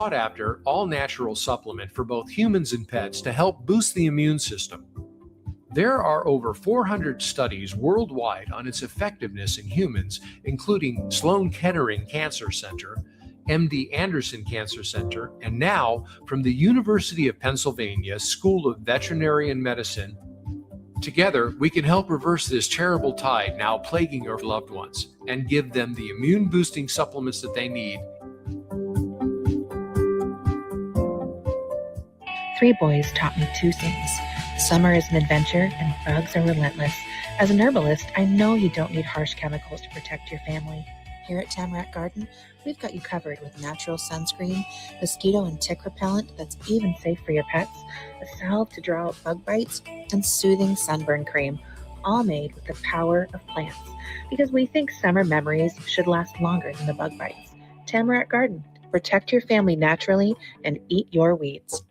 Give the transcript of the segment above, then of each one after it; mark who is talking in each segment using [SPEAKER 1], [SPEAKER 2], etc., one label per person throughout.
[SPEAKER 1] sought after all-natural supplement for both humans and pets to help boost the immune system. There are over 400 studies worldwide on its effectiveness in humans, including Sloan Kettering Cancer Center, MD Anderson Cancer Center, and now from the University of Pennsylvania School of Veterinary Medicine. Together, we can help reverse this terrible tide now plaguing your loved ones and give them the immune-boosting supplements that they need.
[SPEAKER 2] 3 boys taught me 2 things. Summer is an adventure and bugs are relentless. As an herbalist, I know you don't need harsh chemicals to protect your family. Here at Tamarack Garden, we've got you covered with natural sunscreen, mosquito and tick repellent that's even safe for your pets, a salve to draw out bug bites, and soothing sunburn cream, all made with the power of plants. Because we think summer memories should last longer than the bug bites. Tamarack Garden, protect your family naturally and eat your weeds.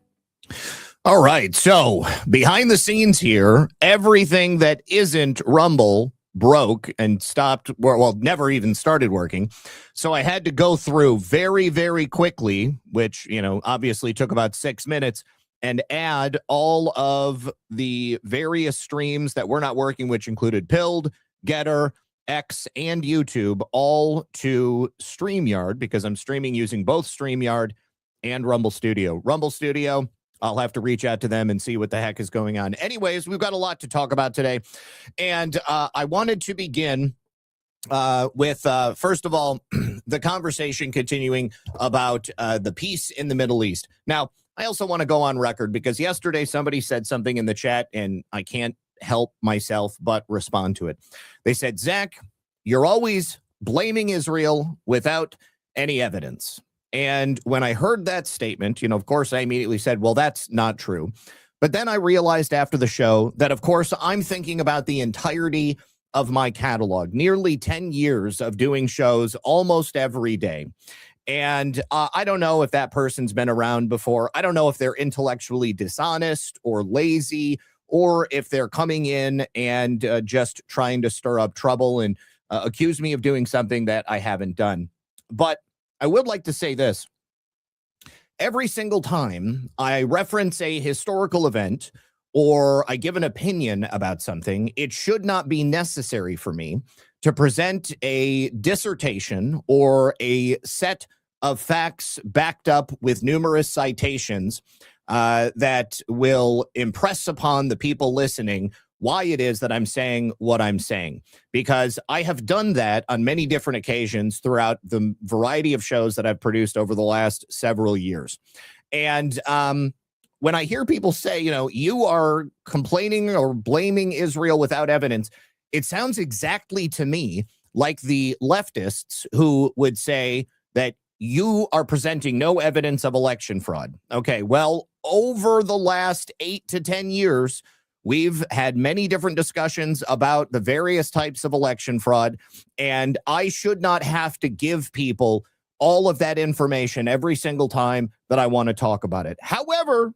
[SPEAKER 3] All right, so behind the scenes here, everything that isn't Rumble broke and stopped, well, never even started working. So I had to go through very, very quickly, which, obviously took about 6 minutes, and add all of the various streams that were not working, which included Pilled, Getter, X, and YouTube, all to StreamYard, because I'm streaming using both StreamYard and Rumble Studio. Rumble Studio, I'll have to reach out to them and see what the heck is going on. Anyways, we've got a lot to talk about today. And I wanted to begin with, first of all, the conversation continuing about the peace in the Middle East. Now, I also want to go on record because yesterday somebody said something in the chat and I can't help myself but respond to it. They said, Zach, you're always blaming Israel without any evidence. And when I heard that statement, of course, I immediately said, well, that's not true. But then I realized after the show that, of course, I'm thinking about the entirety of my catalog, nearly 10 years of doing shows almost every day. And I don't know if that person's been around before. I don't know if they're intellectually dishonest or lazy, or if they're coming in and just trying to stir up trouble and accuse me of doing something that I haven't done. But I would like to say this. Every single time I reference a historical event or I give an opinion about something, it should not be necessary for me to present a dissertation or a set of facts backed up with numerous citations that will impress upon the people listening why it is that I'm saying what I'm saying, because I have done that on many different occasions throughout the variety of shows that I've produced over the last several years. And when I hear people say, you are complaining or blaming Israel without evidence, it sounds exactly to me like the leftists who would say that you are presenting no evidence of election fraud. Okay, well, over the last 8 to 10 years, we've had many different discussions about the various types of election fraud, and I should not have to give people all of that information every single time that I want to talk about it. However,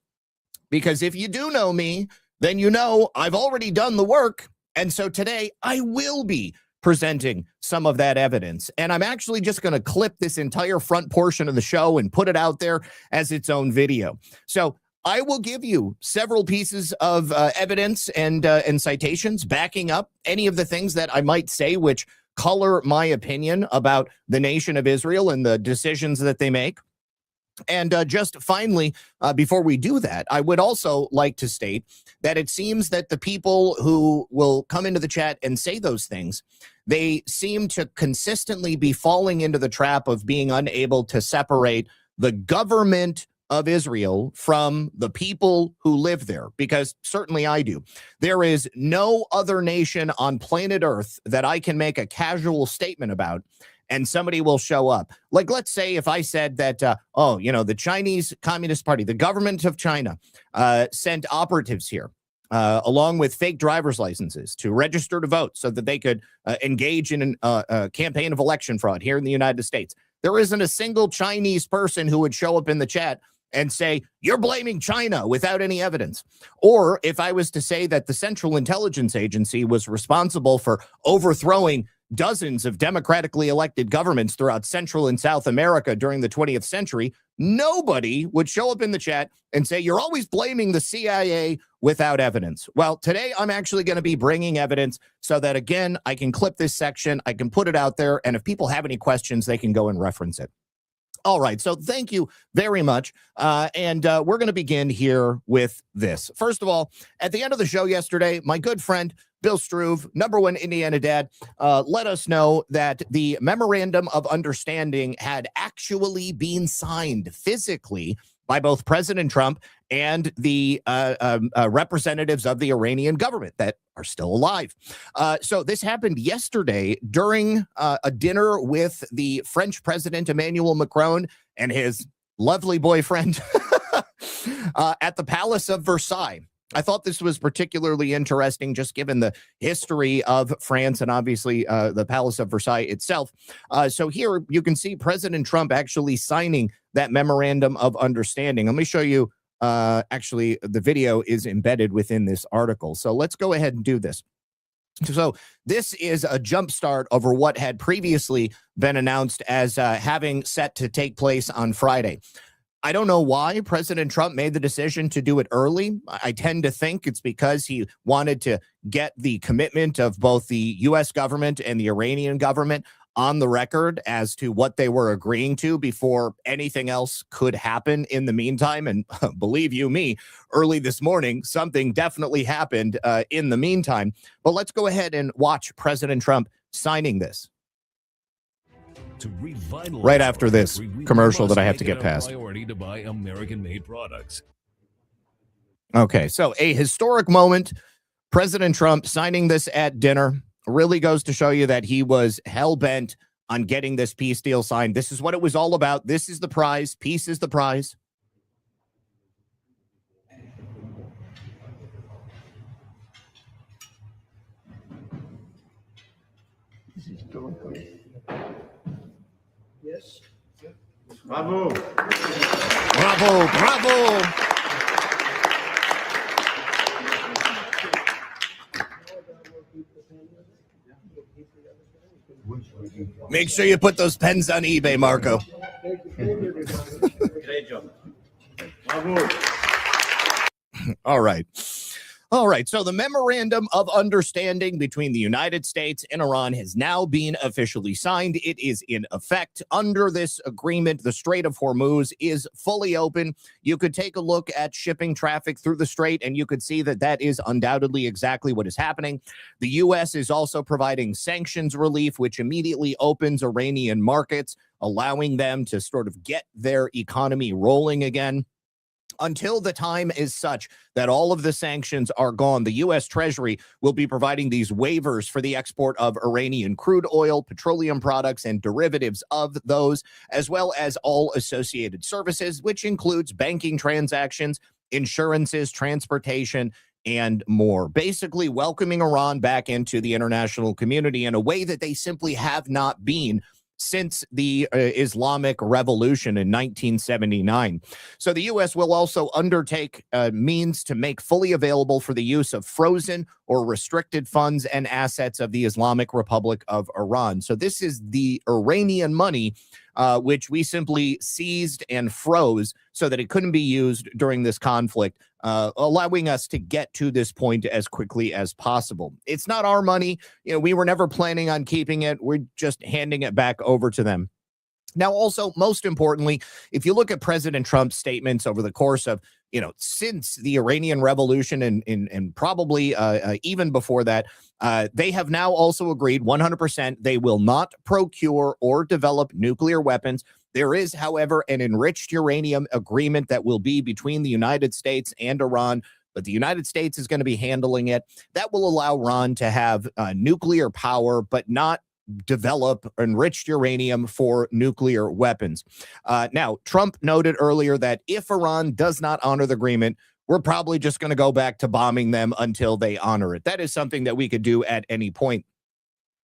[SPEAKER 3] because if you do know me, then you know I've already done the work, and so today I will be presenting some of that evidence. And I'm actually just going to clip this entire front portion of the show and put it out there as its own video. So I will give you several pieces of evidence and citations backing up any of the things that I might say which color my opinion about the nation of Israel and the decisions that they make. And just finally, before we do that, I would also like to state that it seems that the people who will come into the chat and say those things, they seem to consistently be falling into the trap of being unable to separate the government of Israel from the people who live there, because certainly I do. There is no other nation on planet Earth that I can make a casual statement about and somebody will show up. Like, let's say if I said that, the Chinese Communist Party, the government of China, sent operatives here along with fake driver's licenses to register to vote so that they could engage in a campaign of election fraud here in the United States. There isn't a single Chinese person who would show up in the chat and say, you're blaming China without any evidence. Or if I was to say that the Central Intelligence Agency was responsible for overthrowing dozens of democratically elected governments throughout Central and South America during the 20th century, nobody would show up in the chat and say, you're always blaming the CIA without evidence. Well, today I'm actually going to be bringing evidence so that, again, I can clip this section, I can put it out there, and if people have any questions, they can go and reference it. All right, so thank you very much. And we're going to begin here with this. First of all, at the end of the show yesterday, my good friend, Bill Struve, #1 Indiana dad, let us know that the Memorandum of Understanding had actually been signed physically by both President Trump and the representatives of the Iranian government that are still alive. So this happened yesterday during a dinner with the French President Emmanuel Macron and his lovely boyfriend at the Palace of Versailles. I thought this was particularly interesting, just given the history of France and obviously the Palace of Versailles itself. So here you can see President Trump actually signing that Memorandum of Understanding. Let me show you. Actually, the video is embedded within this article. So let's go ahead and do this. So this is a jumpstart over what had previously been announced as having set to take place on Friday. I don't know why President Trump made the decision to do it early. I tend to think it's because he wanted to get the commitment of both the U.S. government and the Iranian government on the record as to what they were agreeing to before anything else could happen in the meantime. And believe you me, early this morning, something definitely happened in the meantime. But let's go ahead and watch President Trump signing this. Right after this commercial that I have to get past.
[SPEAKER 4] To buy American-made products.
[SPEAKER 3] Okay, so a historic moment. President Trump signing this at dinner really goes to show you that he was hell-bent on getting this peace deal signed. This is what it was all about. This is the prize. Peace is the prize.
[SPEAKER 5] Yes. Bravo.
[SPEAKER 3] Bravo, bravo. Make sure you put those pens on eBay, Marco.
[SPEAKER 5] Great job. Bravo.
[SPEAKER 3] All right. All right. So the Memorandum of Understanding between the United States and Iran has now been officially signed. It is in effect. Under this agreement, the Strait of Hormuz is fully open. You could take a look at shipping traffic through the strait, and you could see that that is undoubtedly exactly what is happening. The U.S. is also providing sanctions relief, which immediately opens Iranian markets, allowing them to sort of get their economy rolling again. Until the time is such that all of the sanctions are gone, the U.S. Treasury will be providing these waivers for the export of Iranian crude oil, petroleum products, and derivatives of those, as well as all associated services, which includes banking transactions, insurances, transportation, and more. Basically welcoming Iran back into the international community in a way that they simply have not been since the Islamic Revolution in 1979. So the U.S. will also undertake means to make fully available for the use of frozen or restricted funds and assets of the Islamic Republic of Iran. So this is the Iranian money, which we simply seized and froze so that it couldn't be used during this conflict, allowing us to get to this point as quickly as possible. It's not our money. You know, we were never planning on keeping it. We're just handing it back over to them. Now, also, most importantly, if you look at President Trump's statements over the course of, since the Iranian Revolution and probably even before that, they have now also agreed 100% they will not procure or develop nuclear weapons. There is, however, an enriched uranium agreement that will be between the United States and Iran, but the United States is going to be handling it. That will allow Iran to have nuclear power, but not develop enriched uranium for nuclear weapons. Now, Trump noted earlier that if Iran does not honor the agreement, we're probably just going to go back to bombing them until they honor it. That is something that we could do at any point.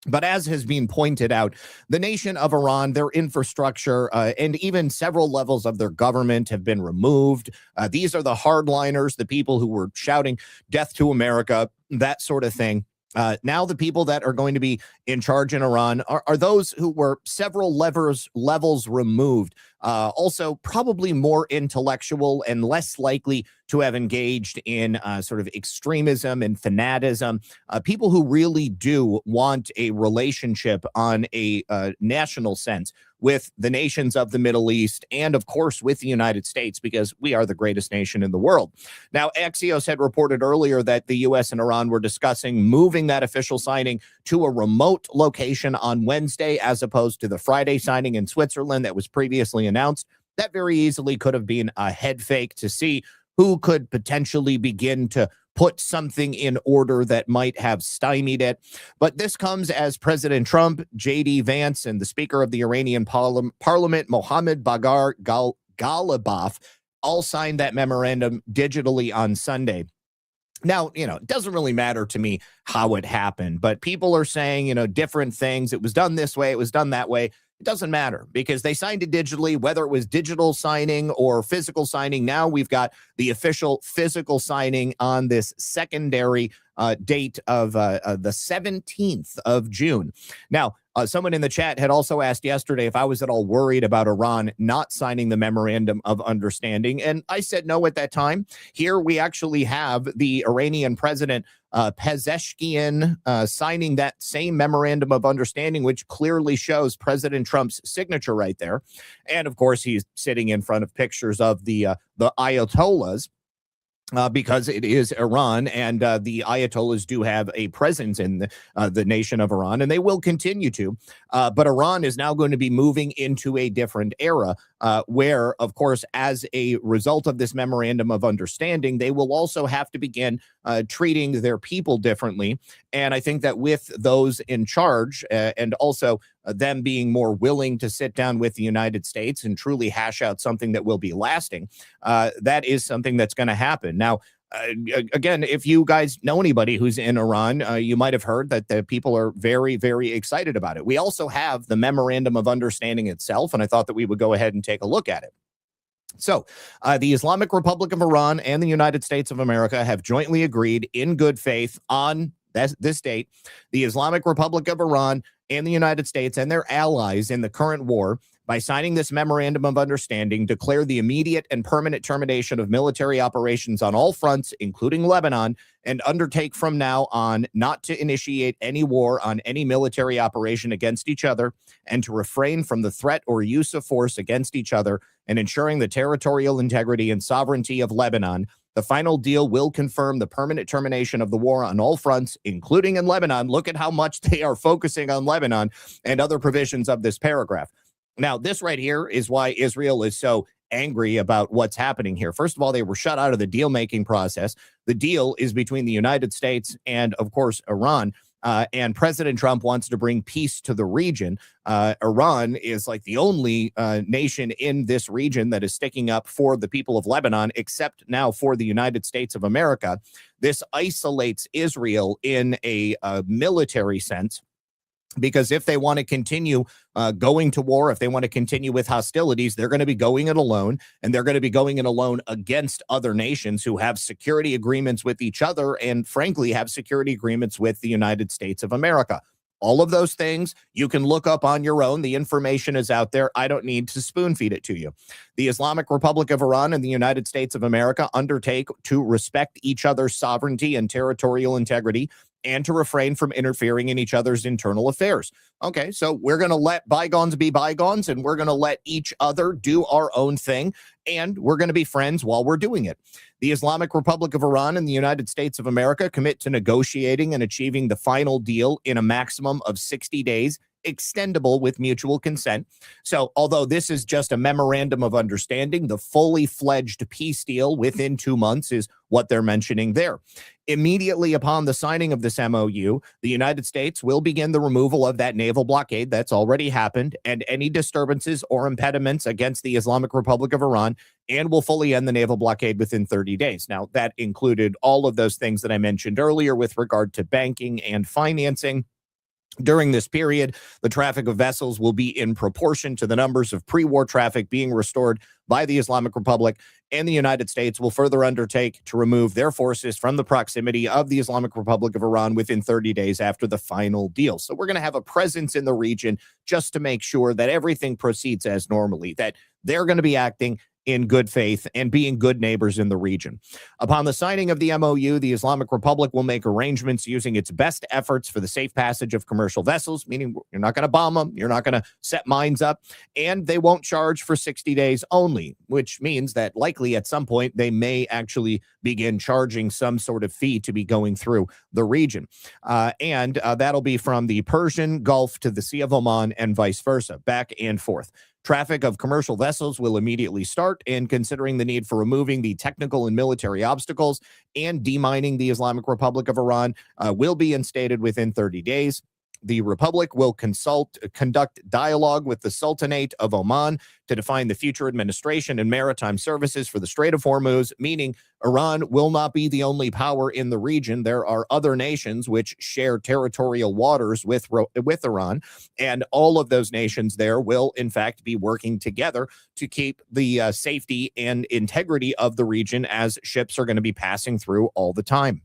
[SPEAKER 3] But as has been pointed out, the nation of Iran, their infrastructure, and even several levels of their government have been removed. These are the hardliners, the people who were shouting death to America, that sort of thing. Now, the people that are going to be in charge in Iran are those who were several levels removed, also probably more intellectual and less likely to have engaged in sort of extremism and fanatism, people who really do want a relationship on a national sense with the nations of the Middle East and, of course, with the United States, because we are the greatest nation in the world. Now, Axios had reported earlier that the U.S. and Iran were discussing moving that official signing to a remote location on Wednesday, as opposed to the Friday signing in Switzerland that was previously announced. That very easily could have been a head fake to see who could potentially begin to put something in order that might have stymied it. But this comes as President Trump, J.D. Vance, and the Speaker of the Iranian Parliament, Mohammad Bagar Ghalibaf, all signed that memorandum digitally on Sunday. Now, it doesn't really matter to me how it happened, but people are saying, different things. It was done this way. It was done that way. It doesn't matter because they signed it digitally, whether it was digital signing or physical signing. Now we've got the official physical signing on this secondary date of the 17th of June. Now, someone in the chat had also asked yesterday if I was at all worried about Iran not signing the memorandum of understanding. And I said no at that time. Here we actually have the Iranian president, Pezeshkian, signing that same memorandum of understanding, which clearly shows President Trump's signature right there. And of course, he's sitting in front of pictures of the Ayatollahs. Because it is Iran, and the Ayatollahs do have a presence in the nation of Iran, and they will continue to. But Iran is now going to be moving into a different era where, of course, as a result of this memorandum of understanding, they will also have to begin treating their people differently. And I think that with those in charge and also them being more willing to sit down with the United States and truly hash out something that will be lasting, that is something that's going to happen. Now, again, if you guys know anybody who's in Iran, you might have heard that the people are very, very excited about it. We also have the memorandum of understanding itself, and I thought that we would go ahead and take a look at it. So, the Islamic Republic of Iran and the United States of America have jointly agreed in good faith on this date. The Islamic Republic of Iran and the United States and their allies in the current war, by signing this memorandum of understanding, declare the immediate and permanent termination of military operations on all fronts, including Lebanon, and undertake from now on not to initiate any war on any military operation against each other, and to refrain from the threat or use of force against each other, and ensuring the territorial integrity and sovereignty of Lebanon. The final deal will confirm the permanent termination of the war on all fronts, including in Lebanon. Look at how much they are focusing on Lebanon and other provisions of this paragraph. Now, this right here is why Israel is so angry about what's happening here. First of all, they were shut out of the deal-making process. The deal is between the United States and, of course, Iran. And President Trump wants to bring peace to the region. Iran is like the only nation in this region that is sticking up for the people of Lebanon, except now for the United States of America. This isolates Israel in a military sense, because if they want to continue going to war, if they want to continue with hostilities, they're going to be going it alone, and they're going to be going it alone against other nations who have security agreements with each other and, frankly, have security agreements with the United States of America. All of those things you can look up on your own. The information is out there. I don't need to spoon feed it to you. The Islamic Republic of Iran and the United States of America undertake to respect each other's sovereignty and territorial integrity, and to refrain from interfering in each other's internal affairs. Okay, so we're going to let bygones be bygones, and we're going to let each other do our own thing, and we're going to be friends while we're doing it. The Islamic Republic of Iran and the United States of America commit to negotiating and achieving the final deal in a maximum of 60 days, extendable with mutual consent. So, although this is just a memorandum of understanding, the fully fledged peace deal within 2 months is what they're mentioning there. Immediately upon the signing of this MOU, the United States will begin the removal of that naval blockade that's already happened, and any disturbances or impediments against the Islamic Republic of Iran, and will fully end the naval blockade within 30 days. Now, that included all of those things that I mentioned earlier with regard to banking and financing. During this period, the traffic of vessels will be in proportion to the numbers of pre-war traffic being restored by the Islamic Republic, and the United States will further undertake to remove their forces from the proximity of the Islamic Republic of Iran within 30 days after the final deal. So we're going to have a presence in the region just to make sure that everything proceeds as normally, that they're going to be acting in good faith and being good neighbors in the region. Upon the signing of the MOU, the Islamic Republic will make arrangements using its best efforts for the safe passage of commercial vessels, meaning you're not going to bomb them, you're not going to set mines up, and they won't charge for 60 days only, which means that likely at some point they may actually begin charging some sort of fee to be going through the region. And that'll be from the Persian Gulf to the Sea of Oman and vice versa, back and forth. Traffic of commercial vessels will immediately start, and considering the need for removing the technical and military obstacles and demining the Islamic Republic of Iran will be instated within 30 days. The Republic will conduct dialogue with the Sultanate of Oman to define the future administration and maritime services for the Strait of Hormuz, meaning Iran will not be the only power in the region. There are other nations which share territorial waters with Iran, and all of those nations there will, in fact, be working together to keep the safety and integrity of the region, as ships are going to be passing through all the time.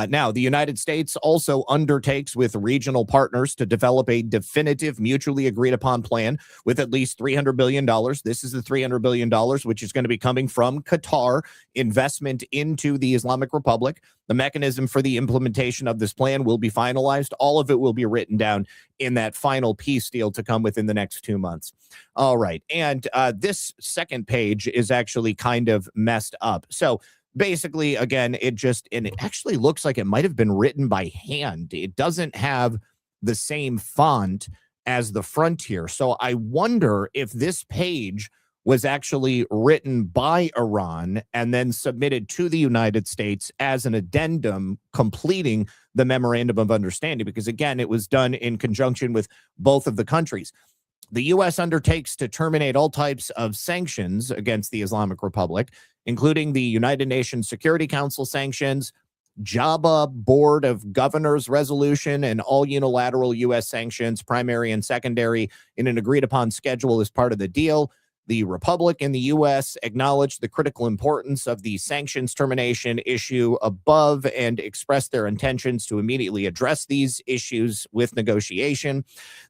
[SPEAKER 3] Now, the United States also undertakes with regional partners to develop a definitive, mutually agreed upon plan with at least $300 billion. This is the $300 billion, which is going to be coming from Qatar, investment into the Islamic Republic. The mechanism for the implementation of this plan will be finalized. All of it will be written down in that final peace deal to come within the next 2 months. All right. And this second page is actually kind of messed up. So basically, again, it actually looks like it might have been written by hand. It doesn't have the same font as the front here. So I wonder if this page was actually written by Iran and then submitted to the United States as an addendum completing the memorandum of understanding, because again, it was done in conjunction with both of the countries. The U.S. undertakes to terminate all types of sanctions against the Islamic Republic, including the United Nations Security Council sanctions, JABA Board of Governors resolution, and all unilateral U.S. sanctions, primary and secondary, in an agreed-upon schedule as part of the deal. The Republic and the U.S. acknowledge the critical importance of the sanctions termination issue above and express their intentions to immediately address these issues with negotiation.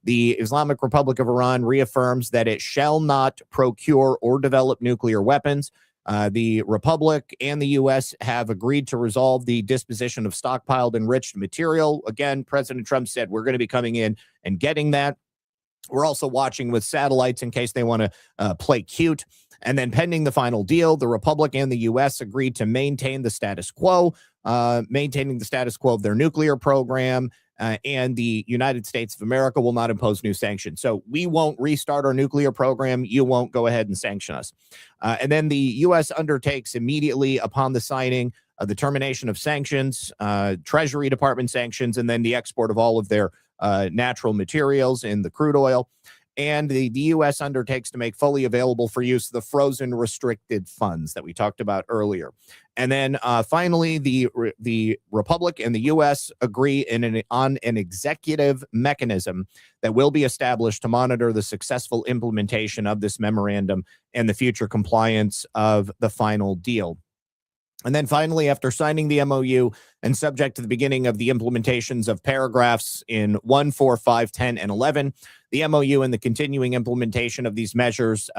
[SPEAKER 3] The Islamic Republic of Iran reaffirms that it shall not procure or develop nuclear weapons. The Republic and the U.S. have agreed to resolve the disposition of stockpiled enriched material. Again, President Trump said we're going to be coming in and getting that. We're also watching with satellites in case they want to play cute. And then pending the final deal, the Republic and the U.S. agreed to maintain the status quo, maintaining the status quo of their nuclear program. And the United States of America will not impose new sanctions. So we won't restart our nuclear program. You won't go ahead and sanction us. And then the U.S. undertakes immediately upon the signing of the termination of sanctions, Treasury Department sanctions, and then the export of all of their natural materials in the crude oil. And the U.S. undertakes to make fully available for use the frozen restricted funds that we talked about earlier. And then finally, the Republic and the U.S. agree on an executive mechanism that will be established to monitor the successful implementation of this memorandum and the future compliance of the final deal. And then finally, after signing the MOU and subject to the beginning of the implementations of paragraphs in 1, 4, 5, 10, and 11, the MOU and the continuing implementation of these measures,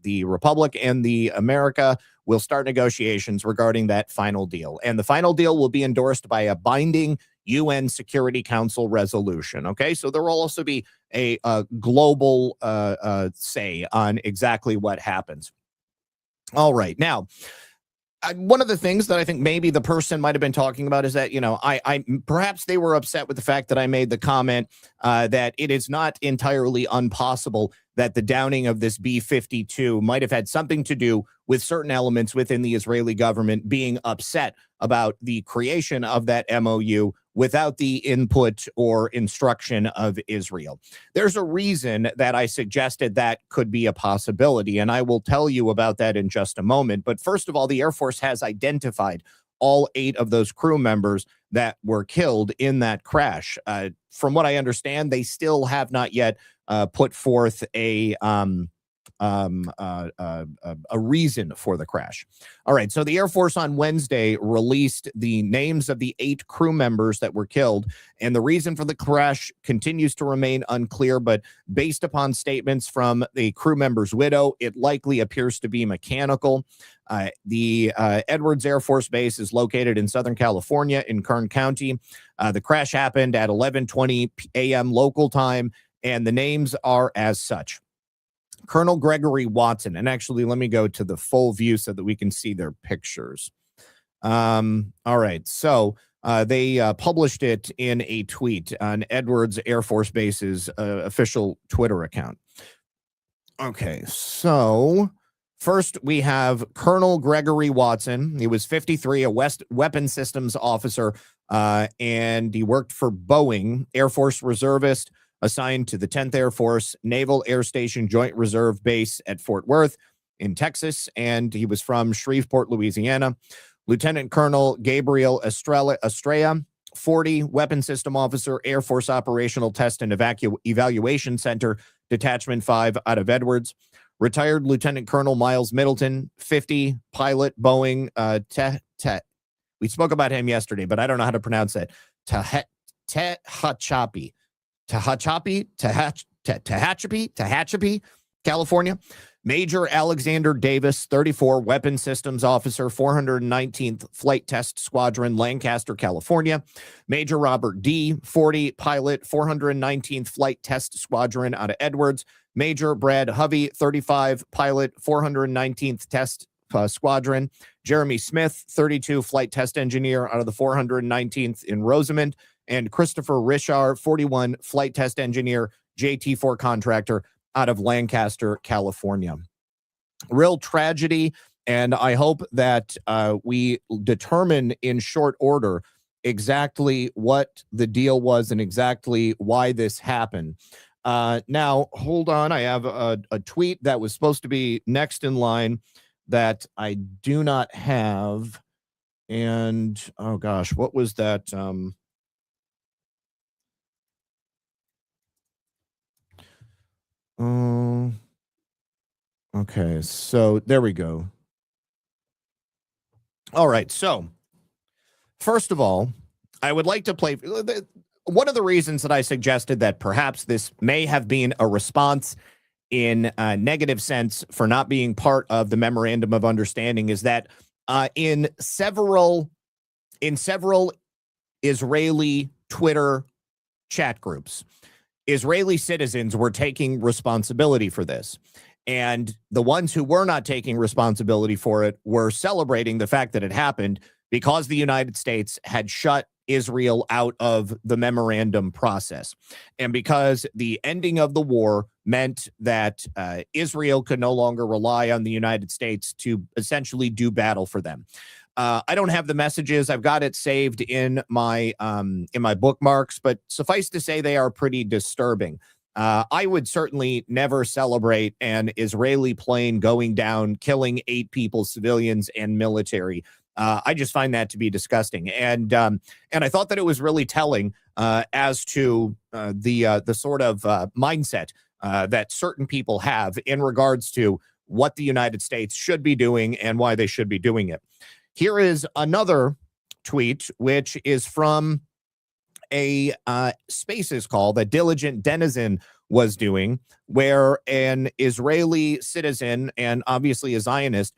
[SPEAKER 3] the Republic and the America will start negotiations regarding that final deal. And the final deal will be endorsed by a binding UN Security Council resolution. Okay, so there will also be a global say on exactly what happens. All right, now, one of the things that I think maybe the person might have been talking about is that, you know, I perhaps they were upset with the fact that I made the comment that it is not entirely impossible that the downing of this B-52 might have had something to do with certain elements within the Israeli government being upset about the creation of that MOU without the input or instruction of Israel. There's a reason that I suggested that could be a possibility, and I will tell you about that in just a moment. But first of all, the Air Force has identified all 8 of those crew members that were killed in that crash. From what I understand, they still have not yet put forth a reason for the crash. All right, so the Air Force on Wednesday released the names of the 8 crew members that were killed, and the reason for the crash continues to remain unclear, but based upon statements from the crew member's widow, it likely appears to be mechanical. The Edwards Air Force Base is located in Southern California in Kern County. The crash happened at 11:20 a.m. local time, and the names are as such. Colonel Gregory Watson, and actually let me go to the full view so that we can see their pictures. All right, so they published it in a tweet on Edwards Air Force Base's official Twitter account. Okay, so first we have Colonel Gregory Watson. He was 53, a weapons systems officer, and he worked for Boeing, Air Force reservist, assigned to the 10th Air Force Naval Air Station Joint Reserve Base at Fort Worth in Texas, and he was from Shreveport, Louisiana. Lieutenant Colonel Gabriel Estrella, 40, weapon system officer, Air Force Operational Test and Evaluation Center, Detachment 5 out of Edwards. Retired Lieutenant Colonel Miles Middleton, 50, pilot, Boeing. We spoke about him yesterday, but I don't know how to pronounce it. Tehachapi, California. Major Alexander Davis, 34, weapons systems officer, 419th Flight Test Squadron, Lancaster, California. Major Robert D., 40, pilot, 419th Flight Test Squadron out of Edwards. Major Brad Hovey, 35, pilot, 419th Test Squadron. Jeremy Smith, 32, flight test engineer out of the 419th in Rosamond. And Christopher Richard, 41, flight test engineer, JT4 contractor out of Lancaster, California. Real tragedy, and I hope that we determine in short order exactly what the deal was and exactly why this happened. Now, hold on. I have a tweet that was supposed to be next in line that I do not have. And, oh gosh, what was that? Okay, so there we go. All right, so first of all, I would like to play one of the reasons that I suggested that perhaps this may have been a response in a negative sense for not being part of the memorandum of understanding is that in several Israeli Twitter chat groups, Israeli citizens were taking responsibility for this. And the ones who were not taking responsibility for it were celebrating the fact that it happened because the United States had shut Israel out of the memorandum process. And because the ending of the war meant that Israel could no longer rely on the United States to essentially do battle for them. I don't have the messages. I've got it saved in my bookmarks, but suffice to say they are pretty disturbing. I would certainly never celebrate an Israeli plane going down, killing 8 people, civilians and military. I just find that to be disgusting. And I thought that it was really telling as to the sort of mindset that certain people have in regards to what the United States should be doing and why they should be doing it. Here is another tweet, which is from a Spaces call that Diligent Denizen was doing, where an Israeli citizen and obviously a Zionist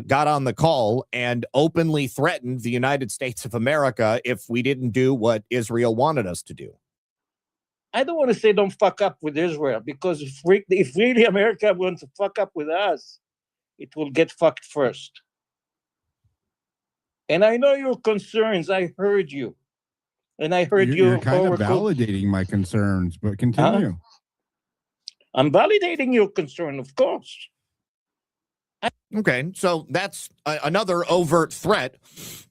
[SPEAKER 3] got on the call and openly threatened the United States of America if we didn't do what Israel wanted us to do.
[SPEAKER 6] I don't want to say don't fuck up with Israel, because if really America wants to fuck up with us, it will get fucked first. And I know your concerns. I heard you. And I heard
[SPEAKER 7] you're kind of validating my concerns, but continue.
[SPEAKER 6] I'm validating your concern, of course.
[SPEAKER 3] Okay, so that's another overt threat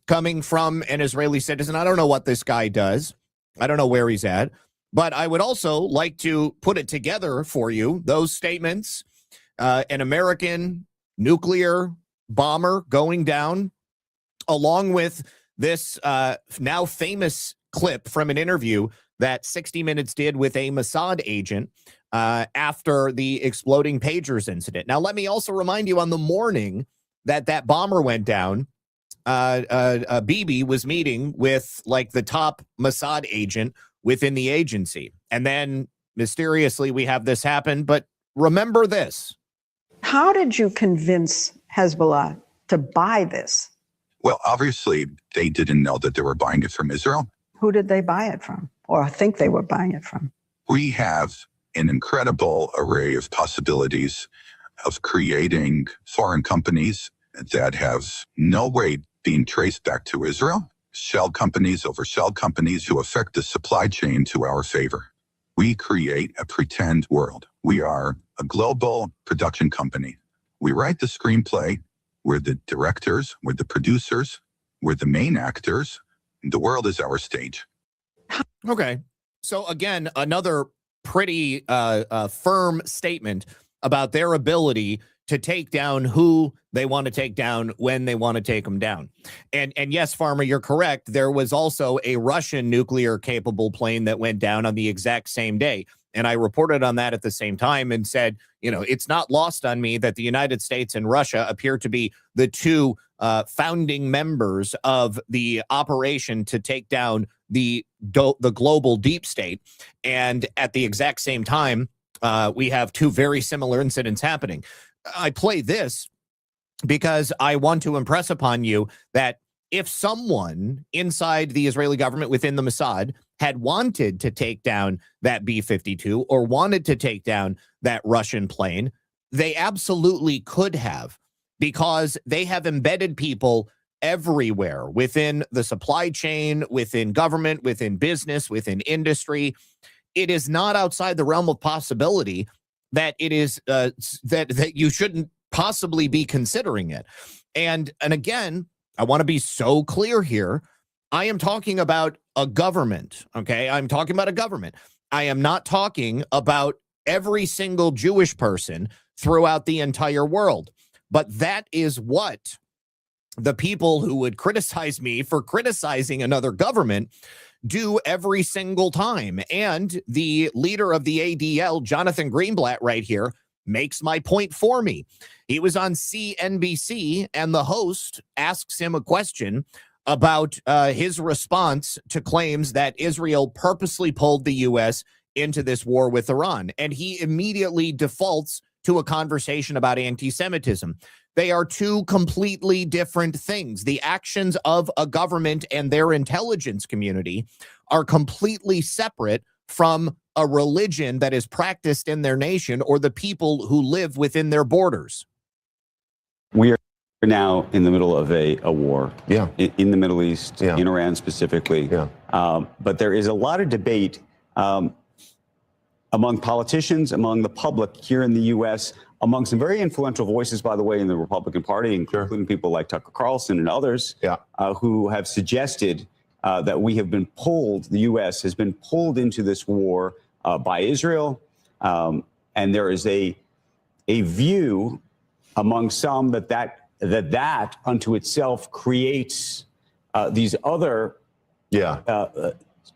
[SPEAKER 3] coming from an Israeli citizen. I don't know what this guy does. I don't know where he's at. But I would also like to put it together for you, those statements, an American nuclear bomber going down along with this now famous clip from an interview that 60 Minutes did with a Mossad agent after the exploding pagers incident. Now, let me also remind you, on the morning that that bomber went down, Bibi was meeting with like the top Mossad agent within the agency. And then mysteriously we have this happen. But remember this.
[SPEAKER 8] How did you convince Hezbollah to buy this?
[SPEAKER 9] Well, obviously, they didn't know that they were buying it from Israel.
[SPEAKER 8] Who did they buy it from, or think they were buying it from?
[SPEAKER 9] We have an incredible array of possibilities of creating foreign companies that have no way being traced back to Israel, shell companies over shell companies who affect the supply chain to our favor. We create a pretend world. We are a global production company. We write the screenplay. We're the directors. We're the producers. We're the main actors. The world is our stage.
[SPEAKER 3] Okay. So again, another pretty firm statement about their ability to take down who they want to take down when they want to take them down. And yes, Farmer, you're correct. There was also a Russian nuclear capable plane that went down on the exact same day. And I reported on that at the same time and said, you know, it's not lost on me that the United States and Russia appear to be the two founding members of the operation to take down the global deep state. And at the exact same time, we have two very similar incidents happening. I play this because I want to impress upon you that if someone inside the Israeli government within the Mossad had wanted to take down that B-52 or wanted to take down that Russian plane, they absolutely could have, because they have embedded people everywhere within the supply chain, within government, within business, within industry. It is not outside the realm of possibility that it is that you shouldn't possibly be considering it. And again, I want to be so clear here. I am talking about a government, okay? I'm talking about a government. I am not talking about every single Jewish person throughout the entire world. But that is what the people who would criticize me for criticizing another government do every single time. And the leader of the ADL, Jonathan Greenblatt, right here, makes my point for me. He was on CNBC, and the host asks him a question about his response to claims that Israel purposely pulled the U.S. into this war with Iran. And he immediately defaults to a conversation about anti-Semitism. They are two completely different things. The actions of a government and their intelligence community are completely separate from a religion that is practiced in their nation or the people who live within their borders.
[SPEAKER 10] We are now in the middle of a war in the Middle East, in Iran specifically. But there is a lot of debate among politicians, among the public here in the U.S., among some very influential voices, by the way, in the Republican Party, including people like Tucker Carlson and others, who have suggested that we have been pulled, the U.S. has been pulled into this war by Israel. And there is a view among some that unto itself creates these other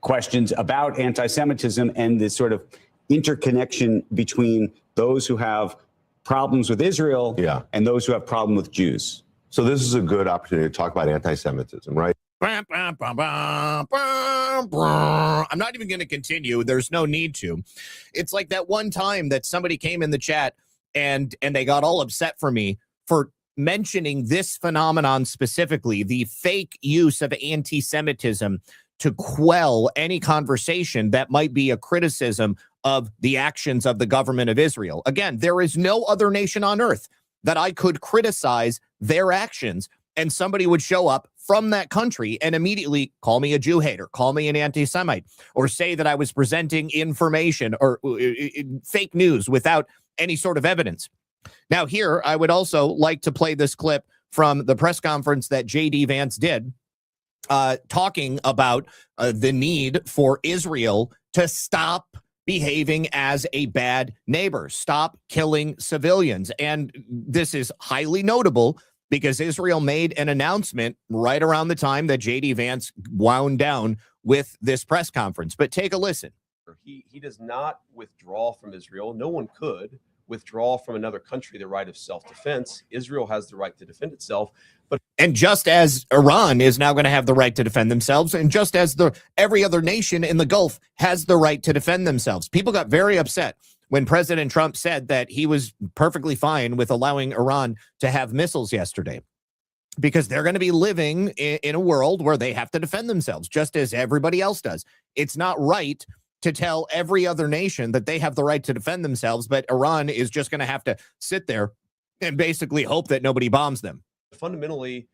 [SPEAKER 10] questions about anti-Semitism and this sort of interconnection between those who have problems with Israel and those who have problem with Jews.
[SPEAKER 11] So this is a good opportunity to talk about anti-Semitism, right?
[SPEAKER 3] I'm not even going to continue. There's no need to. It's like that one time that somebody came in the chat and they got all upset for me for mentioning this phenomenon specifically, the fake use of anti-Semitism to quell any conversation that might be a criticism of the actions of the government of Israel. Again, there is no other nation on earth that I could criticize their actions and somebody would show up from that country and immediately call me a Jew hater, call me an anti-Semite, or say that I was presenting information or fake news without any sort of evidence. Now here, I would also like to play this clip from the press conference that J.D. Vance did, talking about the need for Israel to stop behaving as a bad neighbor, stop killing civilians. And this is highly notable because Israel made an announcement right around the time that J.D. Vance wound down with this press conference. But take a listen.
[SPEAKER 12] He does not withdraw from Israel. No one could withdraw from another country the right of self-defense. Israel has the right to defend itself.
[SPEAKER 3] And just as Iran is now going to have the right to defend themselves, and just as every other nation in the Gulf has the right to defend themselves. People got very upset when President Trump said that he was perfectly fine with allowing Iran to have missiles yesterday, because they're going to be living in a world where they have to defend themselves, just as everybody else does. It's not right to tell every other nation that they have the right to defend themselves, but Iran is just going to have to sit there and basically hope that nobody bombs them.
[SPEAKER 12] Fundamentally,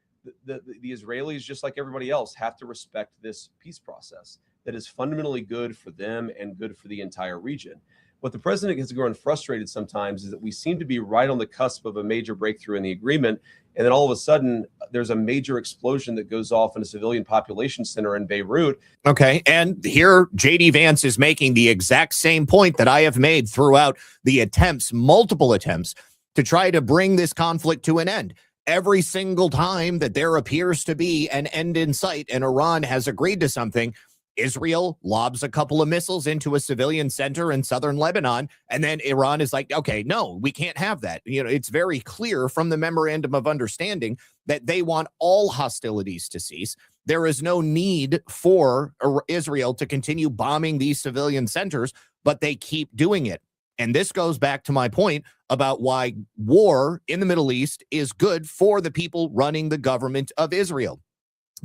[SPEAKER 12] the Israelis, just like everybody else, have to respect this peace process that is fundamentally good for them and good for the entire region. What the president gets grown frustrated sometimes is that we seem to be right on the cusp of a major breakthrough in the agreement, and then all of a sudden there's a major explosion that goes off in a civilian population center in Beirut.
[SPEAKER 3] Okay, and here J.D. Vance is making the exact same point that I have made throughout the attempts, multiple attempts, to try to bring this conflict to an end. Every single time that there appears to be an end in sight and Iran has agreed to something, Israel lobs a couple of missiles into a civilian center in southern Lebanon, and then Iran is like, okay, no, we can't have that. You know, it's very clear from the memorandum of understanding that they want all hostilities to cease. There is no need for Israel to continue bombing these civilian centers, but they keep doing it. And this goes back to my point about why war in the Middle East is good for the people running the government of Israel,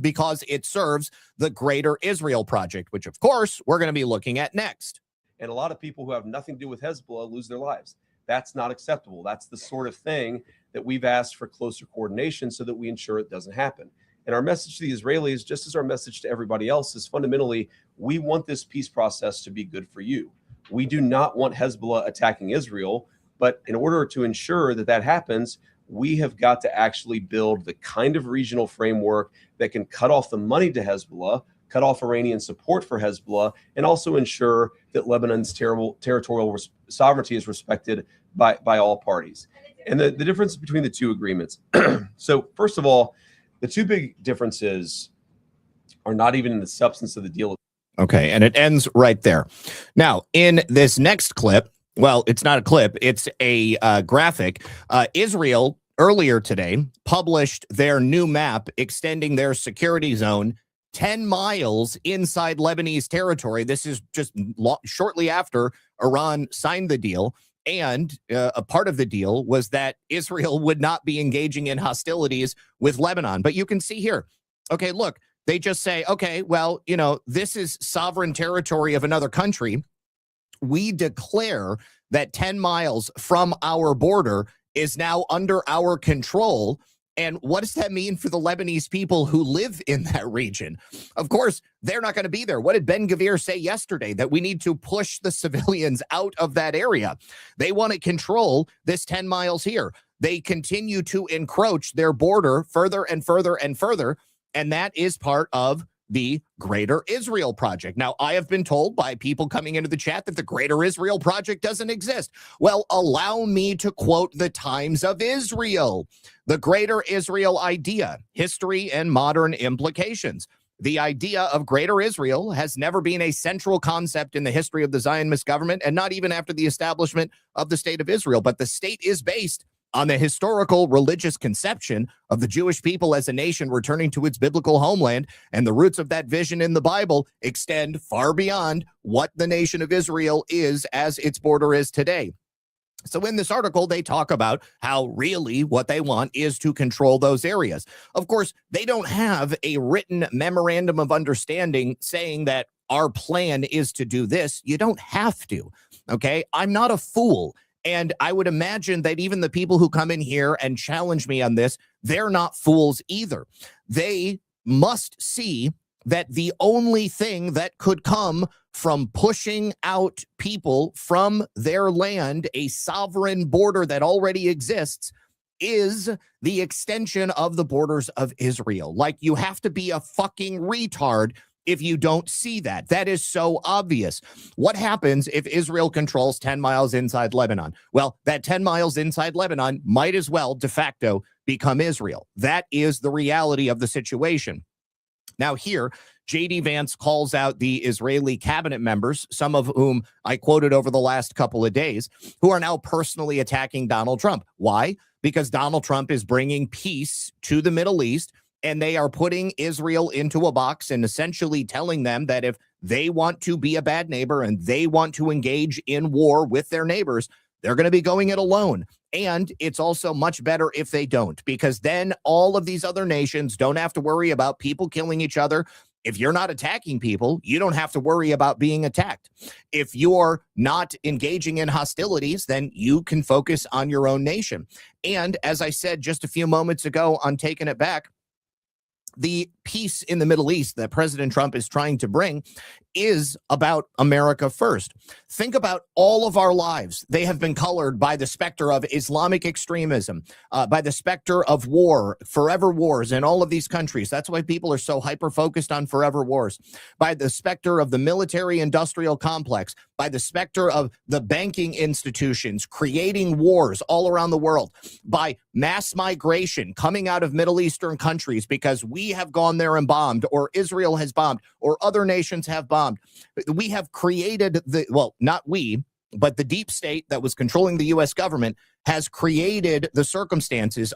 [SPEAKER 3] because it serves the greater Israel project, which, of course, we're going to be looking at next.
[SPEAKER 12] And a lot of people who have nothing to do with Hezbollah lose their lives. That's not acceptable. That's the sort of thing that we've asked for closer coordination so that we ensure it doesn't happen. And our message to the Israelis, just as our message to everybody else, is fundamentally, we want this peace process to be good for you. We do not want Hezbollah attacking Israel, but in order to ensure that that happens, we have got to actually build the kind of regional framework that can cut off the money to Hezbollah, cut off Iranian support for Hezbollah, and also ensure that Lebanon's territorial sovereignty is respected by all parties. And the difference between the two agreements. So first of all, the two big differences are not even in the substance of the deal.
[SPEAKER 3] Okay, and it ends right there. Now, in this next clip, well, it's not a clip, it's a graphic. Israel earlier today published their new map extending their security zone 10 miles inside Lebanese territory. This is just shortly after Iran signed the deal. And a part of the deal was that Israel would not be engaging in hostilities with Lebanon. But you can see here, okay, look, they just say, okay, well, you know, this is sovereign territory of another country. We declare that 10 miles from our border is now under our control. And what does that mean for the Lebanese people who live in that region? Of course, they're not going to be there. What did Ben-Gvir say yesterday? That we need to push the civilians out of that area. They want to control this 10 miles here. They continue to encroach their border further and further and further. And that is part of the Greater Israel Project. Now, I have been told by people coming into the chat that the Greater Israel Project doesn't exist. Well, allow me to quote the Times of Israel. The Greater Israel idea, history and modern implications. The idea of Greater Israel has never been a central concept in the history of the Zionist government, and not even after the establishment of the State of Israel. But the state is based on the historical religious conception of the Jewish people as a nation returning to its biblical homeland, and the roots of that vision in the Bible extend far beyond what the nation of Israel is as its border is today. So in this article, they talk about how really what they want is to control those areas. Of course, they don't have a written memorandum of understanding saying that our plan is to do this. You don't have to, okay? I'm not a fool. And I would imagine that even the people who come in here and challenge me on this, they're not fools either. They must see that the only thing that could come from pushing out people from their land, a sovereign border that already exists, is the extension of the borders of Israel. Like, you have to be a fucking retard if you don't see that. That is so obvious. What happens if Israel controls 10 miles inside Lebanon? Well, that 10 miles inside Lebanon might as well de facto become Israel. That is the reality of the situation. Now here, J.D. Vance calls out the Israeli cabinet members, some of whom I quoted over the last couple of days, who are now personally attacking Donald Trump. Why? Because Donald Trump is bringing peace to the Middle East, and they are putting Israel into a box and essentially telling them that if they want to be a bad neighbor and they want to engage in war with their neighbors, they're going to be going it alone. And it's also much better if they don't, because then all of these other nations don't have to worry about people killing each other. If you're not attacking people, you don't have to worry about being attacked. If you're not engaging in hostilities, then you can focus on your own nation. And as I said just a few moments ago on Taking It Back, the peace in the Middle East that President Trump is trying to bring is about America first. Think about all of our lives. They have been colored by the specter of Islamic extremism, by the specter of war, forever wars in all of these countries. That's why people are so hyper-focused on forever wars. By the specter of the military-industrial complex, by the specter of the banking institutions creating wars all around the world, by mass migration coming out of Middle Eastern countries because we have gone there and bombed, or Israel has bombed, or other nations have bombed. We have created not we, but the deep state that was controlling the U.S. government has created the circumstances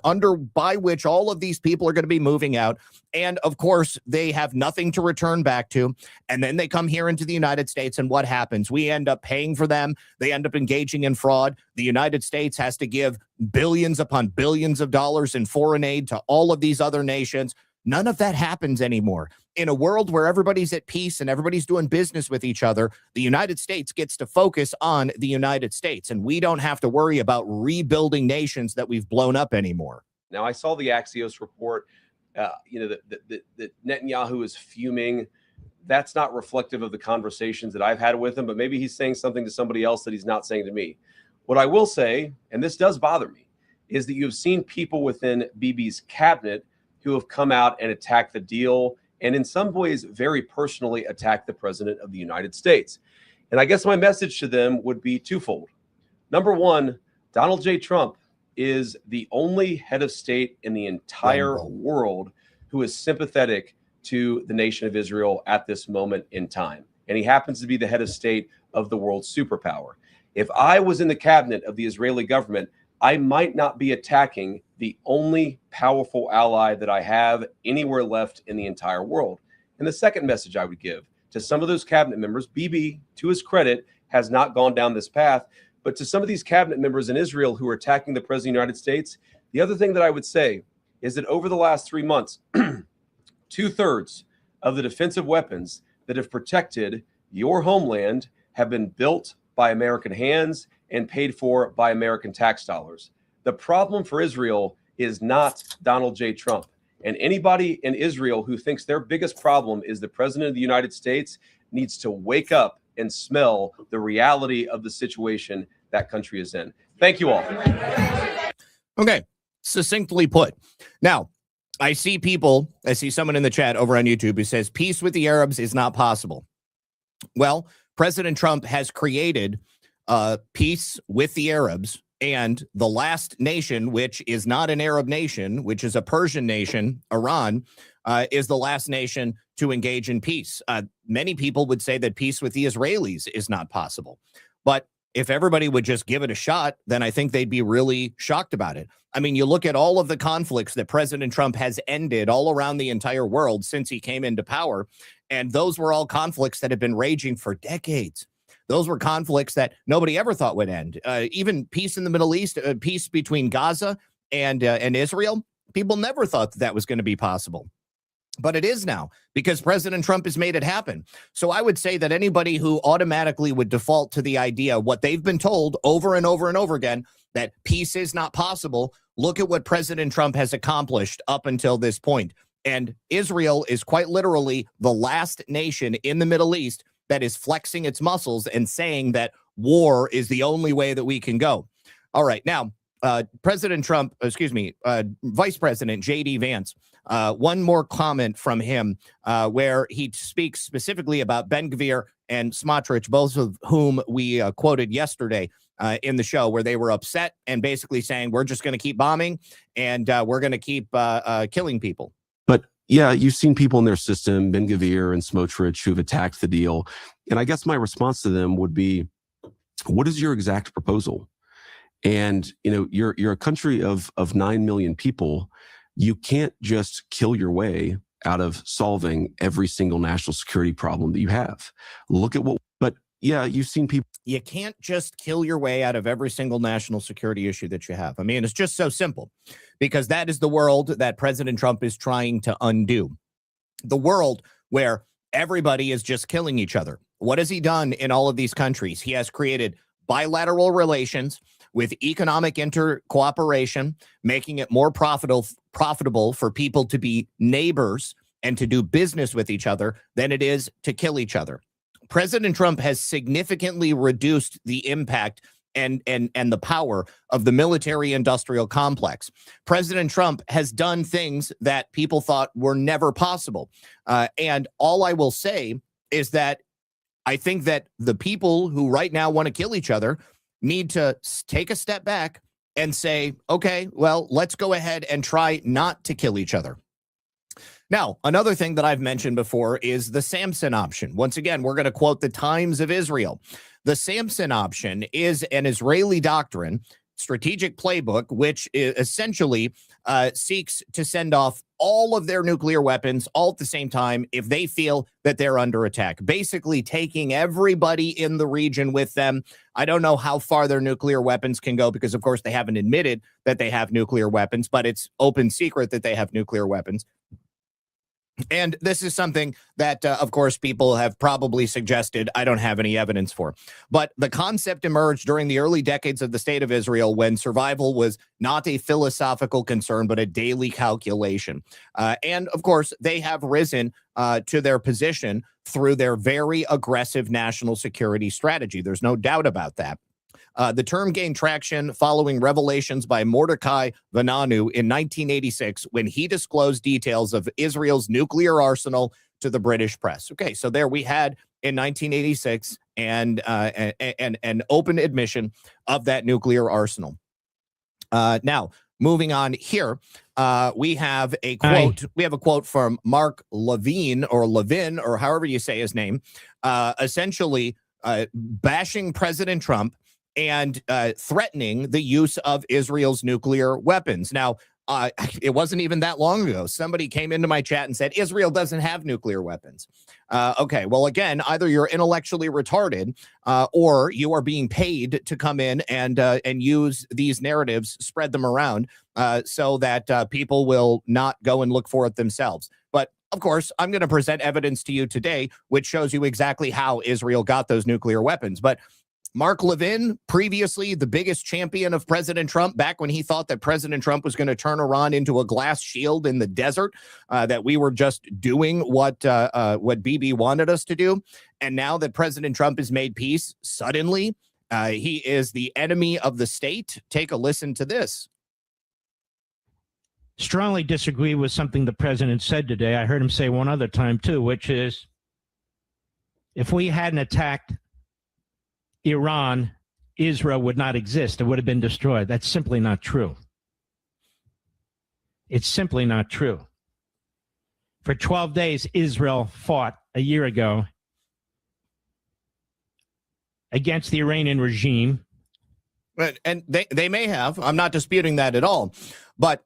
[SPEAKER 3] by which all of these people are going to be moving out. And of course, they have nothing to return back to. And then they come here into the United States. And what happens? We end up paying for them. They end up engaging in fraud. The United States has to give billions upon billions of dollars in foreign aid to all of these other nations. None of that happens anymore. In a world where everybody's at peace and everybody's doing business with each other, the United States gets to focus on the United States, and we don't have to worry about rebuilding nations that we've blown up anymore.
[SPEAKER 12] Now, I saw the Axios report, that Netanyahu is fuming. That's not reflective of the conversations that I've had with him, but maybe he's saying something to somebody else that he's not saying to me. What I will say, and this does bother me, is that you've seen people within Bibi's cabinet who have come out and attacked the deal, and in some ways very personally attacked the president of the United States. And I guess my message to them would be twofold. Number one, Donald J. Trump is the only head of state in the entire world who is sympathetic to the nation of Israel at this moment in time. And he happens to be the head of state of the world's superpower. If I was in the cabinet of the Israeli government, I might not be attacking the only powerful ally that I have anywhere left in the entire world. And the second message I would give to some of those cabinet members, Bibi, to his credit, has not gone down this path, but to some of these cabinet members in Israel who are attacking the president of the United States, the other thing that I would say is that over the last 3 months, 2/3 of the defensive weapons that have protected your homeland have been built by American hands and paid for by American tax dollars. The problem for Israel is not Donald J. Trump. And anybody in Israel who thinks their biggest problem is the president of the United States needs to wake up and smell the reality of the situation that country is in. Thank you all.
[SPEAKER 3] Okay, succinctly put. Now, I see someone in the chat over on YouTube who says peace with the Arabs is not possible. Well, President Trump has created peace with the Arabs, and the last nation, which is not an Arab nation, which is a Persian nation, Iran, is the last nation to engage in peace. Many people would say that peace with the Israelis is not possible. But if everybody would just give it a shot, then I think they'd be really shocked about it. I mean, you look at all of the conflicts that President Trump has ended all around the entire world since he came into power, and those were all conflicts that have been raging for decades. Those were conflicts that nobody ever thought would end. Even peace in the Middle East, peace between Gaza and Israel, people never thought that was going to be possible. But it is now, because President Trump has made it happen. So I would say that anybody who automatically would default to the idea, what they've been told over and over and over again, that peace is not possible, look at what President Trump has accomplished up until this point. And Israel is quite literally the last nation in the Middle East that is flexing its muscles and saying that war is the only way that we can go. All right. Now, President Trump, Vice President J.D. Vance, one more comment from him where he speaks specifically about Pkwy and Smotrich, both of whom we quoted yesterday in the show, where they were upset and basically saying, we're just going to keep bombing and we're going to keep killing people.
[SPEAKER 13] But yeah, you've seen people in their system, Pkwy and Smotrich, who've attacked the deal. And I guess my response to them would be, what is your exact proposal? And, you know, you're a country of 9 million people. You can't just kill your way out of solving every single national security problem that you have. Look at but yeah, you've seen people.
[SPEAKER 3] You can't just kill your way out of every single national security issue that you have. I mean, it's just so simple, because that is the world that President Trump is trying to undo. The world where everybody is just killing each other. What has he done in all of these countries? He has created bilateral relations with economic cooperation, making it more profitable for people to be neighbors and to do business with each other than it is to kill each other. President Trump has significantly reduced the impact and the power of the military-industrial complex. President Trump has done things that people thought were never possible. And all I will say is that I think that the people who right now want to kill each other need to take a step back and say, okay, well, let's go ahead and try not to kill each other. Now, another thing that I've mentioned before is the Samson option. Once again, we're going to quote the Times of Israel. The Samson option is an Israeli doctrine, strategic playbook, which essentially seeks to send off all of their nuclear weapons all at the same time if they feel that they're under attack, basically taking everybody in the region with them. I don't know how far their nuclear weapons can go because, of course, they haven't admitted that they have nuclear weapons, but it's open secret that they have nuclear weapons. And this is something that, of course, people have probably suggested. I don't have any evidence for. But the concept emerged during the early decades of the state of Israel when survival was not a philosophical concern, but a daily calculation. And, of course, they have risen to their position through their very aggressive national security strategy. There's no doubt about that. The term gained traction following revelations by Mordecai Vanunu in 1986 when he disclosed details of Israel's nuclear arsenal to the British press. Okay, so there we had in 1986 and an open admission of that nuclear arsenal. Now, moving on here, we have a quote. We have a quote from Mark Levin or however you say his name, essentially bashing President Trump and threatening the use of Israel's nuclear weapons. Now, it wasn't even that long ago. Somebody came into my chat and said, Israel doesn't have nuclear weapons. Okay, well, again, either you're intellectually retarded or you are being paid to come in and use these narratives, spread them around so that people will not go and look for it themselves. But of course, I'm going to present evidence to you today, which shows you exactly how Israel got those nuclear weapons. But Mark Levin, previously the biggest champion of President Trump, back when he thought that President Trump was going to turn Iran into a glass shield in the desert, that we were just doing what Bibi wanted us to do. And now that President Trump has made peace, suddenly he is the enemy of the state. Take a listen to this.
[SPEAKER 14] Strongly disagree with something the president said today. I heard him say one other time too, which is if we hadn't attacked Iran, Israel would not exist. It would have been destroyed. That's simply not true. It's simply not true. For 12 days, Israel fought a year ago against the Iranian regime.
[SPEAKER 3] And they may have. I'm not disputing that at all. But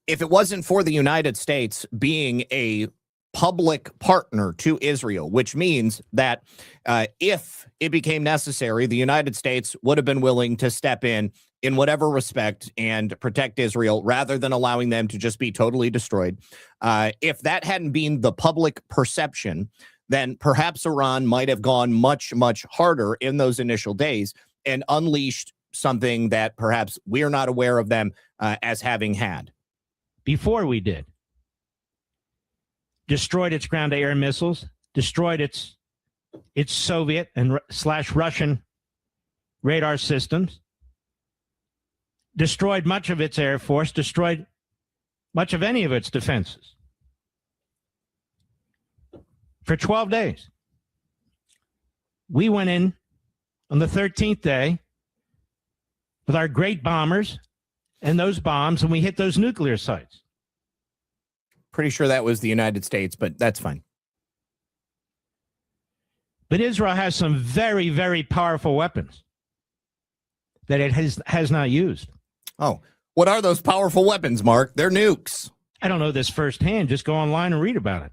[SPEAKER 3] if it wasn't for the United States being a public partner to Israel, which means that if it became necessary, the United States would have been willing to step in whatever respect and protect Israel rather than allowing them to just be totally destroyed. If that hadn't been the public perception, then perhaps Iran might have gone much, much harder in those initial days and unleashed something that perhaps we're not aware of them as having had.
[SPEAKER 14] Before we did. Destroyed its ground-to-air missiles, destroyed its Soviet and /Russian radar systems, destroyed much of its air force, destroyed much of any of its defenses for 12 days. We went in on the 13th day with our great bombers and those bombs, and we hit those nuclear sites.
[SPEAKER 3] Pretty sure that was the United States, but that's fine.
[SPEAKER 14] But Israel has some very, very powerful weapons that it has not used.
[SPEAKER 3] Oh, what are those powerful weapons, Mark? They're nukes.
[SPEAKER 14] I don't know this firsthand. Just go online and read about it.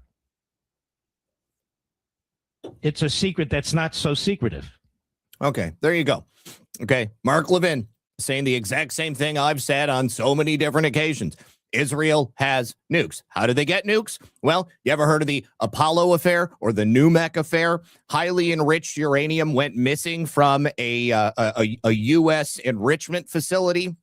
[SPEAKER 14] It's a secret that's not so secretive.
[SPEAKER 3] Okay, there you go. Okay, Mark Levin saying the exact same thing I've said on so many different occasions. Israel has nukes. How do they get nukes? Well, you ever heard of the Apollo affair or the NUMEC affair? Highly enriched uranium went missing from a U.S. enrichment facility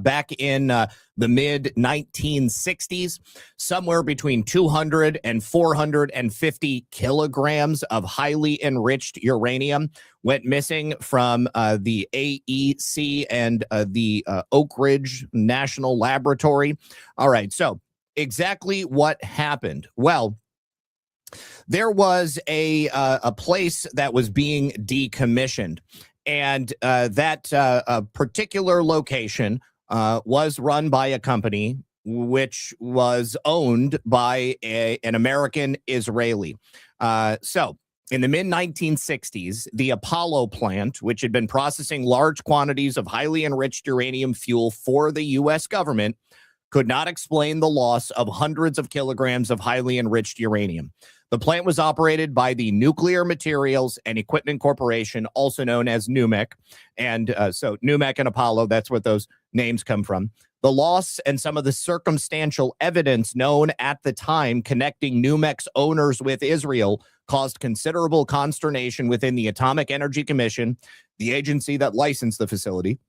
[SPEAKER 3] back in the mid-1960s. Somewhere between 200 and 450 kilograms of highly enriched uranium went missing from the AEC and the Oak Ridge National Laboratory. All right, so exactly what happened? Well, there was a place that was being decommissioned, and that particular location was run by a company which was owned by an American Israeli. So in the mid-1960s, the Apollo plant, which had been processing large quantities of highly enriched uranium fuel for the U.S. government, could not explain the loss of hundreds of kilograms of highly enriched uranium. The plant was operated by the Nuclear Materials and Equipment Corporation, also known as NUMEC. And so NUMEC and Apollo, that's what those names come from. The loss and some of the circumstantial evidence known at the time connecting NUMEC's owners with Israel caused considerable consternation within the Atomic Energy Commission, the agency that licensed the facility.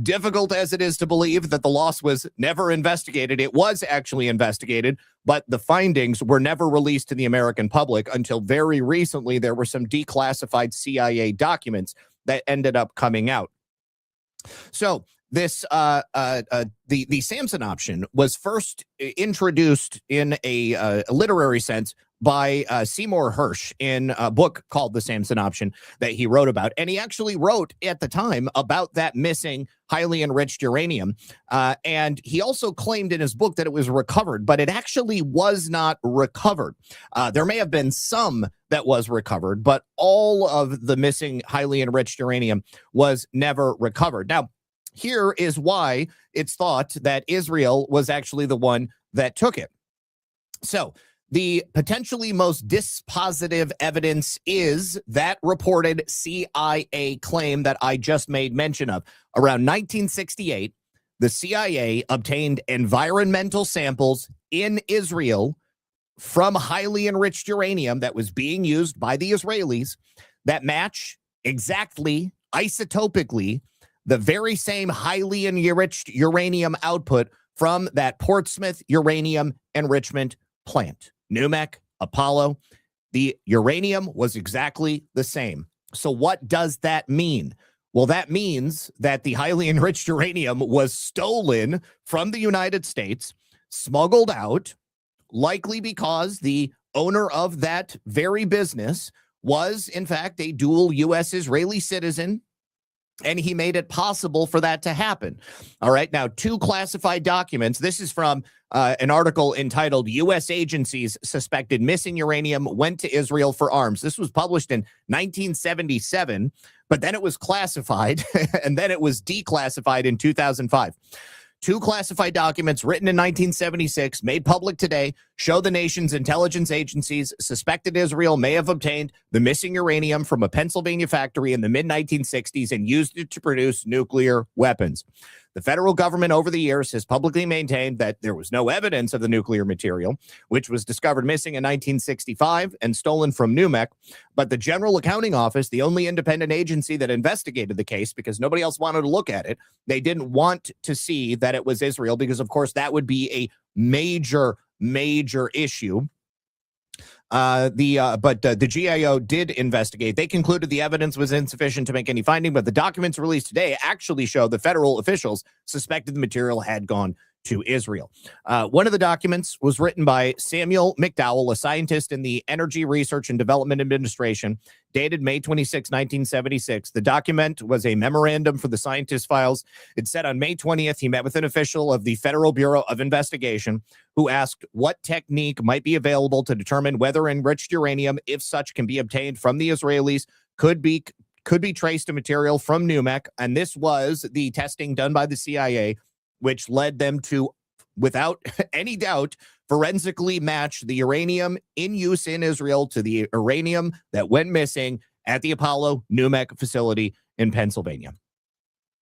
[SPEAKER 3] Difficult as it is to believe that the loss was never investigated, it was actually investigated, but the findings were never released to the American public until very recently. There were some declassified CIA documents that ended up coming out. So this the Samson option was first introduced in a literary sense by Seymour Hersh in a book called The Samson Option that he wrote about. And he actually wrote at the time about that missing highly enriched uranium. And he also claimed in his book that it was recovered, but it actually was not recovered. There may have been some that was recovered, but all of the missing highly enriched uranium was never recovered. Now, here is why it's thought that Israel was actually the one that took it. So, the potentially most dispositive evidence is that reported CIA claim that I just made mention of. Around 1968, the CIA obtained environmental samples in Israel from highly enriched uranium that was being used by the Israelis that match exactly, isotopically, the very same highly enriched uranium output from that Portsmouth uranium enrichment plant. NUMEC, Apollo, the uranium was exactly the same. So what does that mean? Well, that means that the highly enriched uranium was stolen from the United States, smuggled out, likely because the owner of that very business was, in fact, a dual U.S.-Israeli citizen, and he made it possible for that to happen. All right, now, two classified documents. This is from an article entitled U.S. Agencies Suspected Missing Uranium Went to Israel for Arms. This was published in 1977, but then it was classified, and then it was declassified in 2005. Two classified documents written in 1976, made public today, show the nation's intelligence agencies suspected Israel may have obtained the missing uranium from a Pennsylvania factory in the mid-1960s and used it to produce nuclear weapons. The federal government over the years has publicly maintained that there was no evidence of the nuclear material, which was discovered missing in 1965 and stolen from NUMEC. But the General Accounting Office, the only independent agency that investigated the case because nobody else wanted to look at it, they didn't want to see that it was Israel because, of course, that would be a major issue. The GAO did investigate. They concluded the evidence was insufficient to make any finding, but the documents released today actually show the federal officials suspected the material had gone to Israel. One of the documents was written by Samuel McDowell, a scientist in the Energy Research and Development Administration, dated May 26, 1976. The document was a memorandum for the scientist's files. It said on May 20th, he met with an official of the Federal Bureau of Investigation who asked what technique might be available to determine whether enriched uranium, if such can be obtained from the Israelis, could be traced to material from NUMEC. And this was the testing done by the CIA, which led them to, without any doubt, forensically match the uranium in use in Israel to the uranium that went missing at the Apollo NUMEC facility in Pennsylvania.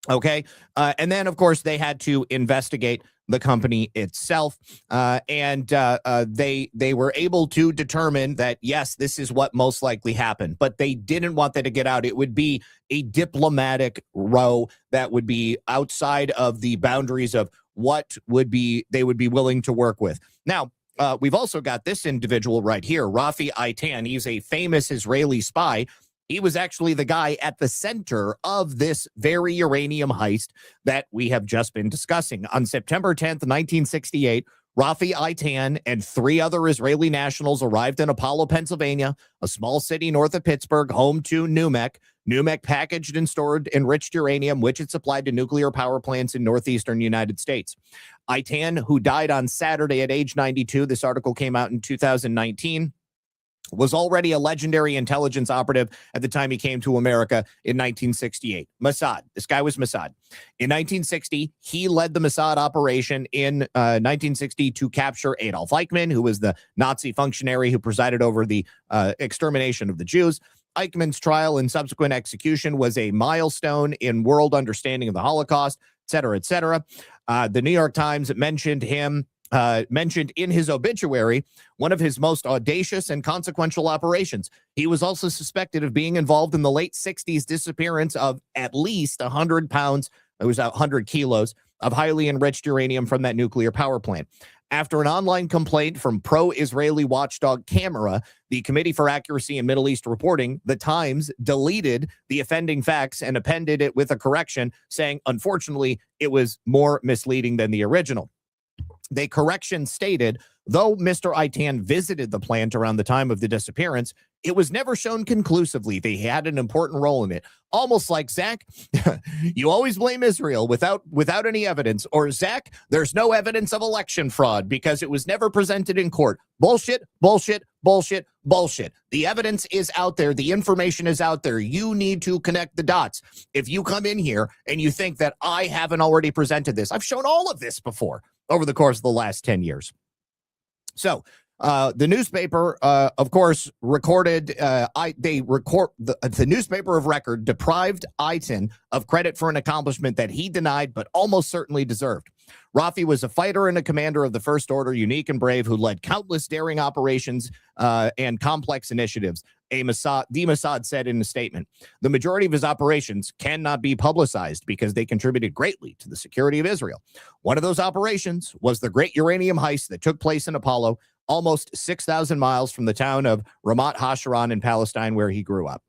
[SPEAKER 3] Okay. And then, of course, they had to investigate the company itself. They were able to determine that, yes, this is what most likely happened, but they didn't want that to get out. It would be a diplomatic row that would be outside of the boundaries of what they would be willing to work with. Now, we've also got this individual right here, Rafi Eitan. He's a famous Israeli spy. He was actually the guy at the center of this very uranium heist that we have just been discussing. On September 10th, 1968, Rafi Eitan and 3 other Israeli nationals arrived in Apollo, Pennsylvania, a small city north of Pittsburgh, home to NUMEC. NUMEC packaged and stored enriched uranium, which it supplied to nuclear power plants in northeastern United States. Eitan, who died on Saturday at age 92, this article came out in 2019, was already a legendary intelligence operative at the time he came to America in 1968. Mossad. This guy was Mossad. In 1960, he led the Mossad operation in 1960 to capture Adolf Eichmann, who was the Nazi functionary who presided over the extermination of the Jews. Eichmann's trial and subsequent execution was a milestone in world understanding of the Holocaust, et cetera, et cetera. The New York Times mentioned him. Mentioned in his obituary one of his most audacious and consequential operations. He was also suspected of being involved in the late 60s disappearance of at least 100 pounds, it was 100 kilos, of highly enriched uranium from that nuclear power plant. After an online complaint from pro-Israeli watchdog Camera, the Committee for Accuracy in Middle East Reporting, the Times deleted the offending facts and appended it with a correction saying, unfortunately, it was more misleading than the original. The correction stated, though Mr. Eitan visited the plant around the time of the disappearance, it was never shown conclusively that he had an important role in it. Almost like, Zach, you always blame Israel without any evidence. Or, Zach, there's no evidence of election fraud because it was never presented in court. Bullshit, bullshit, bullshit, bullshit. The evidence is out there. The information is out there. You need to connect the dots. If you come in here and you think that I haven't already presented this, I've shown all of this before over the course of the last 10 years. So the newspaper, of course, recorded, the newspaper of record deprived Eitan of credit for an accomplishment that he denied, but almost certainly deserved. Rafi was a fighter and a commander of the First Order, unique and brave, who led countless daring operations and complex initiatives. The Mossad said in a statement, the majority of his operations cannot be publicized because they contributed greatly to the security of Israel. One of those operations was the great uranium heist that took place in Apollo, almost 6,000 miles from the town of Ramat HaSharon in Palestine, where he grew up.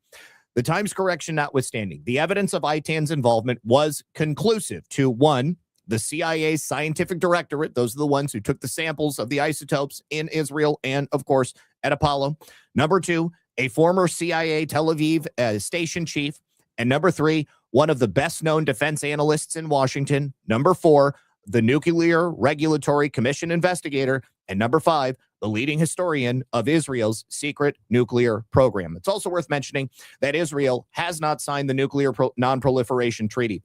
[SPEAKER 3] The Times correction notwithstanding, the evidence of Eitan's involvement was conclusive to, 1, the CIA's scientific directorate, those are the ones who took the samples of the isotopes in Israel and, of course, at Apollo. Number 2, a former CIA Tel Aviv station chief. And number 3, one of the best-known defense analysts in Washington. Number 4, the Nuclear Regulatory Commission investigator. And number 5, the leading historian of Israel's secret nuclear program. It's also worth mentioning that Israel has not signed the Nuclear Non-Proliferation Treaty.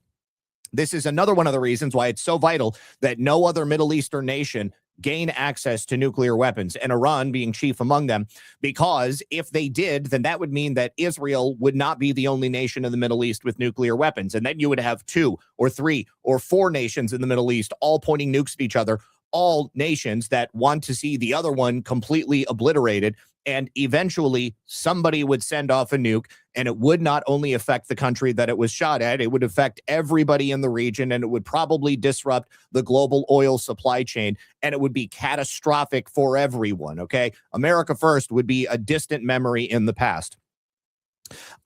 [SPEAKER 3] This is another one of the reasons why it's so vital that no other Middle Eastern nation gain access to nuclear weapons, and Iran being chief among them, because if they did, then that would mean that Israel would not be the only nation in the Middle East with nuclear weapons. And then you would have 2 or 3 or 4 nations in the Middle East all pointing nukes at each other, all nations that want to see the other one completely obliterated. And eventually somebody would send off a nuke, and it would not only affect the country that it was shot at, it would affect everybody in the region, and it would probably disrupt the global oil supply chain, and it would be catastrophic for everyone, okay? America first would be a distant memory in the past.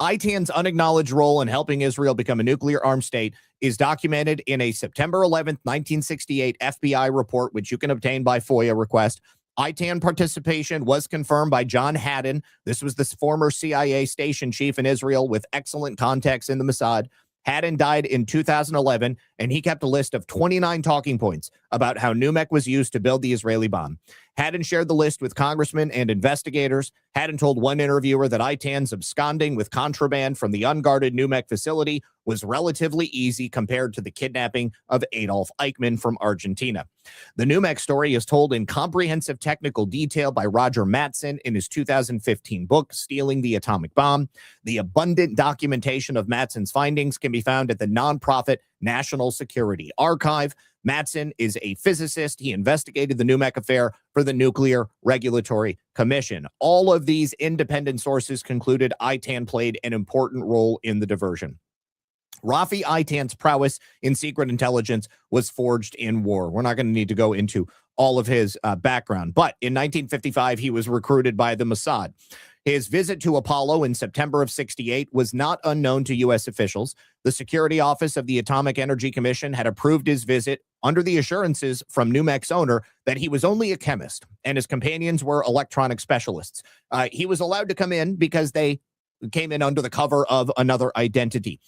[SPEAKER 3] ITAN's unacknowledged role in helping Israel become a nuclear armed state is documented in a September 11th, 1968 FBI report, which you can obtain by FOIA request. ITAN participation was confirmed by John Haddon. This was the former CIA station chief in Israel with excellent contacts in the Mossad. Haddon died in 2011, and he kept a list of 29 talking points about how NUMEC was used to build the Israeli bomb. Haddon shared the list with congressmen and investigators. Haddon told one interviewer that ITAN's absconding with contraband from the unguarded NUMEC facility was relatively easy compared to the kidnapping of Adolf Eichmann from Argentina. The NUMEC story is told in comprehensive technical detail by Roger Mattson in his 2015 book, Stealing the Atomic Bomb. The abundant documentation of Mattson's findings can be found at the nonprofit National Security Archive. Mattson is a physicist. He investigated the NUMEC affair for the Nuclear Regulatory Commission. All of these independent sources concluded ITAN played an important role in the diversion. Rafi Eitan's prowess in secret intelligence was forged in war. We're not going to need to go into all of his background, but in 1955, he was recruited by the Mossad. His visit to Apollo in September of 68 was not unknown to U.S. officials. The Security Office of the Atomic Energy Commission had approved his visit under the assurances from NUMEC's owner that he was only a chemist and his companions were electronic specialists. He was allowed to come in because they came in under the cover of another identity.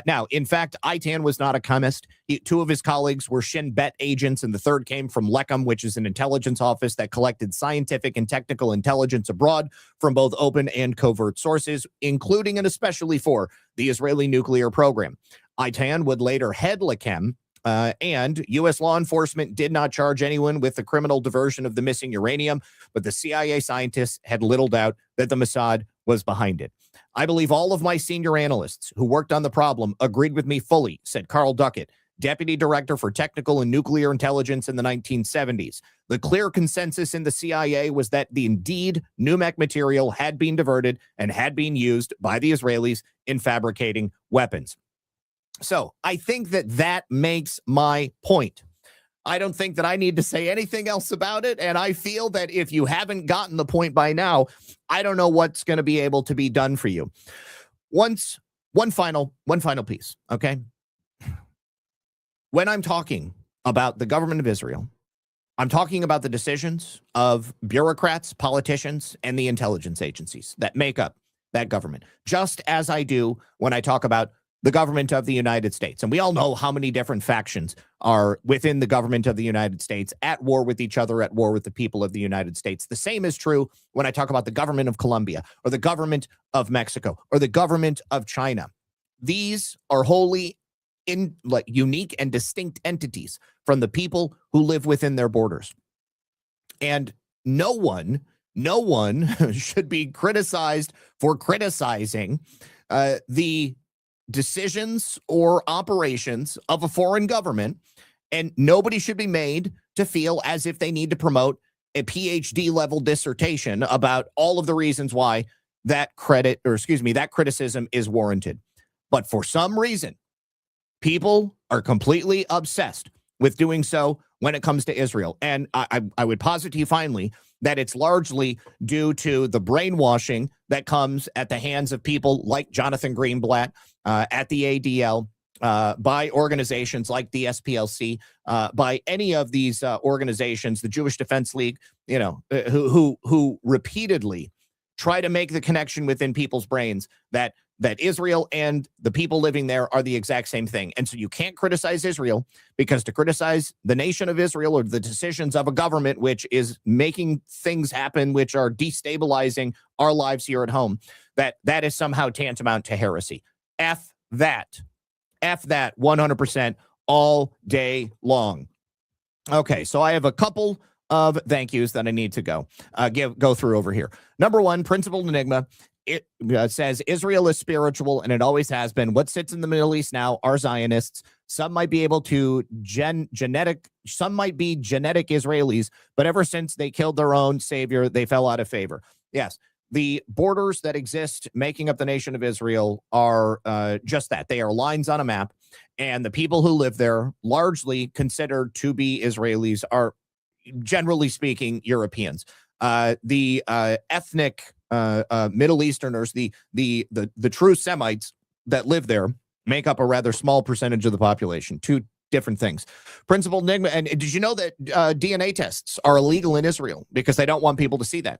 [SPEAKER 3] Now, in fact, ITAN was not a chemist. Two of his colleagues were Shin Bet agents, and the third came from LECM, which is an intelligence office that collected scientific and technical intelligence abroad from both open and covert sources, including and especially for the Israeli nuclear program. ITAN would later head LECM, and U.S. law enforcement did not charge anyone with the criminal diversion of the missing uranium, but the CIA scientists had little doubt that the Mossad was behind it. I believe all of my senior analysts who worked on the problem agreed with me fully, said Carl Duckett, Deputy Director for Technical and Nuclear Intelligence in the 1970s. The clear consensus in the CIA was that indeed NUMEC material had been diverted and had been used by the Israelis in fabricating weapons. So I think that makes my point. I don't think that I need to say anything else about it. And I feel that if you haven't gotten the point by now, I don't know what's going to be able to be done for you. One final piece, okay? When I'm talking about the government of Israel, I'm talking about the decisions of bureaucrats, politicians, and the intelligence agencies that make up that government, just as I do when I talk about the government of the United States. And we all know how many different factions are within the government of the United States at war with each other, at war with the people of the United States. The same is true when I talk about the government of Colombia or the government of Mexico or the government of China. These are wholly unique and distinct entities from the people who live within their borders. And no one should be criticized for criticizing the decisions or operations of a foreign government, and nobody should be made to feel as if they need to promote a PhD level dissertation about all of the reasons why that criticism is warranted. But for some reason, people are completely obsessed with doing so when it comes to Israel. And I would posit to you finally that it's largely due to the brainwashing that comes at the hands of people like Jonathan Greenblatt at the ADL, by organizations like the SPLC, by any of these organizations, the Jewish Defense League, who repeatedly try to make the connection within people's brains that Israel and the people living there are the exact same thing. And so you can't criticize Israel, because to criticize the nation of Israel or the decisions of a government which is making things happen which are destabilizing our lives here at home, that is somehow tantamount to heresy. F that 100% all day long. Okay, so I have a couple of thank yous that I need to go through over here. Number one, Principal Enigma. it says Israel is spiritual and it always has been. What sits in the Middle East now are Zionists. Some might be able to some might be genetic Israelis, but ever since they killed their own savior, they fell out of favor. Yes, the borders that exist making up the nation of Israel are just that. They are lines on a map, and the people who live there, largely considered to be Israelis, are, generally speaking, Europeans. The ethnic Middle Easterners, the true Semites that live there, make up a rather small percentage of the population. Two different things. Principal Enigma, and did you know that DNA tests are illegal in Israel because they don't want people to see that?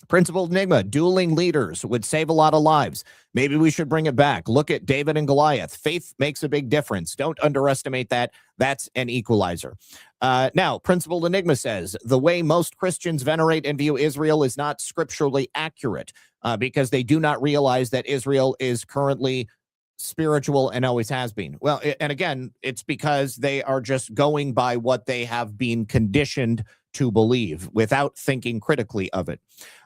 [SPEAKER 3] Principal Enigma, dueling leaders would save a lot of lives. Maybe we should bring it back. Look at David and Goliath. Faith makes a big difference. Don't underestimate that. That's an equalizer. Now, Principal Enigma says, the way most Christians venerate and view Israel is not scripturally accurate because they do not realize that Israel is currently spiritual and always has been. Well, and again, it's because they are just going by what they have been conditioned to believe without thinking critically of it.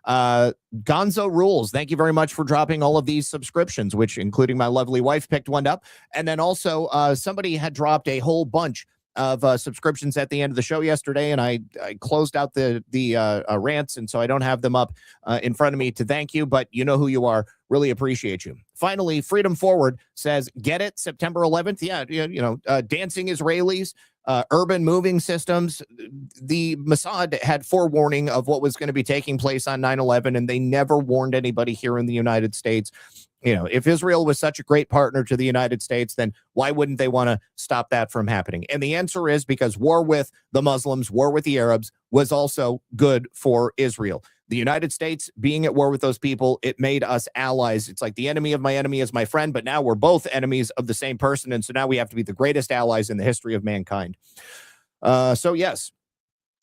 [SPEAKER 3] Gonzo Rules, thank you very much for dropping all of these subscriptions, which, including my lovely wife, picked one up. And then also somebody had dropped a whole bunch of subscriptions at the end of the show yesterday, and I closed out the rants, and so I don't have them up in front of me to thank you, but you know who you are. Really appreciate you. Finally, Freedom Forward says, get it, September 11th? Yeah, you know, dancing Israelis, urban moving systems. The Mossad had forewarning of what was going to be taking place on 9/11, and they never warned anybody here in the United States. You know, if Israel was such a great partner to the United States, then why wouldn't they want to stop that from happening? And the answer is because war with the Muslims, war with the Arabs was also good for Israel. The United States being at war with those people, it made us allies. It's like the enemy of my enemy is my friend, but now we're both enemies of the same person. And so now we have to be the greatest allies in the history of mankind. So yes.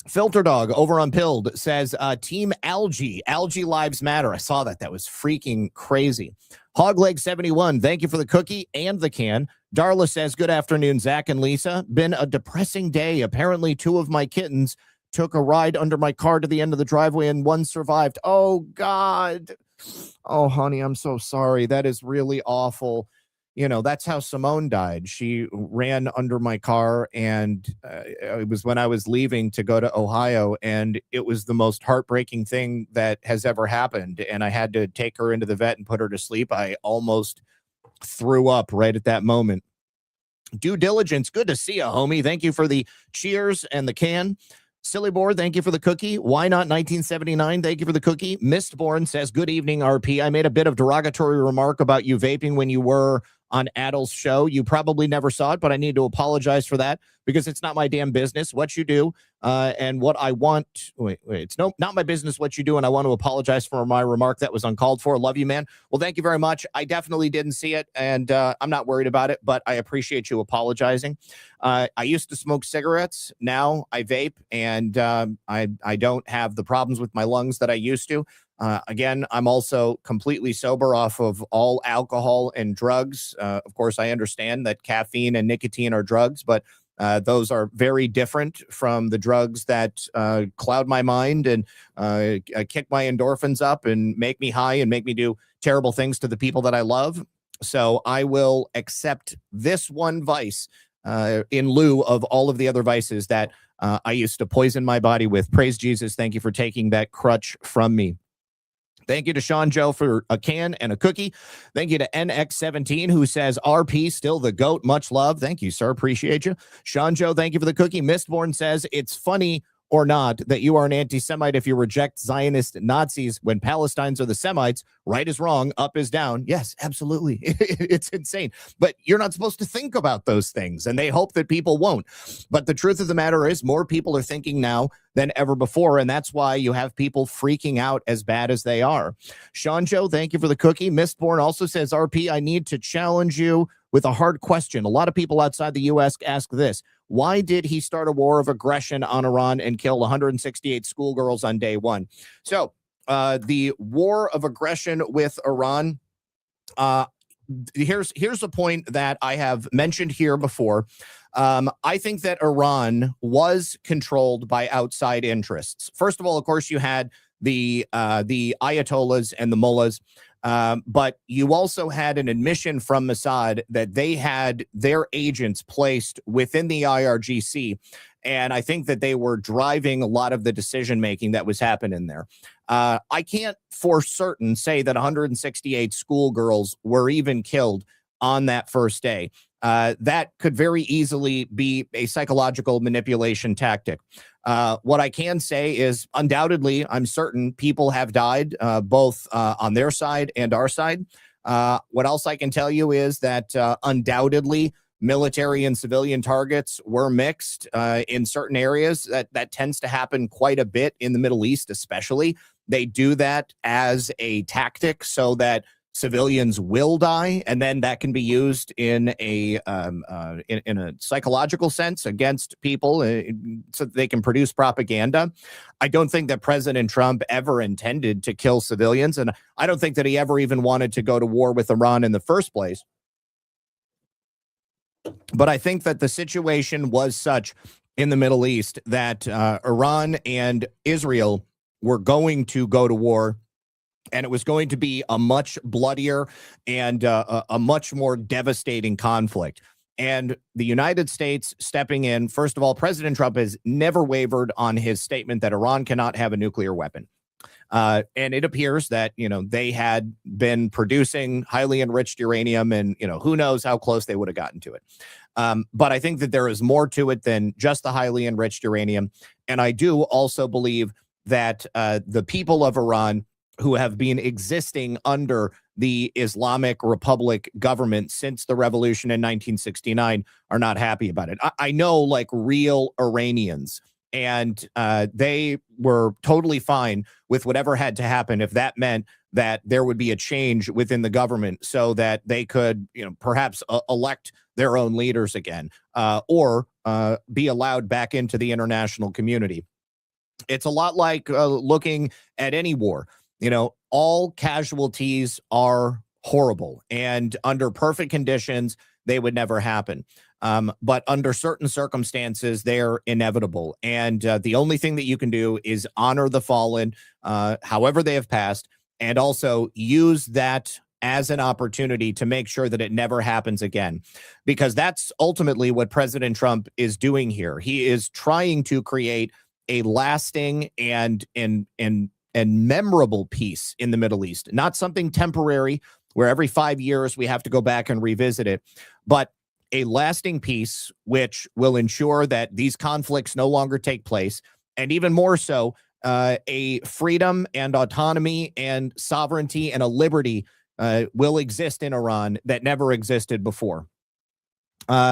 [SPEAKER 3] Filter Dog over on Pilled says, Team Algae Lives Matter. I saw that. That was freaking crazy. Hogleg71, thank you for the cookie and the can. Darla says, good afternoon, Zach and Lisa. Been a depressing day. Apparently 2 of my kittens took a ride under my car to the end of the driveway and 1 survived. Oh, God. Oh, honey, I'm so sorry. That is really awful. You know, that's how Simone died. She ran under my car, and it was when I was leaving to go to Ohio, and it was the most heartbreaking thing that has ever happened. And I had to take her into the vet and put her to sleep. I almost threw up right at that moment. Due Diligence, good to see you, homie. Thank you for the cheers and the can. Silly Board, thank you for the cookie. Why not 1979? Thank you for the cookie. Mistborn says, good evening, RP. I made a bit of derogatory remark about you vaping when you were on Adel's show. You probably never saw it, but I need to apologize for that because it's not my damn business what you do and what I want. Wait, it's not my business what you do, and I want to apologize for my remark that was uncalled for. Love you, man. Well, thank you very much. I definitely didn't see it, and I'm not worried about it, but I appreciate you apologizing. I used to smoke cigarettes. Now I vape, and I don't have the problems with my lungs that I used to. Again, I'm also completely sober off of all alcohol and drugs. Of course, I understand that caffeine and nicotine are drugs, but those are very different from the drugs that cloud my mind and kick my endorphins up and make me high and make me do terrible things to the people that I love. So I will accept this one vice in lieu of all of the other vices that I used to poison my body with. Praise Jesus. Thank you for taking that crutch from me. Thank you to Sean Joe for a can and a cookie. Thank you to NX17 who says, RP, still the GOAT. Much love. Thank you, sir. Appreciate you. Sean Joe, thank you for the cookie. Mistborn says, it's funny or not that you are an anti-Semite if you reject Zionist Nazis when Palestinians are the Semites. Right is wrong, up is down. Yes, absolutely. It's insane. But you're not supposed to think about those things, and they hope that people won't. But the truth of the matter is more people are thinking now than ever before, and that's why you have people freaking out as bad as they are. Sean Joe, thank you for the cookie. Mistborn also says, RP, I need to challenge you with a hard question. A lot of people outside the U.S. ask this. Why did he start a war of aggression on Iran and kill 168 schoolgirls on day one? So the war of aggression with Iran, here's a point that I have mentioned here before. I think that Iran was controlled by outside interests. First of all, of course, you had the Ayatollahs and the mullahs, but you also had an admission from Mossad that they had their agents placed within the IRGC, and I think that they were driving a lot of the decision-making that was happening there. I can't for certain say that 168 schoolgirls were even killed on that first day. That could very easily be a psychological manipulation tactic. What I can say is undoubtedly, I'm certain people have died, both on their side and our side. What else I can tell you is that undoubtedly military and civilian targets were mixed in certain areas. That tends to happen quite a bit in the Middle East, especially. They do that as a tactic so that civilians will die, and then that can be used in a psychological sense against people so that they can produce propaganda. I don't think that President Trump ever intended to kill civilians, and I don't think that he ever even wanted to go to war with Iran in the first place. But I think that the situation was such in the Middle East that Iran and Israel were going to go to war, and it was going to be a much bloodier and a much more devastating conflict. And the United States stepping in, first of all, President Trump has never wavered on his statement that Iran cannot have a nuclear weapon. And it appears that, they had been producing highly enriched uranium, and, who knows how close they would have gotten to it. But I think that there is more to it than just the highly enriched uranium. And I do also believe that the people of Iran, who have been existing under the Islamic Republic government since the revolution in 1969, are not happy about it. I know, like, real Iranians, and they were totally fine with whatever had to happen if that meant that there would be a change within the government so that they could, perhaps elect their own leaders again, or be allowed back into the international community. It's a lot like looking at any war. All casualties are horrible, and under perfect conditions, they would never happen. But under certain circumstances, they're inevitable. And the only thing that you can do is honor the fallen, however they have passed, and also use that as an opportunity to make sure that it never happens again. Because that's ultimately what President Trump is doing here. He is trying to create a lasting and memorable peace in the Middle East, not something temporary where every 5 years we have to go back and revisit it, but a lasting peace which will ensure that these conflicts no longer take place, and even more so, a freedom and autonomy and sovereignty and a liberty will exist in Iran that never existed before.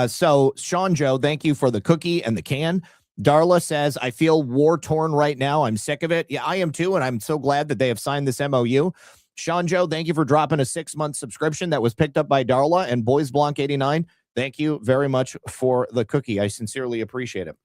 [SPEAKER 3] So, Sean Joe, thank you for the cookie and the can. Darla says, I feel war-torn right now. I'm sick of it. Yeah, I am too, and I'm so glad that they have signed this MOU. Sean Joe, thank you for dropping a 6-month subscription that was picked up by Darla. And Boys Blanc 89, thank you very much for the cookie. I sincerely appreciate it.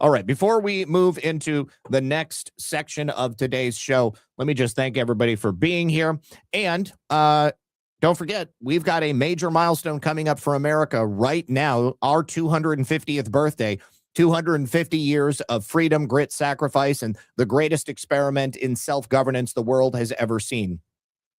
[SPEAKER 3] All right, before we move into the next section of today's show, let me just thank everybody for being here. And don't forget, we've got a major milestone coming up for America right now, our 250th birthday, 250 years of freedom, grit, sacrifice, and the greatest experiment in self-governance the world has ever seen.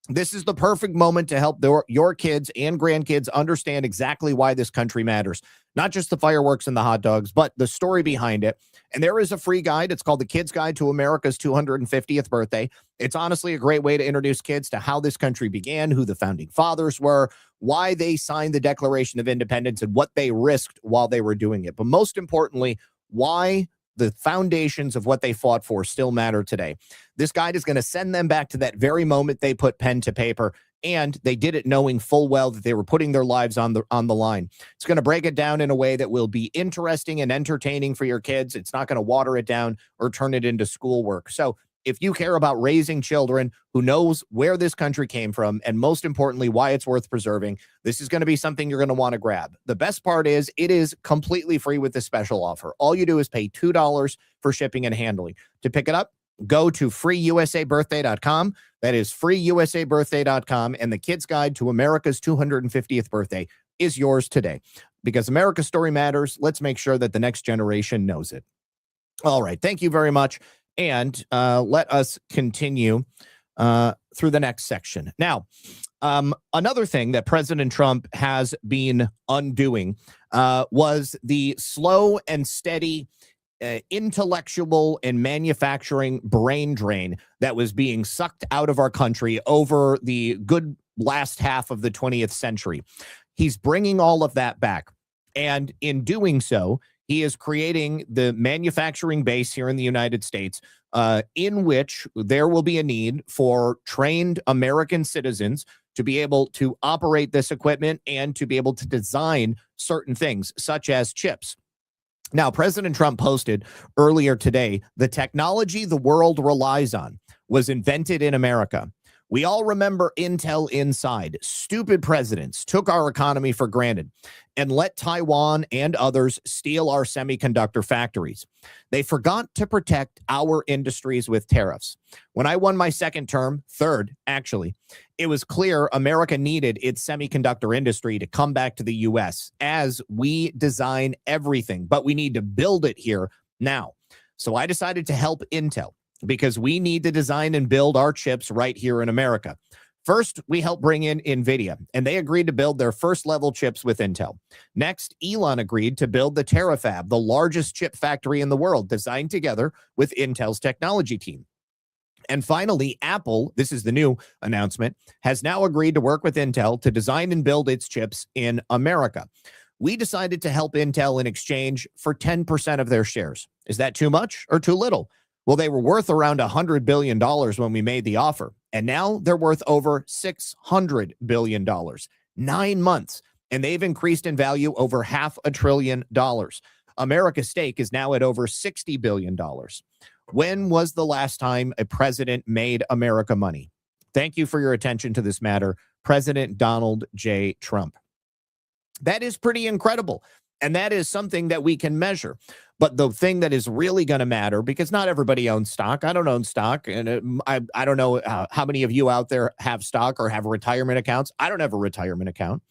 [SPEAKER 3] This is the perfect moment to help your kids and grandkids understand exactly why this country matters. Not just the fireworks and the hot dogs, but the story behind it. And there is a free guide. It's called The Kid's Guide to America's 250th Birthday. It's honestly a great way to introduce kids to how this country began, who the founding fathers were, why they signed the Declaration of Independence, and what they risked while they were doing it. But most importantly, why the foundations of what they fought for still matter today. This guide is going to send them back to that very moment they put pen to paper, and they did it knowing full well that they were putting their lives on the line. It's going to break it down in a way that will be interesting and entertaining for your kids. It's not going to water it down or turn it into schoolwork. So if you care about raising children who knows where this country came from, and most importantly, why it's worth preserving, this is going to be something you're going to want to grab. The best part is it is completely free with this special offer. All you do is pay $2 for shipping and handling. To pick it up, go to freeusabirthday.com. That is freeusabirthday.com. And the Kid's Guide to America's 250th Birthday is yours today. because America's story matters. Let's make sure that the next generation knows it. All right. Thank you very much. And let us continue through the next section. Now, another thing that President Trump has been undoing was the slow and steady intellectual and manufacturing brain drain that was being sucked out of our country over the good last half of the 20th century. He's bringing all of that back. And in doing so, he is creating the manufacturing base here in the United States in which there will be a need for trained American citizens to be able to operate this equipment and to be able to design certain things, such as chips. Now, President Trump posted earlier today, the technology the world relies on was invented in America. We all remember Intel Inside. Stupid presidents took our economy for granted and let Taiwan and others steal our semiconductor factories. They forgot to protect our industries with tariffs. When I won my third, actually, it was clear America needed its semiconductor industry to come back to the U.S. as we design everything, but we need to build it here now. So I decided to help Intel, because we need to design and build our chips right here in America. First, we helped bring in NVIDIA, and they agreed to build their first level chips with Intel. Next, Elon agreed to build the Terafab, the largest chip factory in the world, designed together with Intel's technology team. And finally, Apple, this is the new announcement, has now agreed to work with Intel to design and build its chips in America. We decided to help Intel in exchange for 10% of their shares. Is that too much or too little? Well, they were worth around $100 billion when we made the offer, and now they're worth over $600 billion. 9 months, and they've increased in value over $500 billion. America's stake is now at over $60 billion. When was the last time a president made America money? Thank you for your attention to this matter, President Donald J. Trump. That is pretty incredible. And that is something that we can measure. But the thing that is really going to matter, because not everybody owns stock. I don't own stock. And I don't know how many of you out there have stock or have retirement accounts. I don't have a retirement account.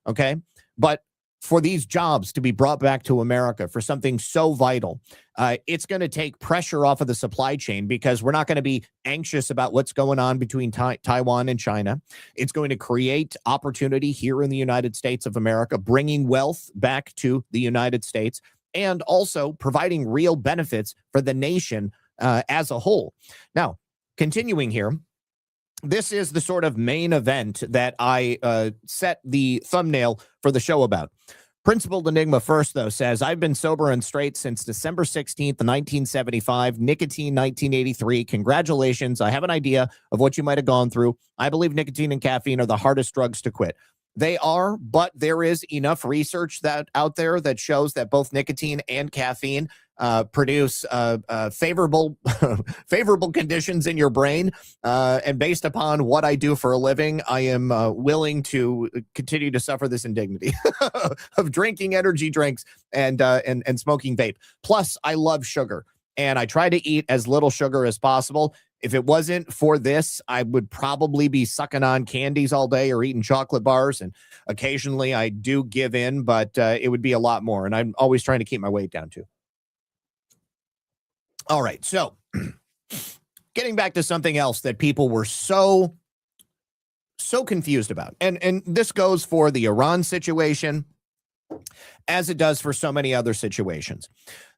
[SPEAKER 3] Okay. But for these jobs to be brought back to America for something so vital, it's going to take pressure off of the supply chain, because we're not going to be anxious about what's going on between Taiwan and China. It's going to create opportunity here in the United States of America, bringing wealth back to the United States, and also providing real benefits for the nation as a whole. Now, continuing here, this is the sort of main event that I set the thumbnail for the show about. Principled Enigma first, though, says, I've been sober and straight since December 16th, 1975, nicotine 1983. Congratulations. I have an idea of what you might have gone through. I believe nicotine and caffeine are the hardest drugs to quit. They are, but there is enough research that out there that shows that both nicotine and caffeine produce favorable conditions in your brain. And based upon what I do for a living, I am willing to continue to suffer this indignity of drinking energy drinks and smoking vape. Plus, I love sugar, and I try to eat as little sugar as possible. If it wasn't for this, I would probably be sucking on candies all day or eating chocolate bars. And occasionally I do give in, but it would be a lot more. And I'm always trying to keep my weight down too. All right. So getting back to something else that people were so confused about. And this goes for the Iran situation, as it does for so many other situations.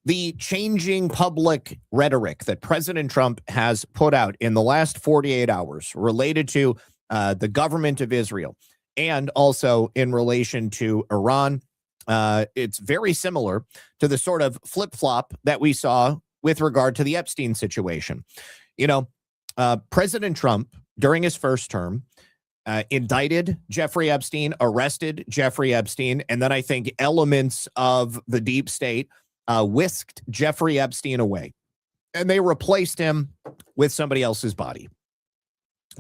[SPEAKER 3] The changing public rhetoric that President Trump has put out in the last 48 hours related to the government of Israel, and also in relation to Iran, it's very similar to the sort of flip-flop that we saw with regard to the Epstein situation. You know, President Trump, during his first term, indicted Jeffrey Epstein, arrested Jeffrey Epstein, and then I think elements of the deep state whisked Jeffrey Epstein away, and they replaced him with somebody else's body.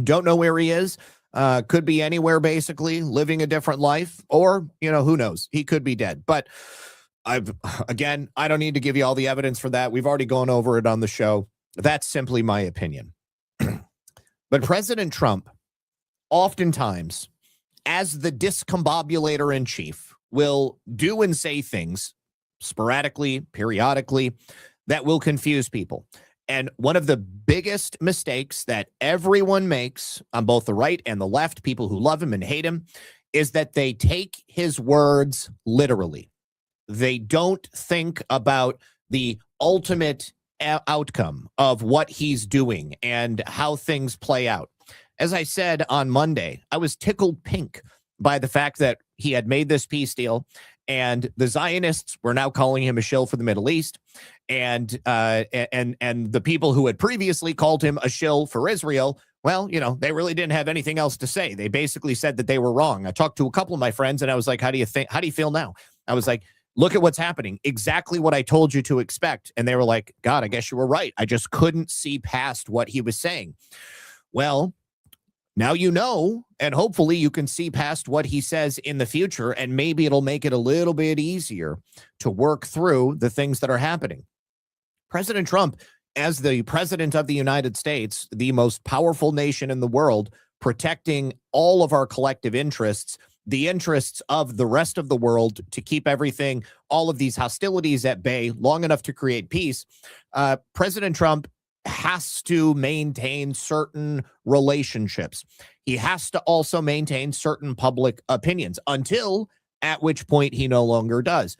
[SPEAKER 3] Don't know where he is. Could be anywhere, basically, living a different life, or, you know, who knows? He could be dead. But I don't need to give you all the evidence for that. We've already gone over it on the show. That's simply my opinion. But President Trump, oftentimes, as the discombobulator in chief, will do and say things sporadically, periodically, that will confuse people. And one of the biggest mistakes that everyone makes on both the right and the left, people who love him and hate him, is that they take his words literally. They don't think about the ultimate outcome of what he's doing and how things play out. As I said on Monday, I was tickled pink by the fact that he had made this peace deal, and the Zionists were now calling him a shill for the Middle East, and the people who had previously called him a shill for Israel, well, you know, they really didn't have anything else to say. They basically said that they were wrong. I talked to a couple of my friends, and I was like, how do you feel now? I was like, look at what's happening. Exactly what I told you to expect. And they were like, God, I guess you were right. I just couldn't see past what he was saying. Well, now you know, and hopefully you can see past what he says in the future, and maybe it'll make it a little bit easier to work through the things that are happening. President Trump, as the president of the United States, the most powerful nation in the world, protecting all of our collective interests, the interests of the rest of the world, to keep everything, all of these hostilities at bay long enough to create peace, President Trump has to maintain certain relationships. He has to also maintain certain public opinions, until at which point he no longer does.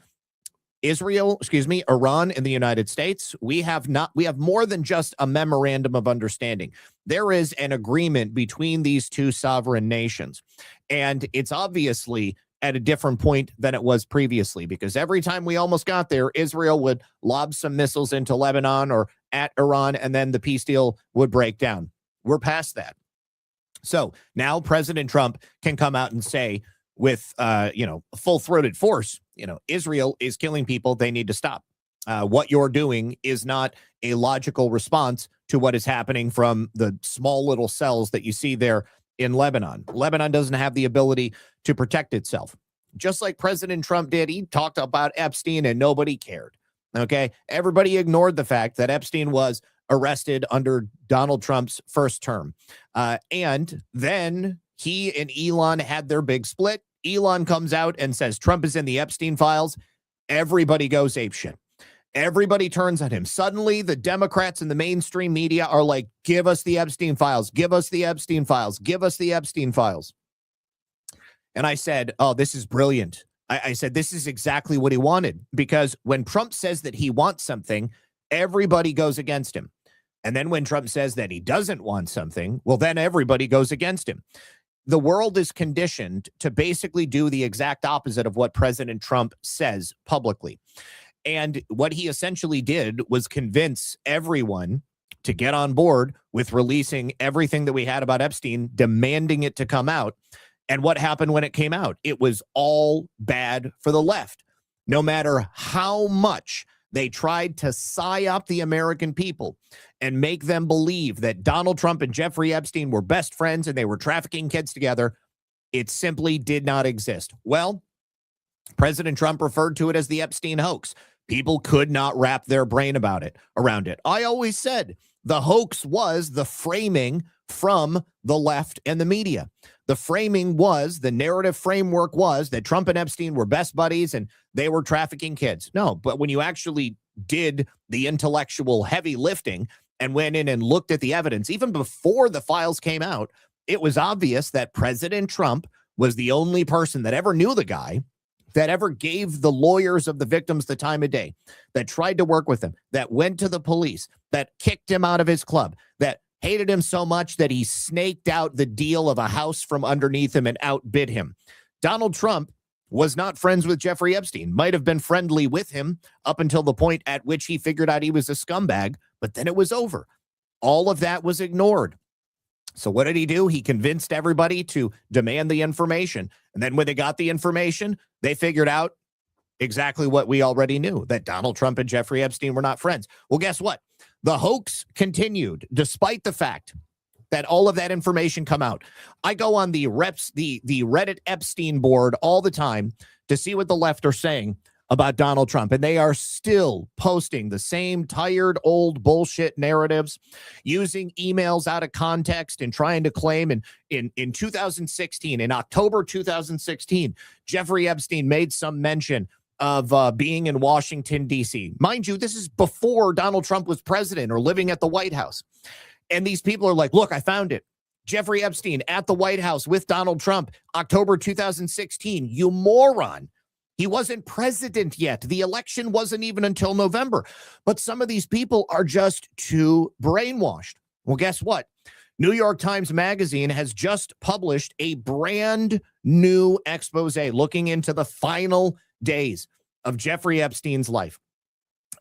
[SPEAKER 3] Iran and the United States, we have more than just a memorandum of understanding. There is an agreement between these two sovereign nations, and it's obviously at a different point than it was previously, because every time we almost got there, Israel would lob some missiles into Lebanon or at Iran, and then the peace deal would break down. We're past that. So now President Trump can come out and say with, full-throated force, Israel is killing people. They need to stop. What you're doing is not a logical response to what is happening from the small little cells that you see there in Lebanon. Lebanon doesn't have the ability to protect itself. Just like President Trump did, he talked about Epstein and nobody cared. Okay. Everybody ignored the fact that Epstein was arrested under Donald Trump's first term. And then he and Elon had their big split. Elon comes out and says Trump is in the Epstein files. Everybody goes apeshit. Everybody turns on him. Suddenly, the Democrats and the mainstream media are like, give us the Epstein files. Give us the Epstein files. Give us the Epstein files. And I said, oh, this is brilliant. I said, this is exactly what he wanted, because when Trump says that he wants something, everybody goes against him. And then when Trump says that he doesn't want something, well, then everybody goes against him. The world is conditioned to basically do the exact opposite of what President Trump says publicly. And what he essentially did was convince everyone to get on board with releasing everything that we had about Epstein, demanding it to come out. And what happened when it came out? It was all bad for the left. No matter how much they tried to psyop the American people and make them believe that Donald Trump and Jeffrey Epstein were best friends and they were trafficking kids together, it simply did not exist. Well, President Trump referred to it as the Epstein hoax. People could not wrap their brain around it. I always said the hoax was the framing from the left and the media. The framing was, the narrative framework was that Trump and Epstein were best buddies and they were trafficking kids. No, but when you actually did the intellectual heavy lifting and went in and looked at the evidence, even before the files came out, it was obvious that President Trump was the only person that ever knew the guy, that ever gave the lawyers of the victims the time of day, that tried to work with them, that went to the police, that kicked him out of his club, that hated him so much that he snaked out the deal of a house from underneath him and outbid him. Donald Trump was not friends with Jeffrey Epstein, might have been friendly with him up until the point at which he figured out he was a scumbag, but then it was over. All of that was ignored. So what did he do? He convinced everybody to demand the information. And then when they got the information, they figured out exactly what we already knew, that Donald Trump and Jeffrey Epstein were not friends. Well, guess what? The hoax continued despite the fact that all of that information come out. I go on the Reddit Epstein board all the time to see what the left are saying about Donald Trump, and they are still posting the same tired old bullshit narratives, using emails out of context and trying to claim in 2016, in October 2016, Jeffrey Epstein made some mention of being in Washington, D.C. Mind you, this is before Donald Trump was president or living at the White House. And these people are like, look, I found it. Jeffrey Epstein at the White House with Donald Trump, October 2016. You moron. He wasn't president yet. The election wasn't even until November. But some of these people are just too brainwashed. Well, guess what? New York Times Magazine has just published a brand new expose looking into the final days of Jeffrey Epstein's life.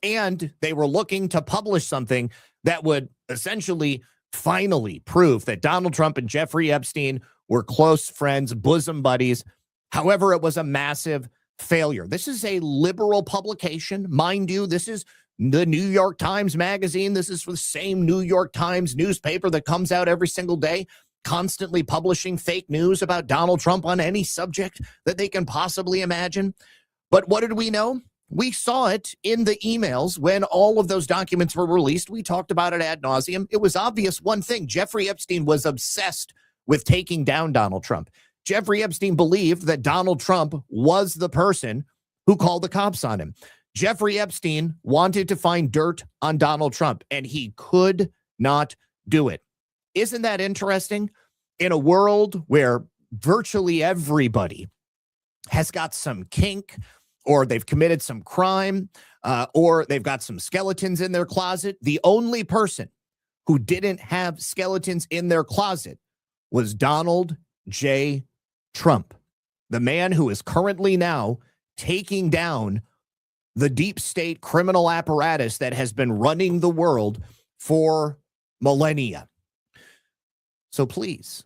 [SPEAKER 3] And they were looking to publish something that would essentially finally prove that Donald Trump and Jeffrey Epstein were close friends, bosom buddies. However, it was a massive failure. This is a liberal publication. Mind you, this is the New York Times Magazine. This is the same New York Times newspaper that comes out every single day, constantly publishing fake news about Donald Trump on any subject that they can possibly imagine. But what did we know? We saw it in the emails when all of those documents were released. We talked about it ad nauseum. It was obvious one thing. Jeffrey Epstein was obsessed with taking down Donald Trump. Jeffrey Epstein believed that Donald Trump was the person who called the cops on him. Jeffrey Epstein wanted to find dirt on Donald Trump, and he could not do it. Isn't that interesting? In a world where virtually everybody has got some kink, or they've committed some crime, or they've got some skeletons in their closet, the only person who didn't have skeletons in their closet was Donald J. Trump, the man who is currently now taking down the deep state criminal apparatus that has been running the world for millennia. So please,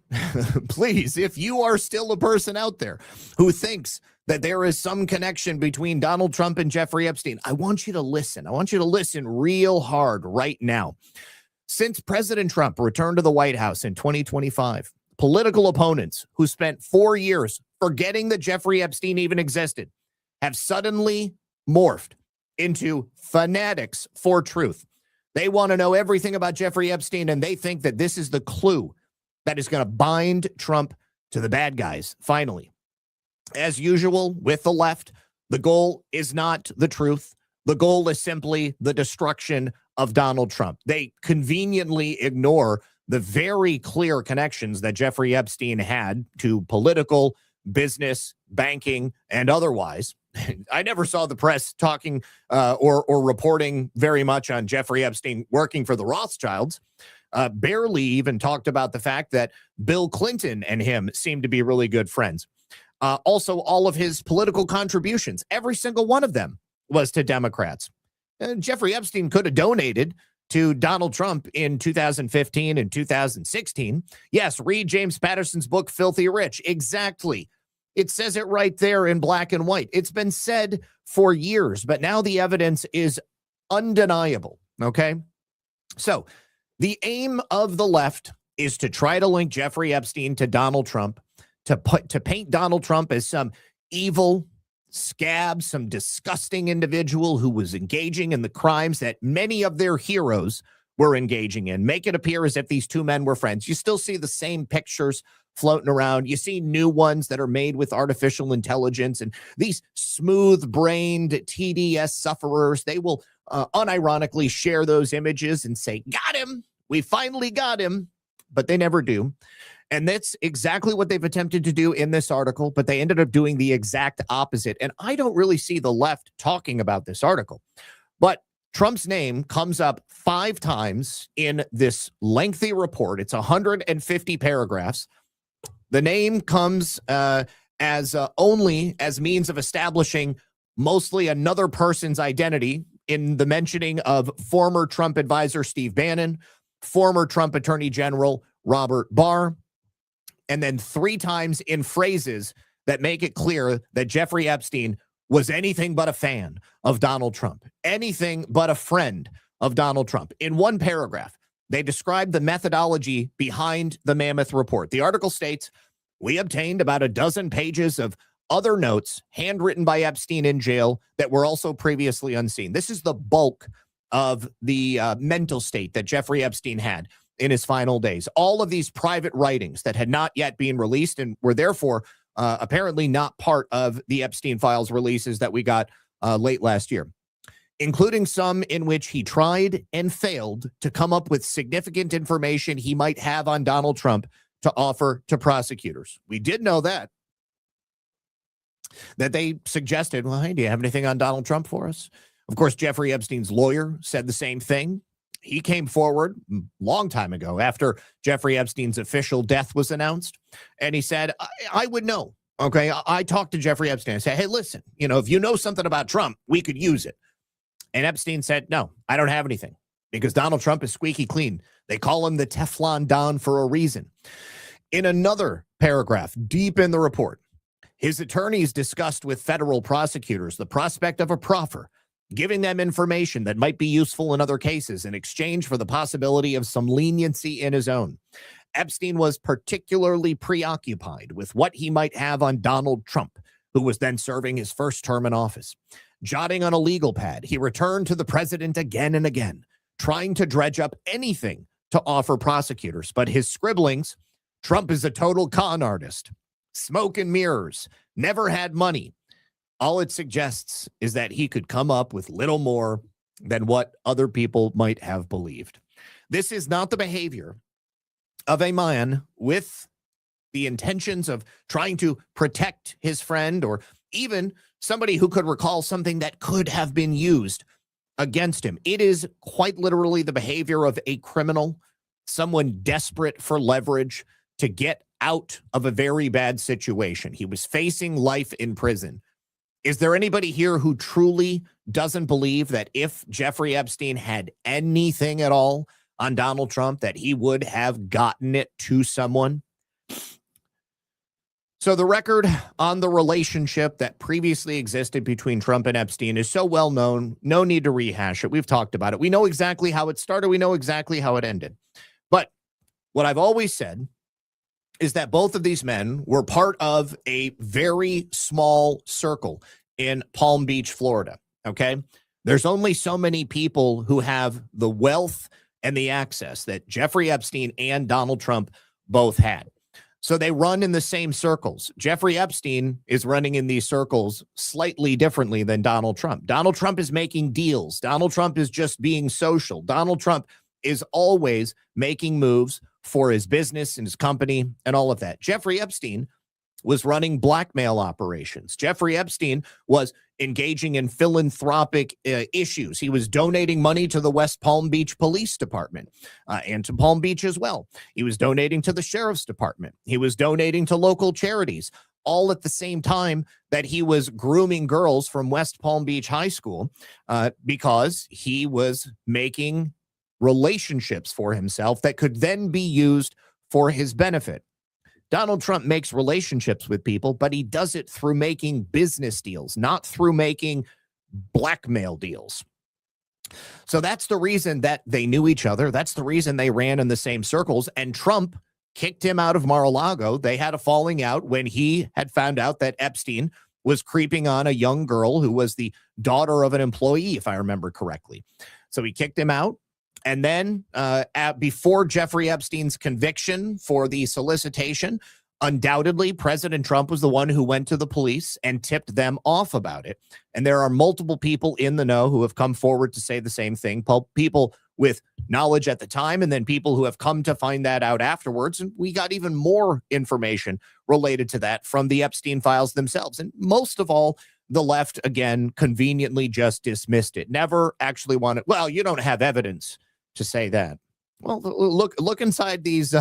[SPEAKER 3] please, if you are still a person out there who thinks that there is some connection between Donald Trump and Jeffrey Epstein, I want you to listen. I want you to listen real hard right now. Since President Trump returned to the White House in 2025, political opponents who spent 4 years forgetting that Jeffrey Epstein even existed have suddenly morphed into fanatics for truth. They want to know everything about Jeffrey Epstein, and they think that this is the clue that is going to bind Trump to the bad guys, finally. As usual with the left, the goal is not the truth. The goal is simply the destruction of Donald Trump. They conveniently ignore the very clear connections that Jeffrey Epstein had to political, business, banking, and otherwise. I never saw the press talking or reporting very much on Jeffrey Epstein working for the Rothschilds. Barely even talked about the fact that Bill Clinton and him seemed to be really good friends. Also, all of his political contributions, every single one of them was to Democrats. Jeffrey Epstein could have donated to Donald Trump in 2015 and 2016. Yes, read James Patterson's book, Filthy Rich. Exactly. It says it right there in black and white. It's been said for years, but now the evidence is undeniable. Okay? So the aim of the left is to try to link Jeffrey Epstein to Donald Trump, to paint Donald Trump as some evil scab, some disgusting individual who was engaging in the crimes that many of their heroes were engaging in. Make it appear as if these two men were friends. You still see the same pictures floating around. You see new ones that are made with artificial intelligence, and these smooth-brained TDS sufferers, they will unironically share those images and say, got him, we finally got him, but they never do. And that's exactly what they've attempted to do in this article, but they ended up doing the exact opposite. And I don't really see the left talking about this article, but Trump's name comes up 5 times in this lengthy report. It's 150 paragraphs. The name comes as only as means of establishing mostly another person's identity in the mentioning of former Trump advisor Steve Bannon, former Trump Attorney General Robert Barr, and then 3 times in phrases that make it clear that Jeffrey Epstein was anything but a fan of Donald Trump, anything but a friend of Donald Trump. In one paragraph, they describe the methodology behind the Mammoth Report. The article states, we obtained about a dozen pages of other notes handwritten by Epstein in jail that were also previously unseen. This is the bulk of the mental state that Jeffrey Epstein had in his final days. All of these private writings that had not yet been released and were therefore apparently not part of the Epstein files releases that we got late last year, including some in which he tried and failed to come up with significant information he might have on Donald Trump to offer to prosecutors. We did know that they suggested, well, hey, do you have anything on Donald Trump for us? Of course, Jeffrey Epstein's lawyer said the same thing. He came forward a long time ago after Jeffrey Epstein's official death was announced, and he said, I would know. Okay, I talked to Jeffrey Epstein. I said, hey, listen, if you know something about Trump, we could use it. And Epstein said, no, I don't have anything because Donald Trump is squeaky clean. They call him the Teflon Don for a reason. In another paragraph deep in the report, his attorneys discussed with federal prosecutors the prospect of a proffer, giving them information that might be useful in other cases in exchange for the possibility of some leniency in his own. Epstein was particularly preoccupied with what he might have on Donald Trump, who was then serving his first term in office. Jotting on a legal pad, he returned to the president again and again, trying to dredge up anything to offer prosecutors. But his scribblings, Trump is a total con artist, smoke and mirrors, never had money. All it suggests is that he could come up with little more than what other people might have believed. This is not the behavior of a man with the intentions of trying to protect his friend or even somebody who could recall something that could have been used against him. It is quite literally the behavior of a criminal, someone desperate for leverage to get out of a very bad situation. He was facing life in prison. Is there anybody here who truly doesn't believe that if Jeffrey Epstein had anything at all on Donald Trump, that he would have gotten it to someone? So the record on the relationship that previously existed between Trump and Epstein is so well known, no need to rehash it. We've talked about it. We know exactly how it started. We know exactly how it ended. But what I've always said is that both of these men were part of a very small circle in Palm Beach, Florida, okay? There's only so many people who have the wealth and the access that Jeffrey Epstein and Donald Trump both had. So they run in the same circles. Jeffrey Epstein is running in these circles slightly differently than Donald Trump. Donald Trump is making deals. Donald Trump is just being social. Donald Trump is always making moves for his business and his company and all of that. Jeffrey Epstein was running blackmail operations. Jeffrey Epstein was engaging in philanthropic issues. He was donating money to the West Palm Beach Police Department and to Palm Beach as well. He was donating to the Sheriff's Department. He was donating to local charities, all at the same time that he was grooming girls from West Palm Beach High School because he was making relationships for himself that could then be used for his benefit. Donald Trump makes relationships with people, but he does it through making business deals, not through making blackmail deals. So that's the reason that they knew each other. That's the reason they ran in the same circles. And Trump kicked him out of Mar-a-Lago. They had a falling out when he had found out that Epstein was creeping on a young girl who was the daughter of an employee, if I remember correctly. So he kicked him out. And then before Jeffrey Epstein's conviction for the solicitation, undoubtedly, President Trump was the one who went to the police and tipped them off about it. And there are multiple people in the know who have come forward to say the same thing, people with knowledge at the time, and then people who have come to find that out afterwards. And we got even more information related to that from the Epstein files themselves. And most of all, the left, again, conveniently just dismissed it. Never actually wanted, well, you don't have evidence to say that. Well, look inside these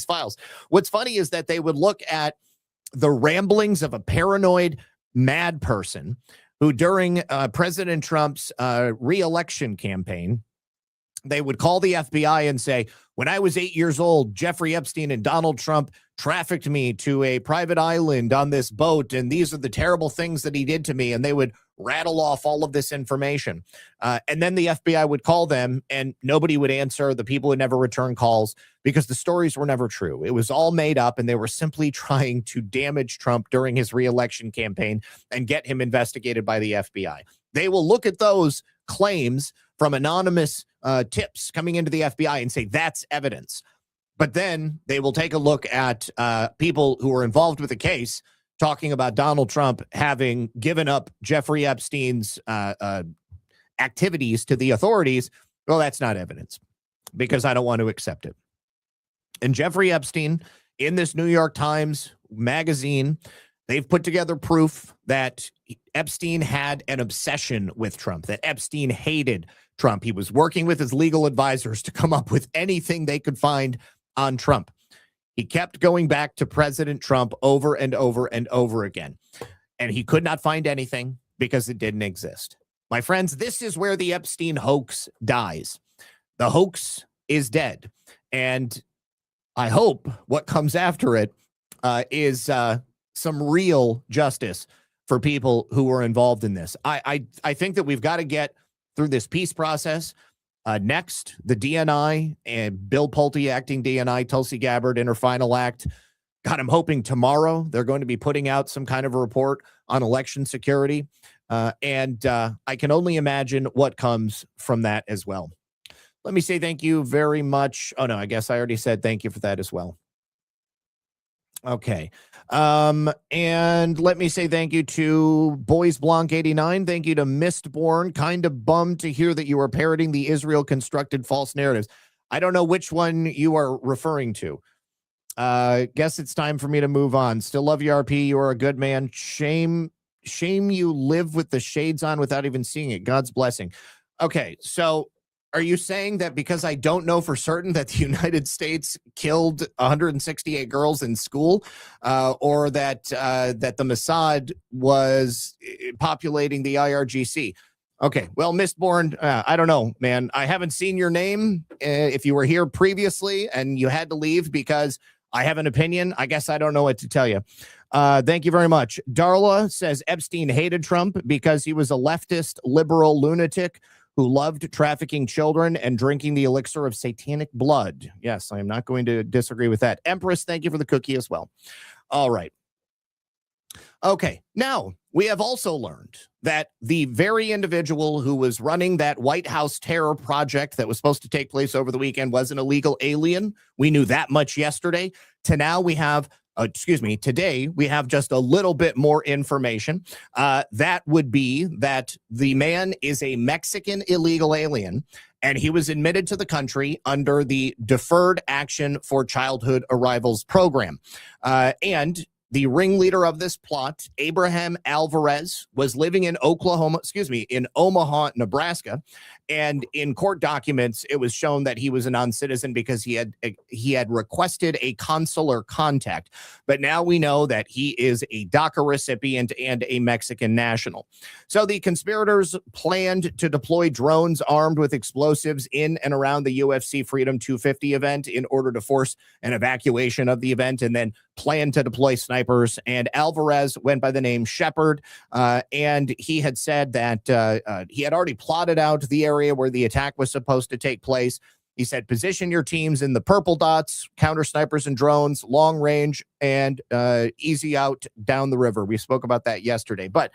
[SPEAKER 3] files. What's funny is that they would look at the ramblings of a paranoid mad person who during President Trump's re-election campaign, they would call the FBI and say, when I was 8 years old, Jeffrey Epstein and Donald Trump trafficked me to a private island on this boat, and these are the terrible things that he did to me. And they would rattle off all of this information. And then the FBI would call them and nobody would answer. The people would never return calls because the stories were never true. It was all made up and they were simply trying to damage Trump during his re-election campaign and get him investigated by the FBI. They will look at those claims from anonymous tips coming into the FBI and say that's evidence. But then they will take a look at people who were involved with the case talking about Donald Trump having given up Jeffrey Epstein's activities to the authorities. Well, that's not evidence because I don't want to accept it. And Jeffrey Epstein, in this New York Times magazine, they've put together proof that Epstein had an obsession with Trump, that Epstein hated Trump. He was working with his legal advisors to come up with anything they could find on Trump. He kept going back to President Trump over and over and over again. And he could not find anything because it didn't exist. My friends, this is where the Epstein hoax dies. The hoax is dead. And I hope what comes after it is some real justice for people who were involved in this. I think that we've got to get through this peace process. Next, the DNI and Bill Pulte acting DNI, Tulsi Gabbard in her final act. God, I'm hoping tomorrow they're going to be putting out some kind of a report on election security. And I can only imagine what comes from that as well. Let me say thank you very much. Oh, no, I guess I already said thank you for that as well. Okay. And let me say thank you to Boys Blanc 89. Thank you to Mistborn. Kind of bummed to hear that you are parroting the Israel constructed false narratives. I don't know which one you are referring to. Guess it's time for me to move on. Still love you, RP. You are a good man. Shame you live with the shades on without even seeing it. God's blessing. Okay, so are you saying that because I don't know for certain that the United States killed 168 girls in school, or that the Mossad was populating the IRGC? Okay, well, Mistborn, I don't know, man. I haven't seen your name. If you were here previously and you had to leave because I have an opinion, I guess I don't know what to tell you. Thank you very much. Darla says Epstein hated Trump because he was a leftist liberal lunatic who loved trafficking children and drinking the elixir of satanic blood. Yes, I am not going to disagree with that. Empress, thank you for the cookie as well. All right. Okay, now we have also learned that the very individual who was running that White House terror project that was supposed to take place over the weekend was an illegal alien. We knew that much yesterday. To now we have today we have just a little bit more information. That would be that the man is a Mexican illegal alien, and he was admitted to the country under the Deferred Action for Childhood Arrivals program. And the ringleader of this plot, Abraham Alvarez, was living in Omaha, Nebraska. And in court documents, it was shown that he was a non-citizen because he had requested a consular contact. But now we know that he is a DACA recipient and a Mexican national. So the conspirators planned to deploy drones armed with explosives in and around the UFC Freedom 250 event in order to force an evacuation of the event, and then plan to deploy snipers. And Alvarez went by the name Shepard, and he had said that he had already plotted out the area where the attack was supposed to take place. He said, position your teams in the purple dots, counter snipers and drones, long range, and easy out down the river. We spoke about that yesterday. But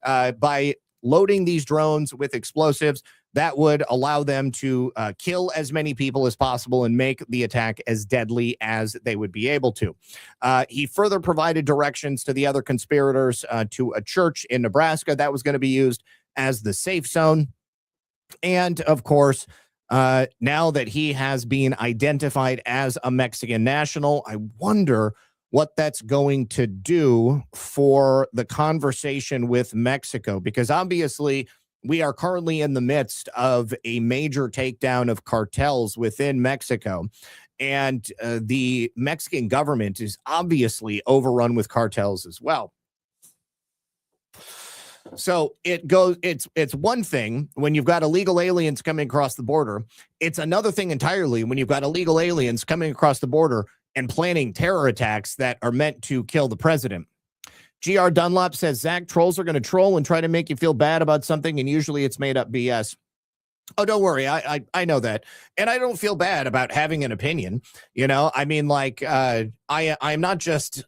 [SPEAKER 3] by loading these drones with explosives, that would allow them to kill as many people as possible and make the attack as deadly as they would be able to. He further provided directions to the other conspirators to a church in Nebraska that was going to be used as the safe zone. And of course, now that he has been identified as a Mexican national, I wonder what that's going to do for the conversation with Mexico, because obviously we are currently in the midst of a major takedown of cartels within Mexico. And the Mexican government is obviously overrun with cartels as well. So it's one thing when you've got illegal aliens coming across the border. It's another thing entirely when you've got illegal aliens coming across the border and planning terror attacks that are meant to kill the president. GR Dunlop says, Zach, trolls are going to troll and try to make you feel bad about something, and usually it's made up BS. Oh, don't worry. I know that. And I don't feel bad about having an opinion. You know, I mean, like, I'm not just,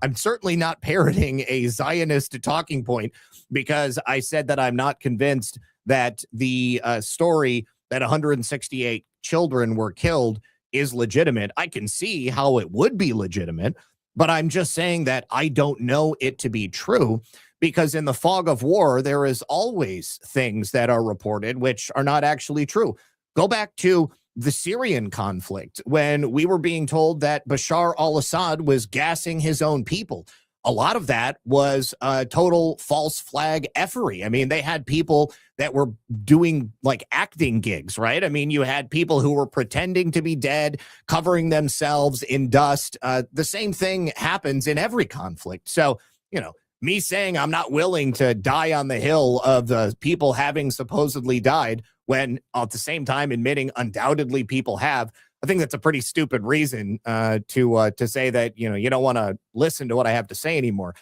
[SPEAKER 3] I'm certainly not parroting a Zionist talking point because I said that I'm not convinced that the story that 168 children were killed is legitimate. I can see how it would be legitimate, but I'm just saying that I don't know it to be true. Because in the fog of war, there is always things that are reported which are not actually true. Go back to the Syrian conflict when we were being told that Bashar al-Assad was gassing his own people. A lot of that was total false flag effery. I mean, they had people that were doing like acting gigs, right? I mean, you had people who were pretending to be dead, covering themselves in dust. The same thing happens in every conflict. So, you know, me saying I'm not willing to die on the hill of the people having supposedly died when at the same time admitting undoubtedly people have, I think that's a pretty stupid reason to say that, you know, you don't want to listen to what I have to say anymore.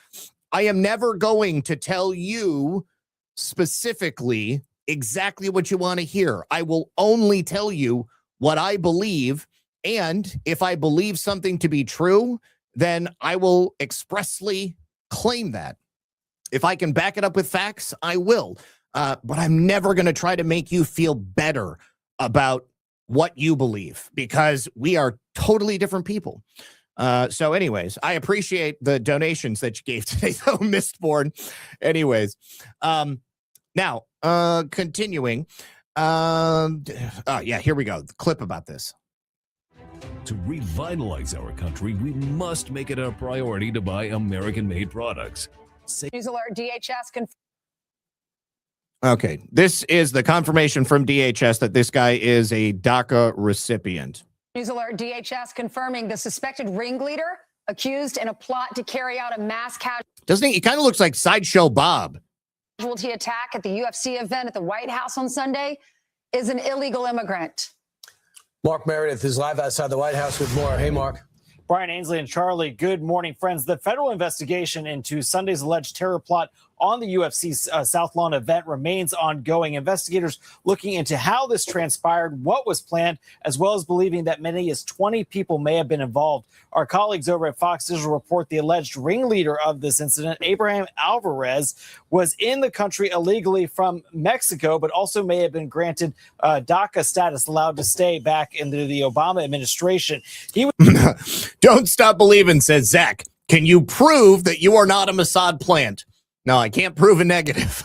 [SPEAKER 3] I am never going to tell you specifically exactly what you want to hear. I will only tell you what I believe. And if I believe something to be true, then I will expressly claim that. If I can back it up with facts, I will. But I'm never going to try to make you feel better about what you believe because we are totally different people. So anyways, I appreciate the donations that you gave today, though, Mistborn. Anyways, now, continuing. Yeah, here we go. The clip about this.
[SPEAKER 4] To revitalize our country, we must make it a priority to buy American-made products.
[SPEAKER 15] News alert, DHS
[SPEAKER 3] Okay, this is the confirmation from DHS that this guy is a DACA recipient.
[SPEAKER 15] News alert, DHS confirming the suspected ringleader accused in a plot to carry out a mass
[SPEAKER 3] Doesn't he? He kind of looks like Sideshow Bob.
[SPEAKER 15] casualty attack at the UFC event at the White House on Sunday is an illegal immigrant.
[SPEAKER 16] Mark Meredith is live outside the White House with more. Hey, Mark.
[SPEAKER 17] Brian Ainsley and Charlie, good morning, friends. The federal investigation into Sunday's alleged terror plot on the UFC's South Lawn event remains ongoing. Investigators looking into how this transpired, what was planned, as well as believing that many as 20 people may have been involved. Our colleagues over at Fox Digital report the alleged ringleader of this incident, Abraham Alvarez, was in the country illegally from Mexico, but also may have been granted DACA status, allowed to stay back into the Obama administration. He was
[SPEAKER 3] Don't stop believing, says Zach. Can you prove that you are not a Mossad plant? No, I can't prove a negative.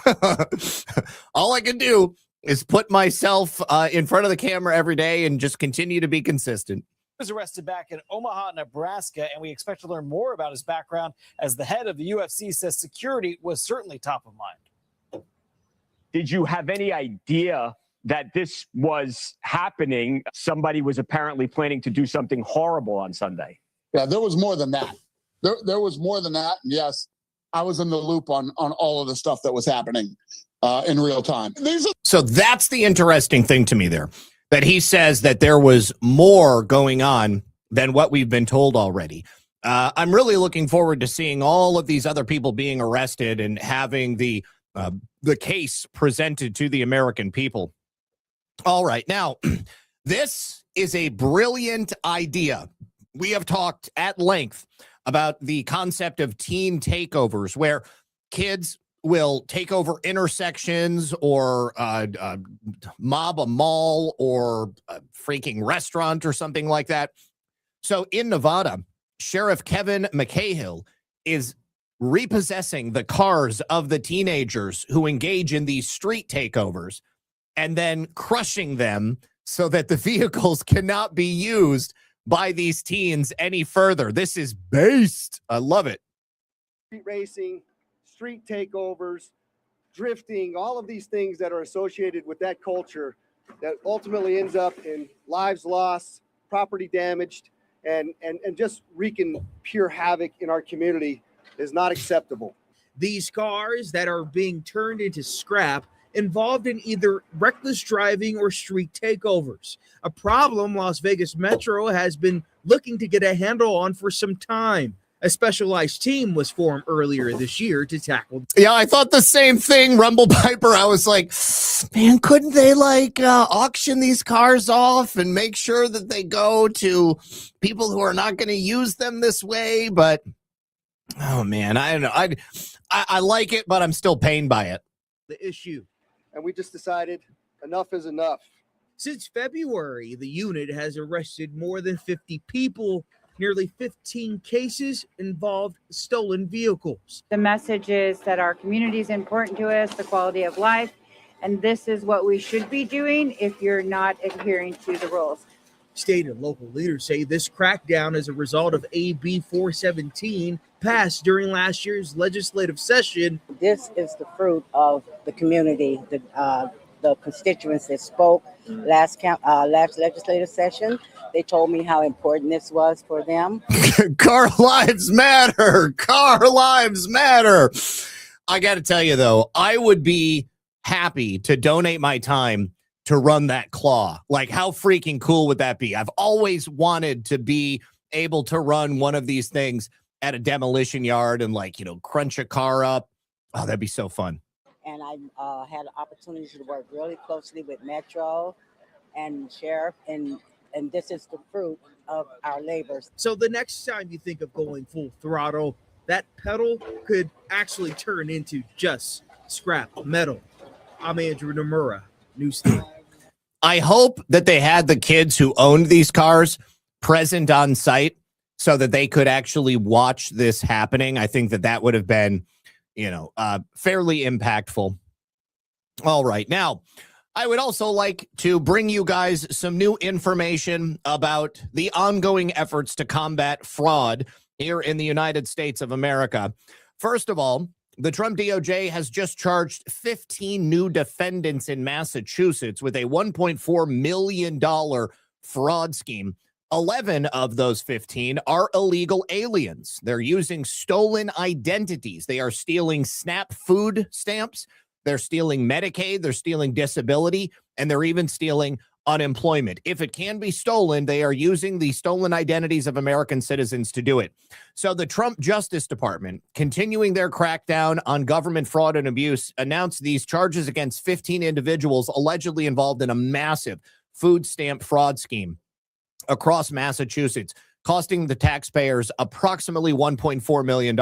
[SPEAKER 3] All I can do is put myself in front of the camera every day and just continue to be consistent.
[SPEAKER 17] was arrested back in Omaha, Nebraska, and we expect to learn more about his background as the head of the UFC says security was certainly top of mind.
[SPEAKER 18] Did you have any idea that this was happening? Somebody was apparently planning to do something horrible on Sunday.
[SPEAKER 19] Yeah, there was more than that. There was more than that. And yes, I was in the loop on all of the stuff that was happening in real time.
[SPEAKER 3] So that's the interesting thing to me there, that he says that there was more going on than what we've been told already. I'm really looking forward to seeing all of these other people being arrested and having the case presented to the American people. All right. Now, this is a brilliant idea. We have talked at length about the concept of teen takeovers, where kids will take over intersections or mob a mall or a freaking restaurant or something like that. So in Nevada, Sheriff Kevin McCahill is repossessing the cars of the teenagers who engage in these street takeovers and then crushing them so that the vehicles cannot be used by these teens any further. This is based. I love it.
[SPEAKER 20] Street racing, street takeovers, drifting, all of these things that are associated with that culture that ultimately ends up in lives lost, property damaged, and just wreaking pure havoc in our community is not acceptable.
[SPEAKER 21] These cars that are being turned into scrap involved in either reckless driving or street takeovers, a problem Las Vegas Metro has been looking to get a handle on for some time. A specialized team was formed earlier this year to tackle.
[SPEAKER 3] Yeah, I thought the same thing, Rumble Piper. I was like, man, couldn't they auction these cars off and make sure that they go to people who are not going to use them this way? But, oh, man, I don't know. I like it, but I'm still pained by it.
[SPEAKER 21] The issue.
[SPEAKER 20] And we just decided enough is enough.
[SPEAKER 21] Since February, the unit has arrested more than 50 people. Nearly 15 cases involved stolen vehicles.
[SPEAKER 1] The message is that our community is important to us, the quality of life, and this is what we should be doing if you're not adhering to the rules.
[SPEAKER 21] State and local leaders say this crackdown is a result of AB 417 passed during last year's legislative session.
[SPEAKER 22] This is the fruit of the community, the constituents that spoke last legislative session. They told me how important this was for them.
[SPEAKER 3] Car lives matter. Car lives matter. I got to tell you, though, I would be happy to donate my time to run that claw. Like, how freaking cool would that be? I've always wanted to be able to run one of these things at a demolition yard and, crunch a car up. Oh, that'd be so fun.
[SPEAKER 22] And I had an opportunity to work really closely with Metro and Sheriff, and this is the fruit of our labors.
[SPEAKER 21] So the next time you think of going full throttle, that pedal could actually turn into just scrap metal. I'm Andrew Nomura, News 3.
[SPEAKER 3] I hope that they had the kids who owned these cars present on site so that they could actually watch this happening. I think that would have been, fairly impactful. All right. Now, I would also like to bring you guys some new information about the ongoing efforts to combat fraud here in the United States of America. First of all, the Trump DOJ has just charged 15 new defendants in Massachusetts with a $1.4 million fraud scheme. 11 of those 15 are illegal aliens. They're using stolen identities. They are stealing SNAP food stamps. They're stealing Medicaid, they're stealing disability, and they're even stealing unemployment. If it can be stolen, they are using the stolen identities of American citizens to do it. So the Trump Justice Department, continuing their crackdown on government fraud and abuse, announced these charges against 15 individuals allegedly involved in a massive food stamp fraud scheme across Massachusetts, costing the taxpayers approximately $1.4 million.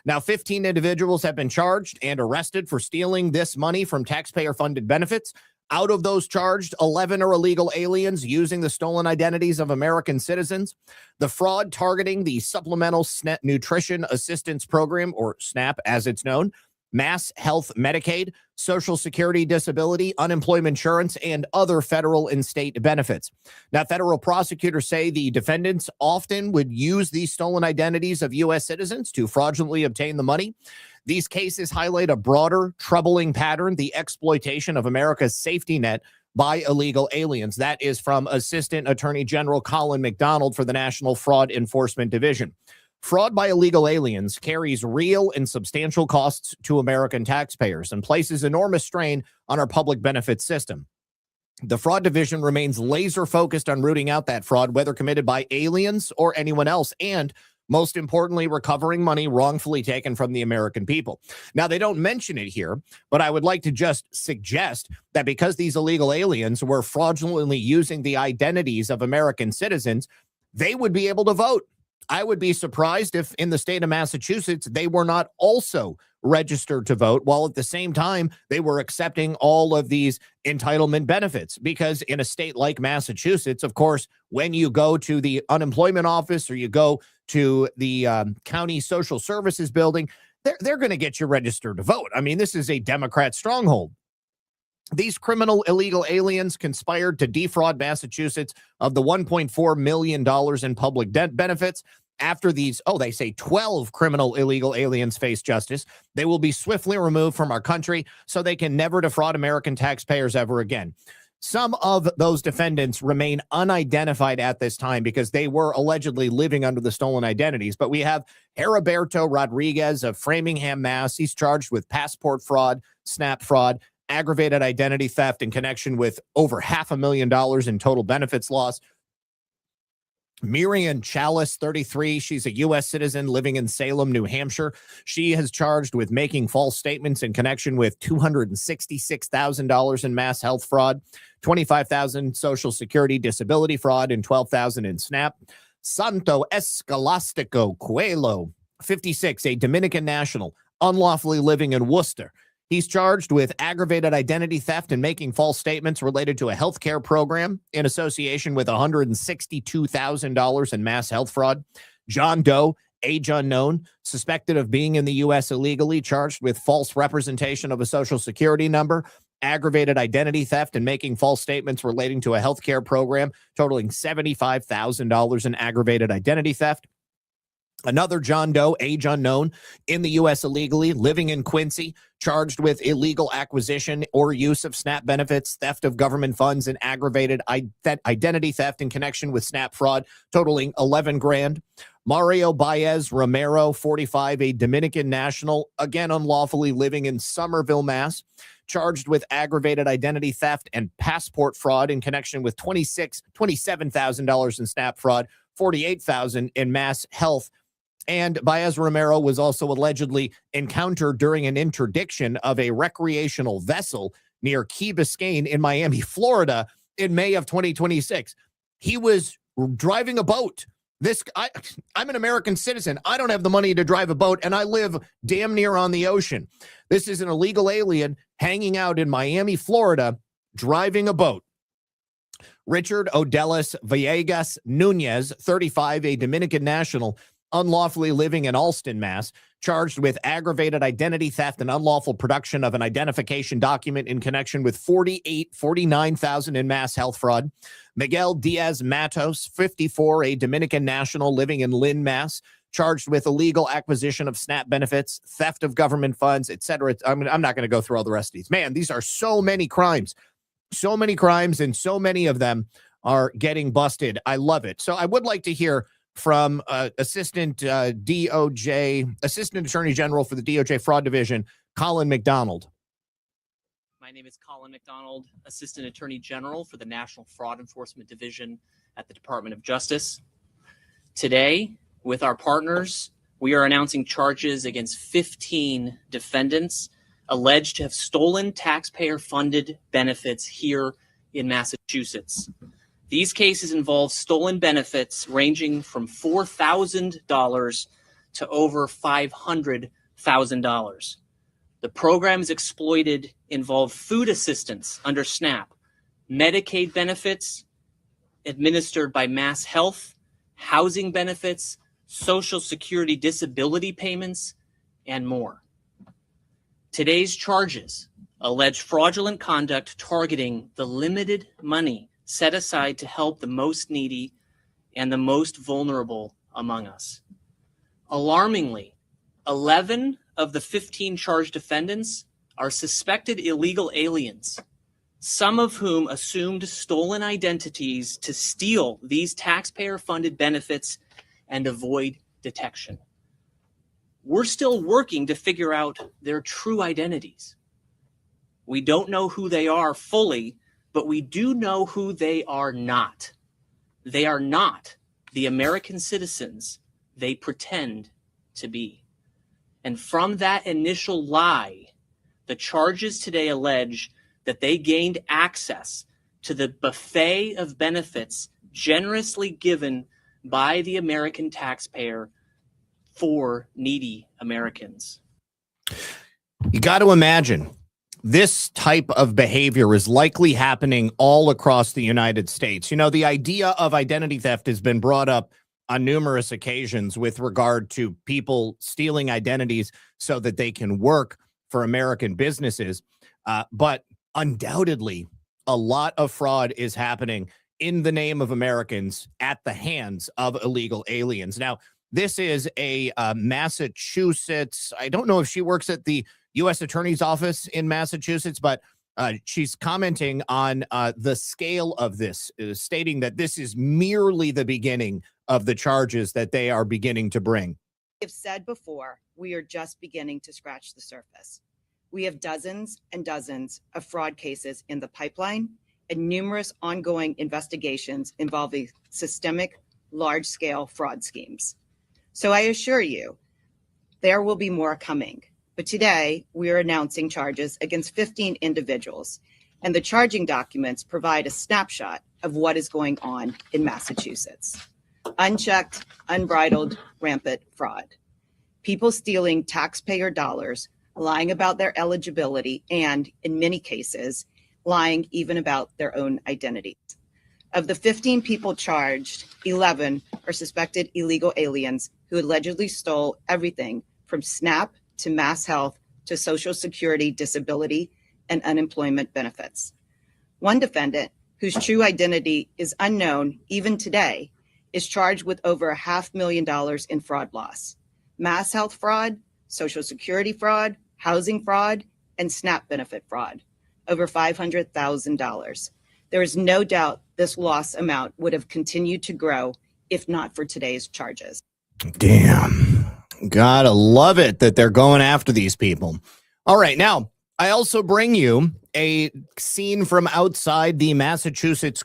[SPEAKER 3] Now, 15 individuals have been charged and arrested for stealing this money from taxpayer-funded benefits. Out of those charged, 11 are illegal aliens using the stolen identities of American citizens. The fraud targeting the Supplemental SNAP Nutrition Assistance Program, or SNAP as it's known, Mass Health Medicaid, Social Security Disability, unemployment insurance, and other federal and state benefits. Now, federal prosecutors say the defendants often would use these stolen identities of U.S. citizens to fraudulently obtain the money. These cases highlight a broader, troubling pattern, the exploitation of America's safety net by illegal aliens. That is from Assistant Attorney General Colin McDonald for the National Fraud Enforcement Division. Fraud by illegal aliens carries real and substantial costs to American taxpayers and places enormous strain on our public benefits system. The fraud division remains laser focused on rooting out that fraud, whether committed by aliens or anyone else, and most importantly, recovering money wrongfully taken from the American people. Now, they don't mention it here, but I would like to just suggest that because these illegal aliens were fraudulently using the identities of American citizens, they would be able to vote. I would be surprised if in the state of Massachusetts, they were not also registered to vote, while at the same time, they were accepting all of these entitlement benefits. Because in a state like Massachusetts, of course, when you go to the unemployment office or you go to the county social services building, they're going to get you registered to vote. I mean, this is a Democrat stronghold. These criminal illegal aliens conspired to defraud Massachusetts of the $1.4 million in public debt benefits. After these, they say 12 criminal illegal aliens face justice, they will be swiftly removed from our country so they can never defraud American taxpayers ever again. Some of those defendants remain unidentified at this time because they were allegedly living under the stolen identities. But we have Heriberto Rodriguez of Framingham, Mass. He's charged with passport fraud, SNAP fraud, aggravated identity theft in connection with over $500,000 in total benefits loss. Miriam Chalice, 33. She's a U.S. citizen living in Salem, New Hampshire. She is charged with making false statements in connection with $266,000 in mass health fraud, $25,000 Social Security disability fraud, and $12,000 in SNAP. Santo Escalastico Coelho, 56, a Dominican national, unlawfully living in Worcester. He's charged with aggravated identity theft and making false statements related to a health care program in association with $162,000 in mass health fraud. John Doe, age unknown, suspected of being in the U.S. illegally, charged with false representation of a Social Security number, aggravated identity theft, and making false statements relating to a health care program, totaling $75,000 in aggravated identity theft. Another John Doe, age unknown, in the U.S. illegally, living in Quincy, charged with illegal acquisition or use of SNAP benefits, theft of government funds, and aggravated identity theft in connection with SNAP fraud, totaling $11,000. Mario Baez Romero, 45, a Dominican national, again unlawfully living in Somerville, Mass., charged with aggravated identity theft and passport fraud in connection with $27,000 in SNAP fraud, $48,000 in mass health. And Baez Romero was also allegedly encountered during an interdiction of a recreational vessel near Key Biscayne in Miami, Florida in May of 2026. He was driving a boat. I'm an American citizen. I don't have the money to drive a boat, and I live damn near on the ocean. This is an illegal alien hanging out in Miami, Florida, driving a boat. Richard Odelis Villegas Nunez, 35, a Dominican national, unlawfully living in Alston, Mass., charged with aggravated identity theft and unlawful production of an identification document in connection with $49,000 in mass health fraud. Miguel Diaz Matos, 54, a Dominican national living in Lynn, Mass., charged with illegal acquisition of SNAP benefits, theft of government funds, etc. I'm not going to go through all the rest of these. Man, these are so many crimes. So many crimes, and so many of them are getting busted. I love it. So I would like to hear from Assistant Attorney General for the DOJ Fraud Division, Colin McDonald.
[SPEAKER 2] My name is Colin McDonald, Assistant Attorney General for the National Fraud Enforcement Division at the Department of Justice. Today, with our partners, we are announcing charges against 15 defendants alleged to have stolen taxpayer-funded benefits here in Massachusetts. These cases involve stolen benefits ranging from $4,000 to over $500,000. The programs exploited involve food assistance under SNAP, Medicaid benefits administered by Mass Health, housing benefits, Social Security disability payments, and more. Today's charges allege fraudulent conduct targeting the limited money set aside to help the most needy and the most vulnerable among us. Alarmingly, 11 of the 15 charged defendants are suspected illegal aliens, some of whom assumed stolen identities to steal these taxpayer-funded benefits and avoid detection. We're still working to figure out their true identities. We don't know who they are fully, but we do know who they are not. They are not the American citizens they pretend to be. And from that initial lie, the charges today allege that they gained access to the buffet of benefits generously given by the American taxpayer for needy Americans.
[SPEAKER 3] You got to imagine this type of behavior is likely happening all across the United States. You know, the idea of identity theft has been brought up on numerous occasions with regard to people stealing identities so that they can work for American businesses. But undoubtedly, a lot of fraud is happening in the name of Americans at the hands of illegal aliens. Now, this is a Massachusetts. I don't know if she works at the U.S. Attorney's Office in Massachusetts, but she's commenting on the scale of this, stating that this is merely the beginning of the charges that they are beginning to bring.
[SPEAKER 5] I've said before, we are just beginning to scratch the surface. We have dozens and dozens of fraud cases in the pipeline and numerous ongoing investigations involving systemic large-scale fraud schemes. So I assure you, there will be more coming. But today, we are announcing charges against 15 individuals, and the charging documents provide a snapshot of what is going on in Massachusetts. Unchecked, unbridled, rampant fraud. People stealing taxpayer dollars, lying about their eligibility, and, in many cases, lying even about their own identities. Of the 15 people charged, 11 are suspected illegal aliens who allegedly stole everything from SNAP to Mass Health to Social Security, disability, and unemployment benefits. One defendant, whose true identity is unknown even today, is charged with over $500,000 in fraud loss, Mass Health fraud, Social Security fraud, housing fraud, and SNAP benefit fraud, over $500,000. There is no doubt this loss amount would have continued to grow if not for today's charges.
[SPEAKER 3] Damn. Gotta love it that they're going after these people. All right. Now, I also bring you a scene from outside the Minnesota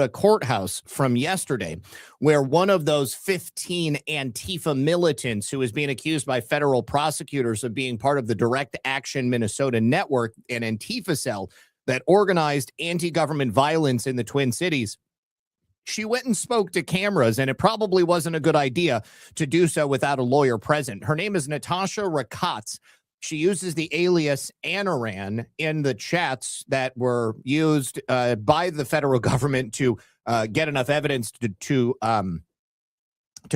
[SPEAKER 3] courthouse from yesterday, where one of those 15 Antifa militants who is being accused by federal prosecutors of being part of the Direct Action Minnesota network, an Antifa cell that organized anti-government violence in the Twin Cities, she went and spoke to cameras, and it probably wasn't a good idea to do so without a lawyer present. Her name is Natasha Rakatz. She uses the alias Anaran in the chats that were used by the federal government to get enough evidence to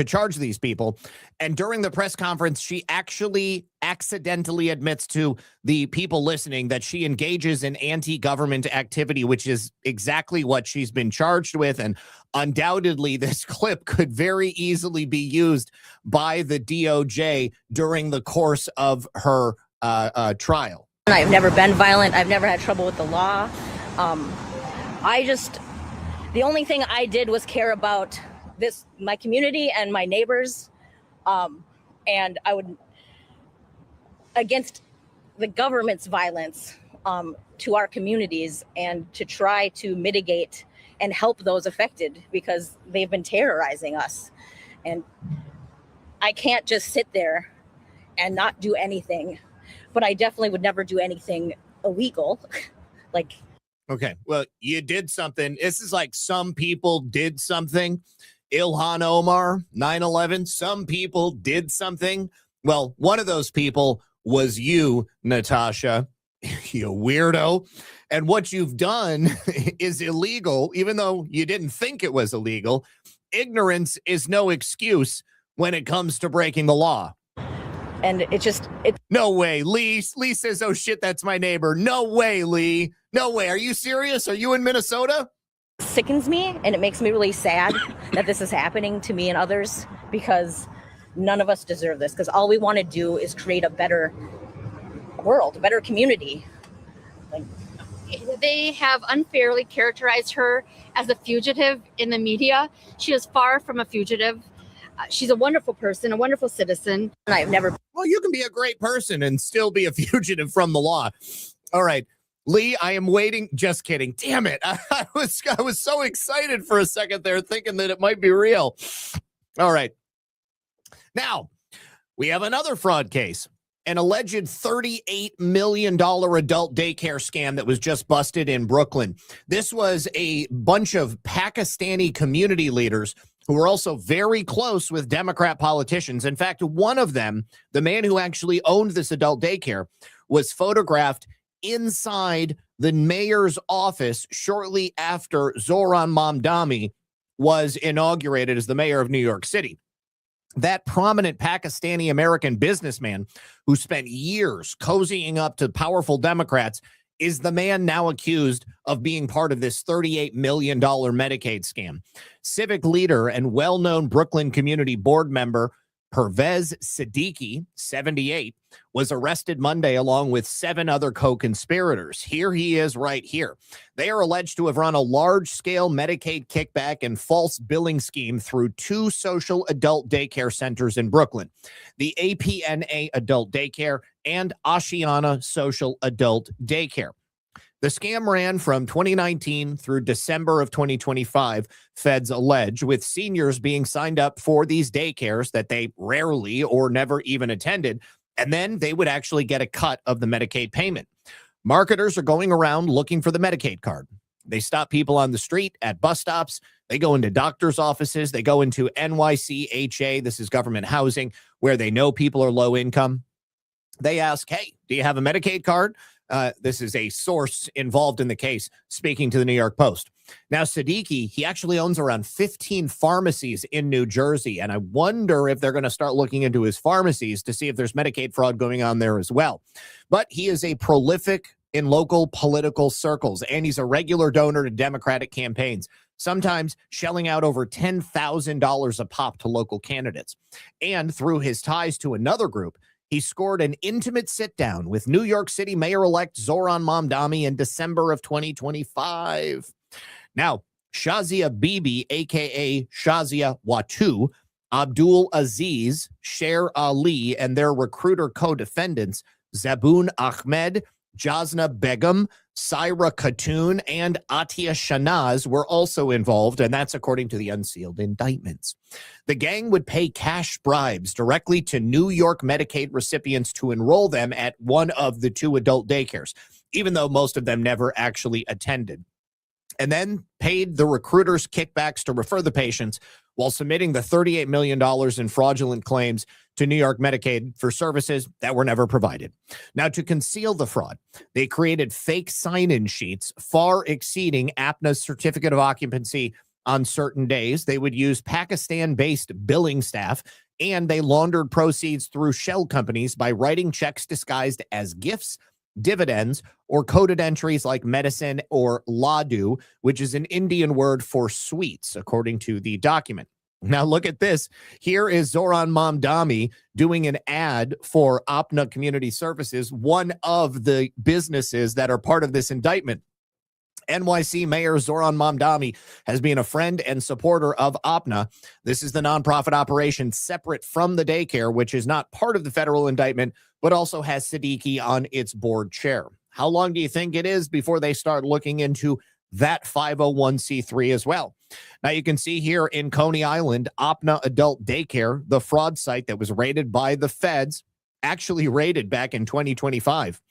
[SPEAKER 3] charge these people. And during the press conference, she actually accidentally admits to the people listening that she engages in anti-government activity, which is exactly what she's been charged with. And undoubtedly, this clip could very easily be used by the DOJ during the course of her trial.
[SPEAKER 6] I've never been violent. I've never had trouble with the law. The only thing I did was care about my community and my neighbors. And I would, against the government's violence to our communities, and to try to mitigate and help those affected, because they've been terrorizing us. And I can't just sit there and not do anything, but I definitely would never do anything illegal.
[SPEAKER 3] Okay, well, you did something. This is like some people did something. Ilhan Omar, 9/11, some people did something. Well, one of those people was you, Natasha, you weirdo. And what you've done is illegal, even though you didn't think it was illegal. Ignorance is no excuse when it comes to breaking the law.
[SPEAKER 6] And
[SPEAKER 3] no way. Lee says, oh shit, that's my neighbor. No way, Lee. No way. Are you serious? Are you in Minnesota?
[SPEAKER 6] Sickens me, and it makes me really sad that this is happening to me and others, because none of us deserve this, because all we want to do is create a better world, a better community.
[SPEAKER 7] They have unfairly characterized her as a fugitive in the media. She is far from a fugitive. She's a wonderful person, a wonderful citizen.
[SPEAKER 6] And I've never.
[SPEAKER 3] Well, you can be a great person and still be a fugitive from the law. All right. Lee, I am waiting. Just kidding. Damn it. I was so excited for a second there, thinking that it might be real. All right. Now, we have another fraud case. An alleged $38 million adult daycare scam that was just busted in Brooklyn. This was a bunch of Pakistani community leaders who were also very close with Democrat politicians. In fact, one of them, the man who actually owned this adult daycare, was photographed inside the mayor's office shortly after Zohran Mamdani was inaugurated as the mayor of New York City. That prominent Pakistani American businessman who spent years cozying up to powerful Democrats is the man now accused of being part of this $38 million Medicaid scam. Civic leader and well-known Brooklyn Community Board member Pervez Siddiqui, 78, was arrested Monday along with 7 other co-conspirators. Here he is right here. They are alleged to have run a large-scale Medicaid kickback and false billing scheme through 2 social adult daycare centers in Brooklyn, the APNA Adult Daycare and Ashiana Social Adult Daycare. The scam ran from 2019 through December of 2025, feds allege, with seniors being signed up for these daycares that they rarely or never even attended, and then they would actually get a cut of the Medicaid payment. Marketers are going around looking for the Medicaid card. They stop people on the street, at bus stops. They go into doctors' offices. They go into NYCHA. This is government housing where they know people are low income. They ask, hey, do you have a Medicaid card? This is a source involved in the case speaking to the New York Post. Now, Siddiqui, he actually owns around 15 pharmacies in New Jersey, and I wonder if they're going to start looking into his pharmacies to see if there's Medicaid fraud going on there as well. But he is a prolific in local political circles, and he's a regular donor to Democratic campaigns, sometimes shelling out over $10,000 a pop to local candidates. And through his ties to another group, he scored an intimate sit-down with New York City Mayor-elect Zohran Mamdani in December of 2025. Now, Shazia Bibi, a.k.a. Shazia Watu, Abdul Aziz, Sher Ali, and their recruiter co-defendants, Zaboon Ahmed, Jasna Begum, Syra Khatun, and Atia Shanaz were also involved, and that's according to the unsealed indictments. The gang would pay cash bribes directly to New York Medicaid recipients to enroll them at one of the two adult daycares, even though most of them never actually attended, and then paid the recruiters kickbacks to refer the patients while submitting the $38 million in fraudulent claims to New York Medicaid for services that were never provided. Now, to conceal the fraud, they created fake sign-in sheets far exceeding APNA's certificate of occupancy on certain days. They would use Pakistan-based billing staff, and they laundered proceeds through shell companies by writing checks disguised as gifts, dividends, or coded entries like medicine or ladu, which is an Indian word for sweets, according to the document. Now look at this. Here is Zohran Mamdani doing an ad for APNA Community Services, one of the businesses that are part of this indictment. NYC Mayor Zohran Mamdani has been a friend and supporter of APNA. This is the nonprofit operation separate from the daycare, which is not part of the federal indictment, but also has Siddiqui on its board chair. How long do you think it is before they start looking into that 501c3 as well? Now, you can see here in Coney Island, APNA Adult Daycare, the fraud site that was raided by the feds, actually raided back in 2025.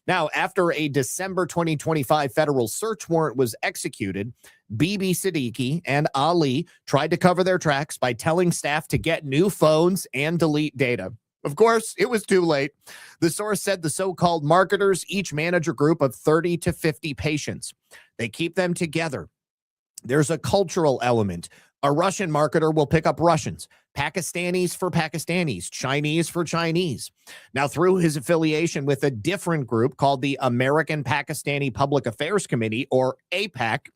[SPEAKER 3] Now, after a December 2025 federal search warrant was executed, Bibi Siddiqui and Ali tried to cover their tracks by telling staff to get new phones and delete data. Of course, it was too late. The source said the so-called marketers each manage a group of 30 to 50 patients. They keep them together. There's a cultural element. A Russian marketer will pick up Russians, Pakistanis for Pakistanis, Chinese for Chinese. Now, through his affiliation with a different group called the American Pakistani Public Affairs Committee, or APAC,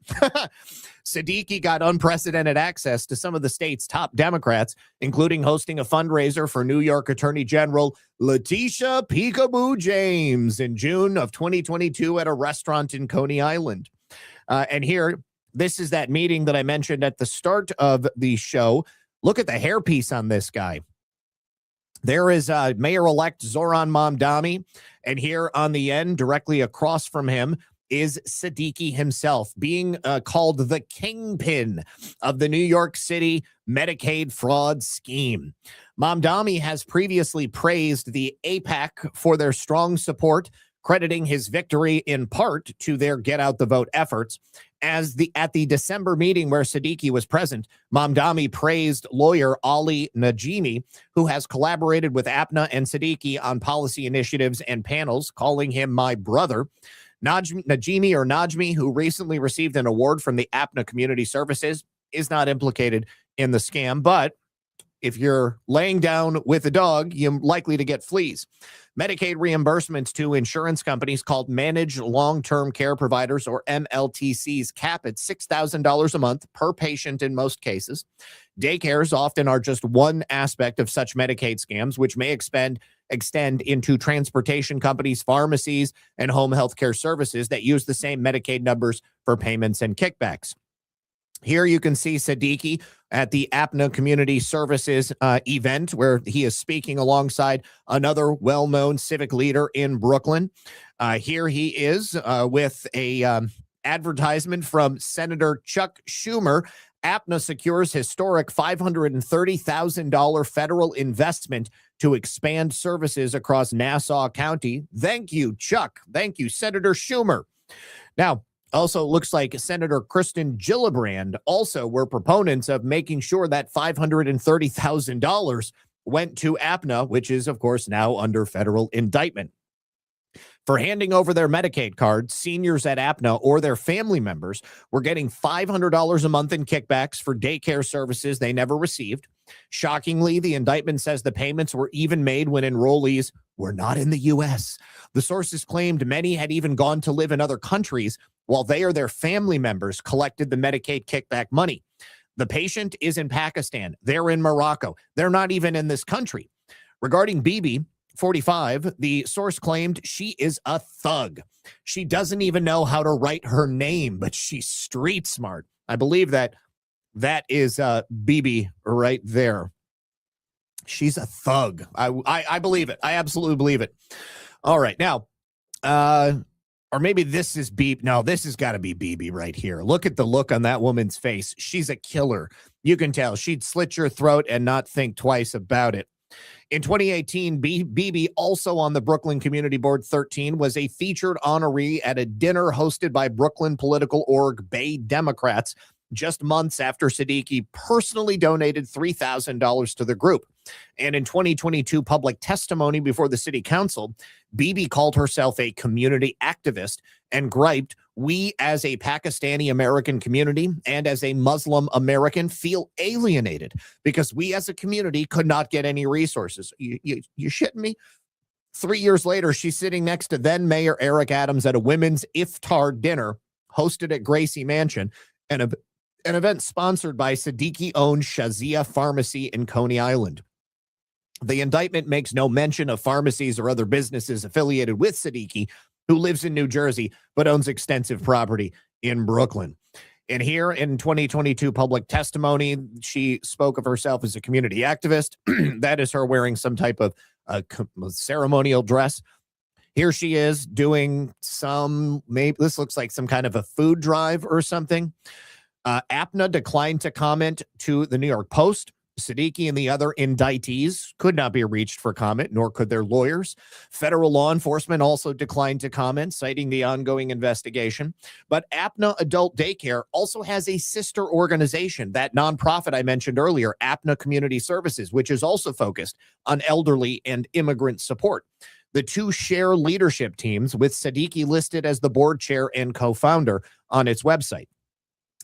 [SPEAKER 3] Siddiqui got unprecedented access to some of the state's top Democrats, including hosting a fundraiser for New York Attorney General Letitia Pkwy James in June of 2022 at a restaurant in Coney Island. And here, this is that meeting that I mentioned at the start of the show. Look at the hairpiece on this guy. There is Mayor-elect Zohran Mamdani, and here on the end, directly across from him, is Siddiqui himself, being called the kingpin of the New York City Medicaid fraud scheme. Mamdani has previously praised the APAC for their strong support, crediting his victory in part to their Get Out the Vote efforts. At the December meeting where Siddiqui was present, Mamdani praised lawyer Ali Najmi, who has collaborated with APNA and Siddiqui on policy initiatives and panels, calling him my brother. Najmi, who recently received an award from the APNA Community Services, is not implicated in the scam, but if you're laying down with a dog, you're likely to get fleas. Medicaid reimbursements to insurance companies called Managed Long-Term Care Providers, or MLTCs, cap at $6,000 a month per patient in most cases. Daycares often are just one aspect of such Medicaid scams, which may extend into transportation companies, pharmacies, and home health care services that use the same Medicaid numbers for payments and kickbacks. Here you can see Siddiqui at the APNA Community Services event where he is speaking alongside another well-known civic leader in Brooklyn. Here he is with a advertisement from Senator Chuck Schumer. APNA secures historic $530,000 federal investment to expand services across Nassau County. Thank you, Chuck. Thank you, Senator Schumer. Now, also looks like Senator Kirsten Gillibrand also were proponents of making sure that $530,000 went to APNA, which is, of course, now under federal indictment. For handing over their Medicaid cards, seniors at APNA or their family members were getting $500 a month in kickbacks for daycare services they never received. Shockingly, the indictment says the payments were even made when enrollees were not in the U.S. The sources claimed many had even gone to live in other countries while they or their family members collected the Medicaid kickback money. The patient is in Pakistan. They're in Morocco. They're not even in this country. Regarding Bibi, 45, the source claimed she is a thug. She doesn't even know how to write her name, but she's street smart. I believe that is Bibi right there. She's a thug. I believe it. I absolutely believe it. All right. Now, or maybe this is Bibi. No, this has got to be Bibi right here. Look at the look on that woman's face. She's a killer. You can tell she'd slit your throat and not think twice about it. In 2018, Bibi, also on the Brooklyn Community Board 13, was a featured honoree at a dinner hosted by Brooklyn political org Bay Democrats just months after Siddiqui personally donated $3,000 to the group. And in 2022 public testimony before the city council, Bibi called herself a community activist and griped, "We as a Pakistani American community and as a Muslim American feel alienated because we as a community could not get any resources." You shitting me? 3 years later, she's sitting next to then Mayor Eric Adams at a women's iftar dinner hosted at Gracie Mansion, an event sponsored by Siddiqui-owned Shazia Pharmacy in Coney Island. The indictment makes no mention of pharmacies or other businesses affiliated with Siddiqui, who lives in New Jersey but owns extensive property in Brooklyn. And here in 2022 public testimony, she spoke of herself as a community activist. That is her wearing some type of ceremonial dress. Here she is doing maybe this looks like some kind of a food drive or something. APNA declined to comment to the New York Post. Siddiqui and the other indictees could not be reached for comment, nor could their lawyers. Federal law enforcement also declined to comment, citing the ongoing investigation. But APNA Adult Daycare also has a sister organization, that nonprofit I mentioned earlier, APNA Community Services, which is also focused on elderly and immigrant support. The two share leadership teams, with Siddiqui listed as the board chair and co-founder on its website.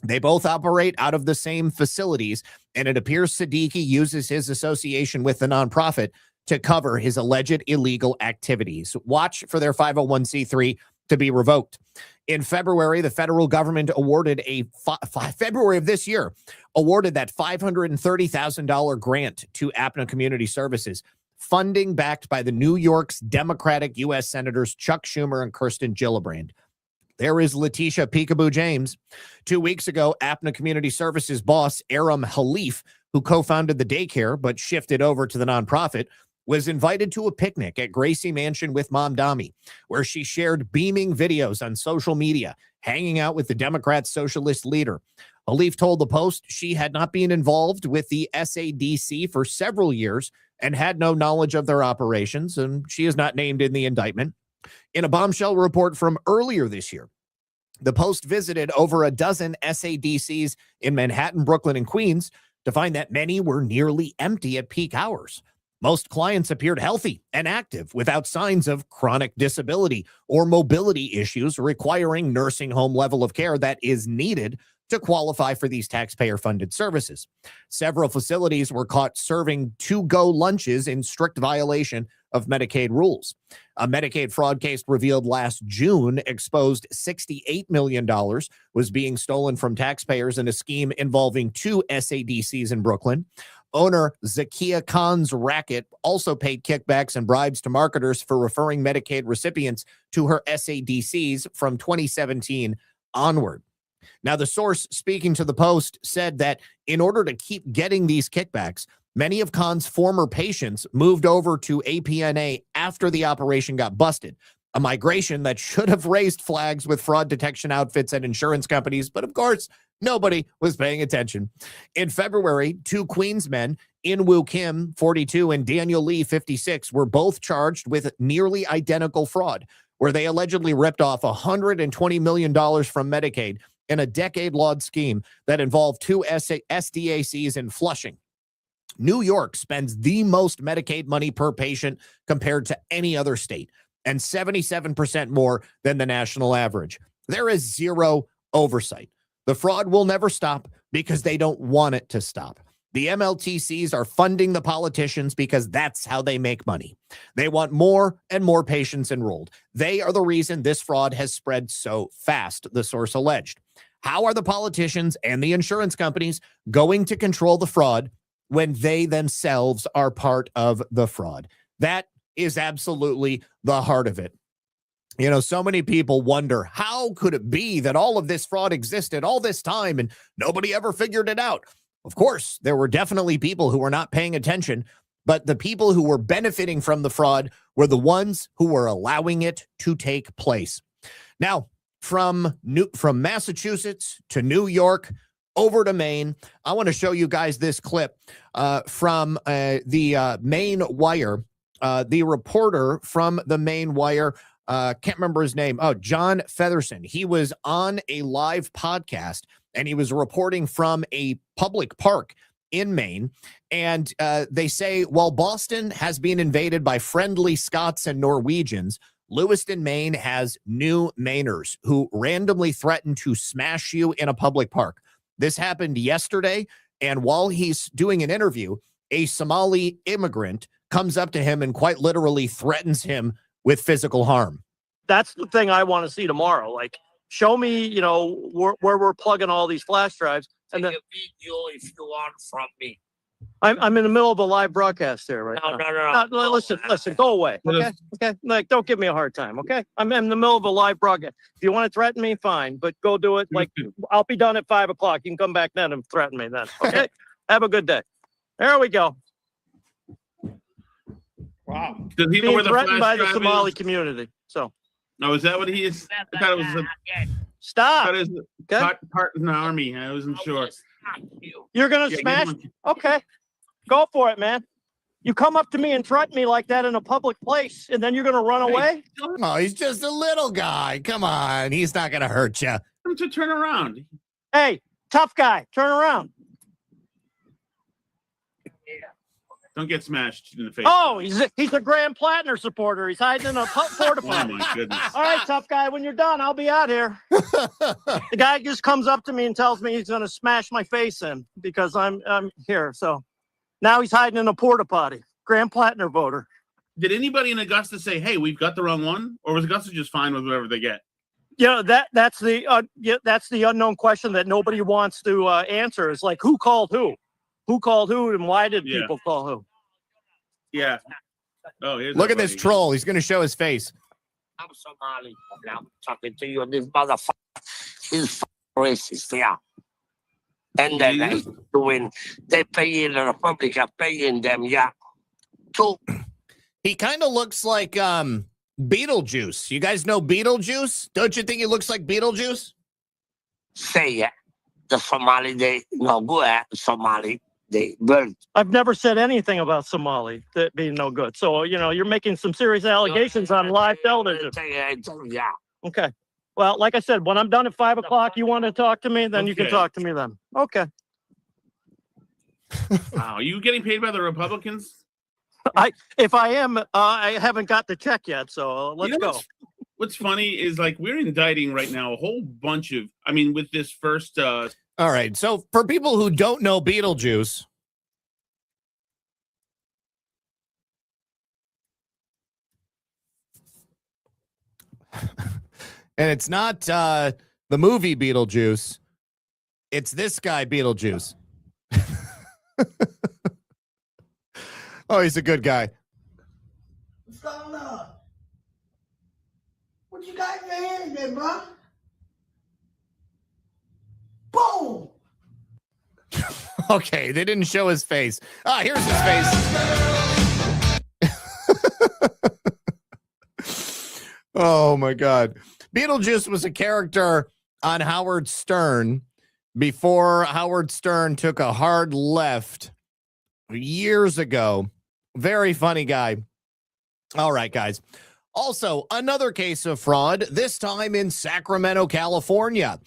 [SPEAKER 3] They both operate out of the same facilities, and it appears Siddiqui uses his association with the nonprofit to cover his alleged illegal activities. Watch for their 501c3 to be revoked. In February, the federal government awarded February of this year, awarded that $530,000 grant to APNA Community Services, funding backed by the New York's Democratic U.S. Senators Chuck Schumer and Kirsten Gillibrand. There is Letitia Peekaboo James. 2 weeks ago, APNA Community Services boss Aram Halif, who co-founded the daycare but shifted over to the nonprofit, was invited to a picnic at Gracie Mansion with Mom Dami, where she shared beaming videos on social media, hanging out with the Democrat socialist leader. Halif told the Post she had not been involved with the SADC for several years and had no knowledge of their operations, and she is not named in the indictment. In a bombshell report from earlier this year, the Post visited over a dozen SADCs in Manhattan, Brooklyn, and Queens to find that many were nearly empty at peak hours. Most clients appeared healthy and active without signs of chronic disability or mobility issues requiring nursing home level of care that is needed to qualify for these taxpayer-funded services. Several facilities were caught serving to-go lunches in strict violation of Medicaid rules. A Medicaid fraud case revealed last June exposed $68 million was being stolen from taxpayers in a scheme involving two SADCs in Brooklyn. Owner Zakia Khan's racket also paid kickbacks and bribes to marketers for referring Medicaid recipients to her SADCs from 2017 onward. Now, the source speaking to the Post said that in order to keep getting these kickbacks, many of Khan's former patients moved over to APNA after the operation got busted, a migration that should have raised flags with fraud detection outfits and insurance companies, but of course, nobody was paying attention. In February, 2 Queens men, In Woo Kim, 42, and Daniel Lee, 56, were both charged with nearly identical fraud, where they allegedly ripped off $120 million from Medicaid in a decade-long scheme that involved 2 SDACs in Flushing. New York spends the most Medicaid money per patient compared to any other state, and 77% more than the national average. There is zero oversight. The fraud will never stop because they don't want it to stop. The MLTCs are funding the politicians because that's how they make money. They want more and more patients enrolled. They are the reason this fraud has spread so fast, the source alleged. How are the politicians and the insurance companies going to control the fraud when they themselves are part of the fraud? That is absolutely the heart of it. You know, so many people wonder, how could it be that all of this fraud existed all this time and nobody ever figured it out? Of course, there were definitely people who were not paying attention, but the people who were benefiting from the fraud were the ones who were allowing it to take place. Now, from Massachusetts to New York, over to Maine, I want to show you guys this clip from the Maine Wire. The reporter from the Maine Wire, can't remember his name. Oh, John Featherson. He was on a live podcast, and he was reporting from a public park in Maine. And they say, while Boston has been invaded by friendly Scots and Norwegians, Lewiston, Maine has new Mainers who randomly threaten to smash you in a public park. This happened yesterday, and while he's doing an interview, a Somali immigrant comes up to him and quite literally threatens him with physical harm.
[SPEAKER 8] That's the thing I want to see tomorrow. Like, show me, you know, where we're plugging all these flash drives. And then
[SPEAKER 9] video if you want from me.
[SPEAKER 8] I'm in the middle of a live broadcast there right now. No, listen, go away. Okay. Like, don't give me a hard time. Okay. I'm in the middle of a live broadcast. If you want to threaten me, fine, but go do it. Like, I'll be done at 5 o'clock. You can come back then and threaten me then. Okay. Have a good day. There we go.
[SPEAKER 23] Wow. Does he know
[SPEAKER 8] Being
[SPEAKER 23] where the
[SPEAKER 8] threatened by
[SPEAKER 23] flash
[SPEAKER 8] the
[SPEAKER 23] drive
[SPEAKER 8] Somali
[SPEAKER 23] is?
[SPEAKER 8] community. So.
[SPEAKER 23] Oh, is that what he is? I thought it was
[SPEAKER 8] Stop.
[SPEAKER 23] I thought it was part in the army. I wasn't sure.
[SPEAKER 8] You're going to smash? Okay. Go for it, man. You come up to me and threaten me like that in a public place, and then you're going to run away?
[SPEAKER 3] Oh, he's just a little guy. Come on. He's not going to hurt you.
[SPEAKER 23] To turn around.
[SPEAKER 8] Hey, tough guy, turn around.
[SPEAKER 23] Don't get smashed in the face.
[SPEAKER 8] Oh, he's a Graham Plattner supporter. He's hiding in a porta potty.
[SPEAKER 23] Oh, my goodness.
[SPEAKER 8] All right, tough guy, when you're done, I'll be out here. The guy just comes up to me and tells me he's going to smash my face in because I'm here. So now he's hiding in a porta potty. Graham Plattner voter.
[SPEAKER 23] Did anybody in Augusta say, hey, we've got the wrong one? Or was Augusta just fine with whatever they get?
[SPEAKER 8] Yeah, that's the unknown question that nobody wants to answer. Is like, who called who? Who called who, and why did people call who?
[SPEAKER 23] Yeah. Oh,
[SPEAKER 3] look at this troll. He's going to show his face.
[SPEAKER 9] I'm Somali. Now I'm talking to you. This motherfucker is racist. Yeah. And then they pay in the Republic, are paying them. Yeah. So
[SPEAKER 3] he kind of looks like Beetlejuice. You guys know Beetlejuice? Don't you think he looks like Beetlejuice?
[SPEAKER 9] Say it. The Somali, they no good at Somali. They burn.
[SPEAKER 8] I've never said anything about Somali that being no good. So, you know, you're making some serious allegations on live television.
[SPEAKER 9] Yeah.
[SPEAKER 8] Okay. Well, like I said, when I'm done at 5 o'clock, you want to talk to me, then you can talk to me then. Okay.
[SPEAKER 23] Wow. Are you getting paid by the Republicans?
[SPEAKER 8] If I am, I haven't got the check yet. So let's go.
[SPEAKER 23] What's funny is, like, we're indicting right now a whole bunch of, I mean, with this first.
[SPEAKER 3] All right. So for people who don't know Beetlejuice, and it's not the movie Beetlejuice, it's this guy Beetlejuice. Oh, he's a good guy.
[SPEAKER 24] What's going on? What you got in your hand there, bro? Boom!
[SPEAKER 3] Okay, they didn't show his face. Ah, here's his face. Oh my God. Beetlejuice was a character on Howard Stern before Howard Stern took a hard left years ago. Very funny guy. All right, guys. Also, another case of fraud, this time in Sacramento, California.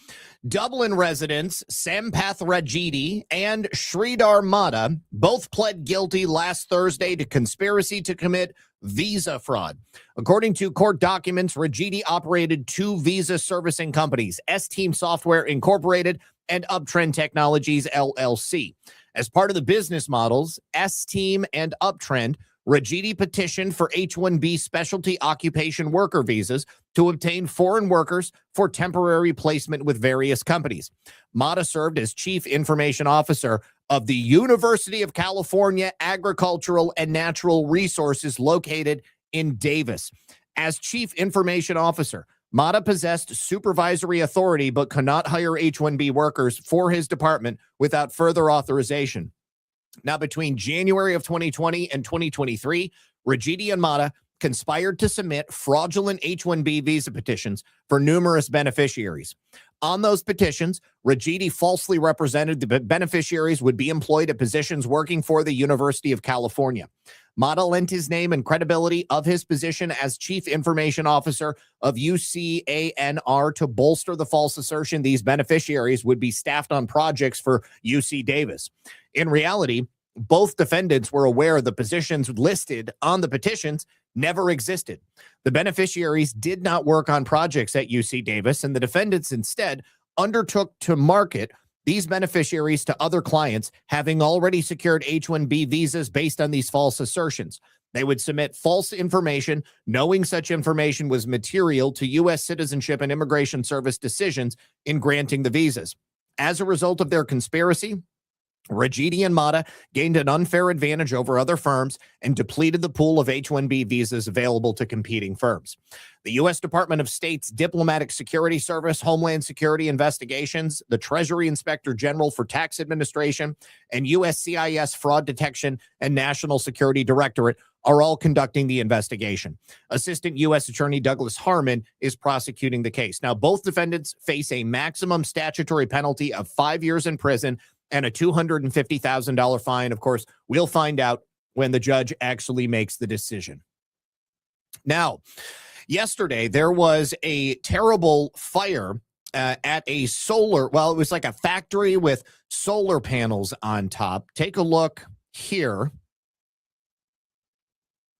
[SPEAKER 3] Dublin residents Sampath Rajidi and Sridhar Mata both pled guilty last Thursday to conspiracy to commit visa fraud. According to court documents, Rajidi operated two visa servicing companies, S-Team Software Incorporated and Uptrend Technologies, LLC. As part of the business models, S-Team and Uptrend, Rajidi petitioned for H-1B specialty occupation worker visas to obtain foreign workers for temporary placement with various companies. Mata served as Chief Information Officer of the University of California Agricultural and Natural Resources located in Davis. As Chief Information Officer, Mata possessed supervisory authority but could not hire H-1B workers for his department without further authorization. Now, between January of 2020 and 2023, Rajidi and Mata conspired to submit fraudulent H-1B visa petitions for numerous beneficiaries. On those petitions, Rajidi falsely represented the beneficiaries would be employed at positions working for the University of California. Mata lent his name and credibility of his position as Chief Information Officer of UCANR to bolster the false assertion these beneficiaries would be staffed on projects for UC Davis. In reality, both defendants were aware the positions listed on the petitions never existed. The beneficiaries did not work on projects at UC Davis, and the defendants instead undertook to market these beneficiaries to other clients, having already secured H-1B visas based on these false assertions. They would submit false information, knowing such information was material to U.S. Citizenship and Immigration Service decisions in granting the visas. As a result of their conspiracy, Rajidi and Mata gained an unfair advantage over other firms and depleted the pool of H-1B visas available to competing firms. The U.S. Department of State's Diplomatic Security Service, Homeland Security Investigations, the Treasury Inspector General for Tax Administration, and USCIS Fraud Detection and National Security Directorate are all conducting the investigation. Assistant U.S. Attorney Douglas Harmon is prosecuting the case. Now, both defendants face a maximum statutory penalty of 5 years in prison and a $250,000 fine. Of course, we'll find out when the judge actually makes the decision. Now, yesterday, there was a terrible fire at a solar, well, it was like a factory with solar panels on top. Take a look here.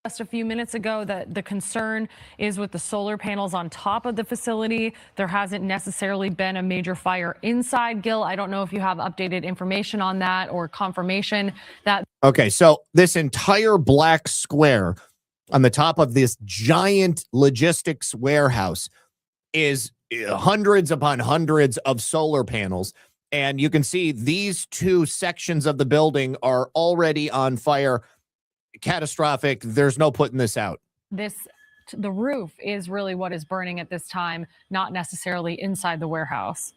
[SPEAKER 10] Just a few minutes ago that the concern is with the solar panels on top of the facility. There hasn't necessarily been a major fire inside. Gil, I don't know if you have updated information on that or confirmation that.
[SPEAKER 3] Okay, so this entire black square on the top of this giant logistics warehouse is hundreds upon hundreds of solar panels. And you can see these two sections of the building are already on fire. Catastrophic. There's no putting this out.
[SPEAKER 10] The roof is really what is burning at this time, not necessarily inside the warehouse.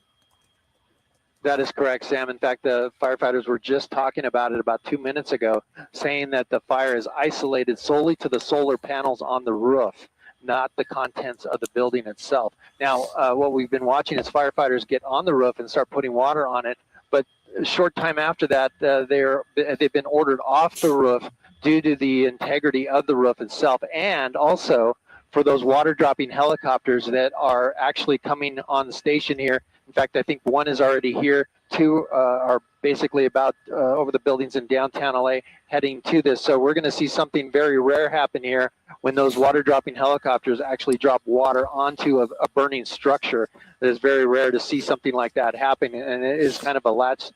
[SPEAKER 11] That is correct, Sam. In fact, the firefighters were just talking about it about 2 minutes ago, saying that the fire is isolated solely to the solar panels on the roof, not the contents of the building itself. Now, what we've been watching is firefighters get on the roof and start putting water on it, but a short time after that, they've been ordered off the roof due to the integrity of the roof itself, and also for those water dropping helicopters that are actually coming on the station here. In fact, I think one is already here. Two are basically about over the buildings in downtown LA heading to this. So we're going to see something very rare happen here when those water dropping helicopters actually drop water onto a burning structure. It is very rare to see something like that happen, and it is kind of a last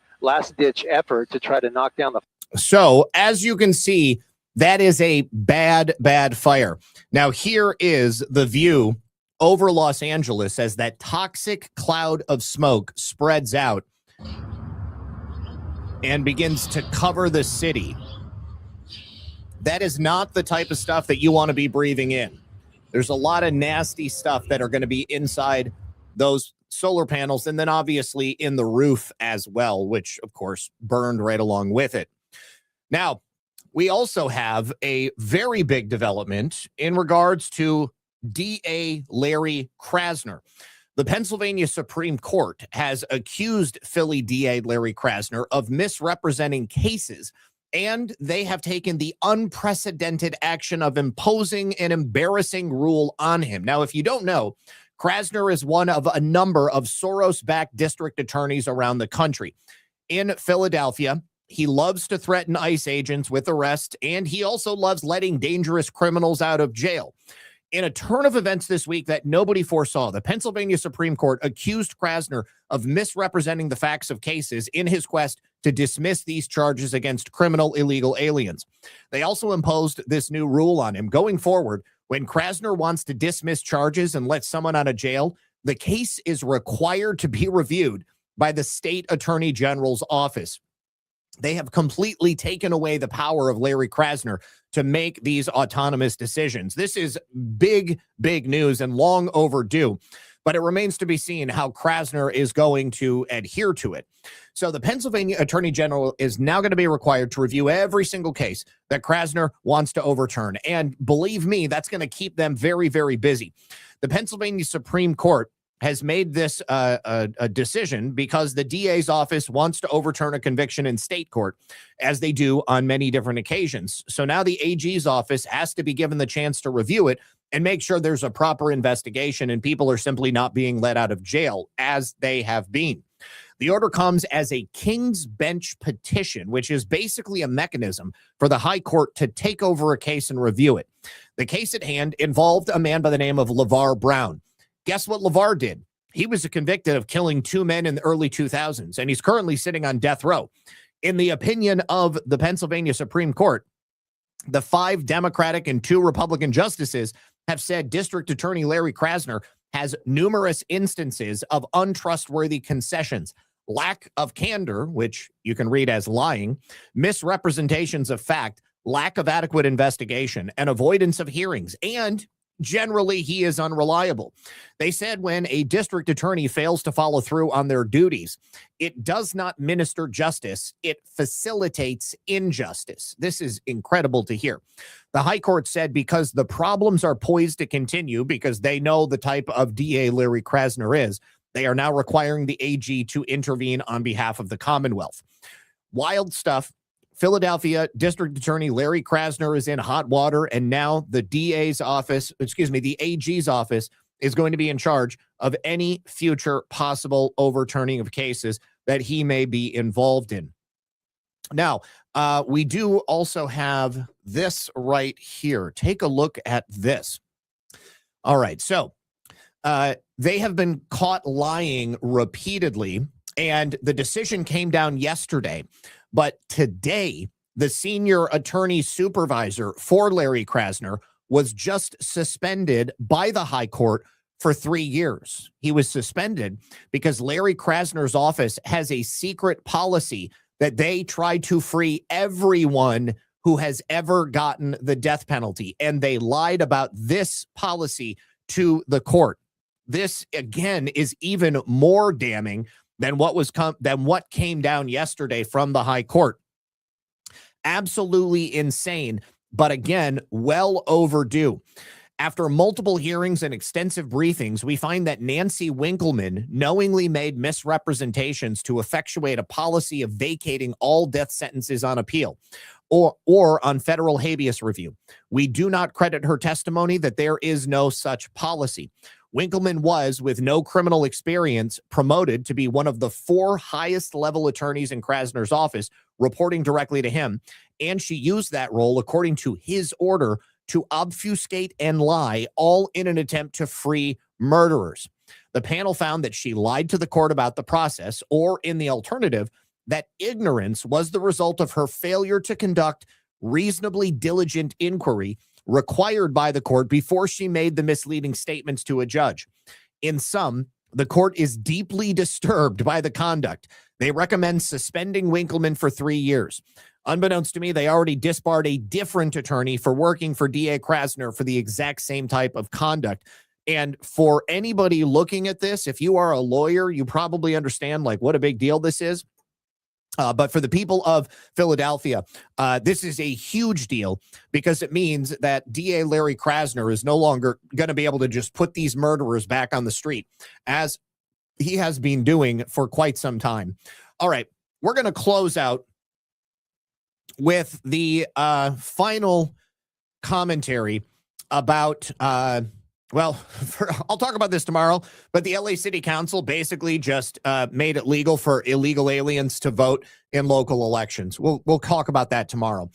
[SPEAKER 11] ditch effort to try to knock down the.
[SPEAKER 3] So as you can see, that is a bad fire. Now here is the view over Los Angeles as that toxic cloud of smoke spreads out and begins to cover the city. That is not the type of stuff that you want to be breathing in. There's a lot of nasty stuff that are going to be inside those solar panels, and then obviously in the roof as well, which of course burned right along with it. Now, we also have a very big development in regards to DA Larry Krasner. The Pennsylvania Supreme Court has accused Philly DA Larry Krasner of misrepresenting cases, and they have taken the unprecedented action of imposing an embarrassing rule on him. Now, if you don't know, Krasner is one of a number of Soros-backed district attorneys around the country. In Philadelphia, he loves to threaten ICE agents with arrest, and he also loves letting dangerous criminals out of jail. In a turn of events this week that nobody foresaw, the Pennsylvania Supreme Court accused Krasner of misrepresenting the facts of cases in his quest to dismiss these charges against criminal illegal aliens. They also imposed this new rule on him. Going forward, when Krasner wants to dismiss charges and let someone out of jail, the case is required to be reviewed by the state attorney general's office. They have completely taken away the power of Larry Krasner to make these autonomous decisions. This is big, big news and long overdue, but it remains to be seen how Krasner is going to adhere to it. So the Pennsylvania Attorney General is now going to be required to review every single case that Krasner wants to overturn. And believe me, that's going to keep them very, very busy. The Pennsylvania Supreme Court has made this a decision because the DA's office wants to overturn a conviction in state court, as they do on many different occasions. So now the AG's office has to be given the chance to review it and make sure there's a proper investigation and people are simply not being let out of jail as they have been. The order comes as a King's Bench petition, which is basically a mechanism for the High Court to take over a case and review it. The case at hand involved a man by the name of LeVar Brown. Guess what LeVar did? He was convicted of killing two men in the early 2000s, and he's currently sitting on death row. In the opinion of the Pennsylvania Supreme Court, the 5 Democratic and 2 Republican justices have said District Attorney Larry Krasner has numerous instances of untrustworthy concessions, lack of candor, which you can read as lying, misrepresentations of fact, lack of adequate investigation, and avoidance of hearings, and generally, he is unreliable. They said when a district attorney fails to follow through on their duties, it does not minister justice, it facilitates injustice. This is incredible to hear. The High Court said because the problems are poised to continue, because they know the type of DA Larry Krasner is, they are now requiring the AG to intervene on behalf of the Commonwealth. Wild stuff. Philadelphia District Attorney Larry Krasner is in hot water, and now the DA's office, the AG's office, is going to be in charge of any future possible overturning of cases that he may be involved in. Now, we do also have this right here. Take a look at this. All right, so they have been caught lying repeatedly, and the decision came down yesterday. But today, the senior attorney supervisor for Larry Krasner was just suspended by the High Court for 3 years. He was suspended because Larry Krasner's office has a secret policy that they try to free everyone who has ever gotten the death penalty. And they lied about this policy to the court. This, again, is even more damning than what came down yesterday from the High Court. Absolutely insane, but again, well overdue. After multiple hearings and extensive briefings, we find that Nancy Winkleman knowingly made misrepresentations to effectuate a policy of vacating all death sentences on appeal or on federal habeas review. We do not credit her testimony that there is no such policy. Winkleman was, with no criminal experience, promoted to be one of the 4 highest level attorneys in Krasner's office, reporting directly to him. And she used that role, according to his order, to obfuscate and lie, all in an attempt to free murderers. The panel found that she lied to the court about the process, or in the alternative, that ignorance was the result of her failure to conduct reasonably diligent inquiry required by the court before she made the misleading statements to a judge. In sum, the court is deeply disturbed by the conduct. They recommend suspending Winkleman for 3 years. Unbeknownst to me, they already disbarred a different attorney for working for DA Krasner for the exact same type of conduct. And for anybody looking at this, if you are a lawyer, you probably understand like what a big deal this is. But for the people of Philadelphia, this is a huge deal because it means that DA Larry Krasner is no longer going to be able to just put these murderers back on the street as he has been doing for quite some time. All right, we're going to close out with the final commentary about well, I'll talk about this tomorrow, but the LA City Council basically just made it legal for illegal aliens to vote in local elections. We'll talk about that tomorrow.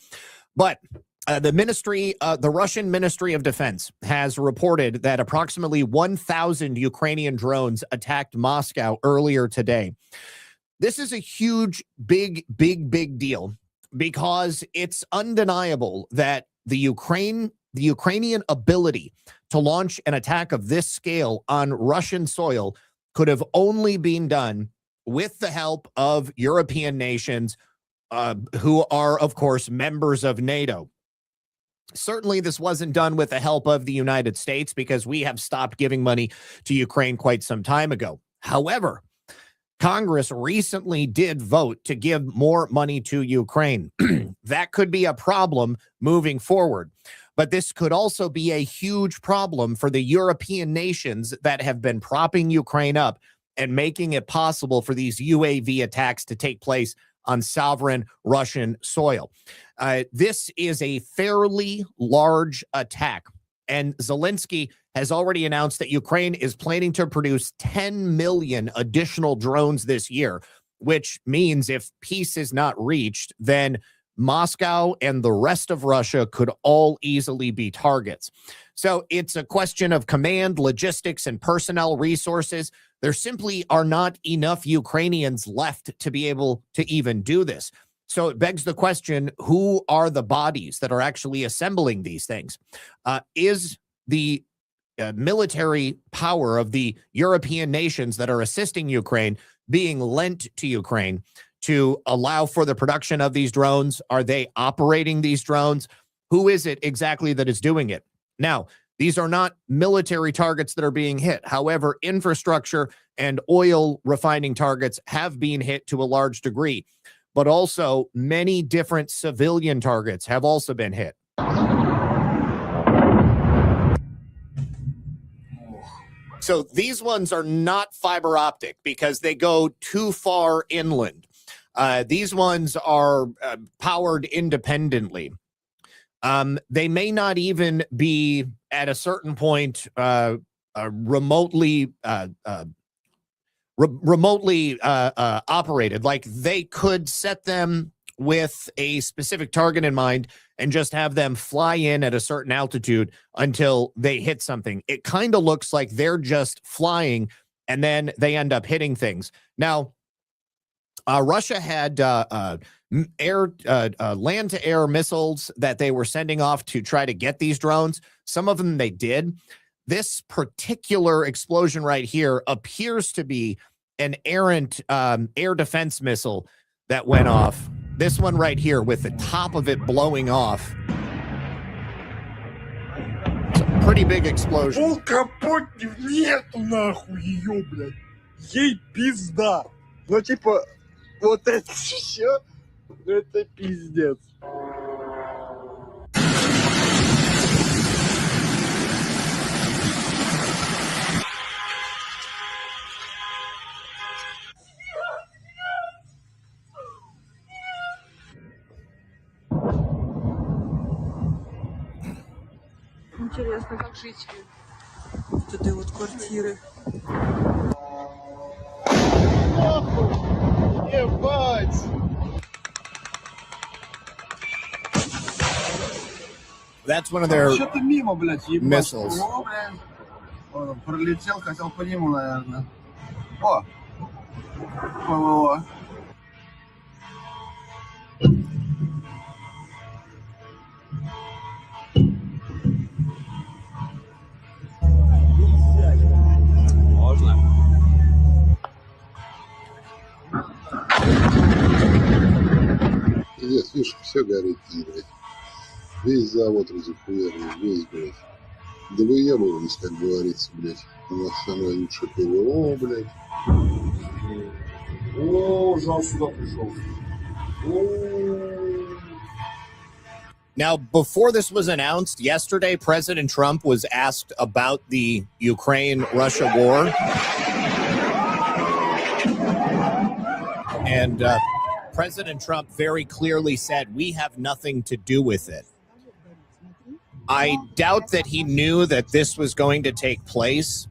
[SPEAKER 3] But the Russian Ministry of Defense has reported that approximately 1,000 Ukrainian drones attacked Moscow earlier today. This is a huge, big deal because it's undeniable that the Ukrainian ability to launch an attack of this scale on Russian soil could have only been done with the help of European nations who are, of course, members of NATO. Certainly, this wasn't done with the help of the United States because we have stopped giving money to Ukraine quite some time ago. However, Congress recently did vote to give more money to Ukraine. That could be a problem moving forward. But this could also be a huge problem for the European nations that have been propping Ukraine up and making it possible for these UAV attacks to take place on sovereign Russian soil. This is a fairly large attack, and Zelensky has already announced that Ukraine is planning to produce 10 million additional drones this year, which means if peace is not reached, then Moscow and the rest of Russia could all easily be targets. So it's a question of command, logistics, and personnel resources. There simply are not enough Ukrainians left to be able to even do this. So it begs the question, who are the bodies that are actually assembling these things? Is the military power of the European nations that are assisting Ukraine being lent to Ukraine to allow for the production of these drones? Are they operating these drones? Who is it exactly that is doing it? Now, these are not military targets that are being hit. However, infrastructure and oil refining targets have been hit to a large degree, but also many different civilian targets have also been hit. So these ones are not fiber optic because they go too far inland. These ones are powered independently. They may not even be at a certain point remotely operated. Like they could set them with a specific target in mind and just have them fly in at a certain altitude until they hit something. It kind of looks like they're just flying and then they end up hitting things. Now, Russia had land-to-air missiles that they were sending off to try to get these drones. Some of them they did. This particular explosion right here appears to be an errant air defense missile that went off. This one right here with the top of it blowing off. It's a pretty big explosion.
[SPEAKER 24] Нету нахуй ее, блядь. Ей пизда. Ну, типа, вот это все, это пиздец.
[SPEAKER 4] Интересно, как жить вот этой вот квартиры.
[SPEAKER 24] Ебать!
[SPEAKER 3] That's one of their
[SPEAKER 24] Что-то мимо, блядь, ебать.
[SPEAKER 3] missiles.
[SPEAKER 24] О, блядь. Он пролетел, хотел по нему, наверное. О! ПВО.
[SPEAKER 12] Можно?
[SPEAKER 13] Здесь, видишь, все горит, блядь. Весь завод разухуярил, весь, блядь.
[SPEAKER 24] Да выебывались, как говорится, блядь. У нас самое лучшее ПВО, блядь. О, зал сюда пришел.
[SPEAKER 3] Now, before this was announced, yesterday, President Trump was asked about the Ukraine-Russia war. And President Trump very clearly said, we have nothing to do with it. I doubt that he knew that this was going to take place.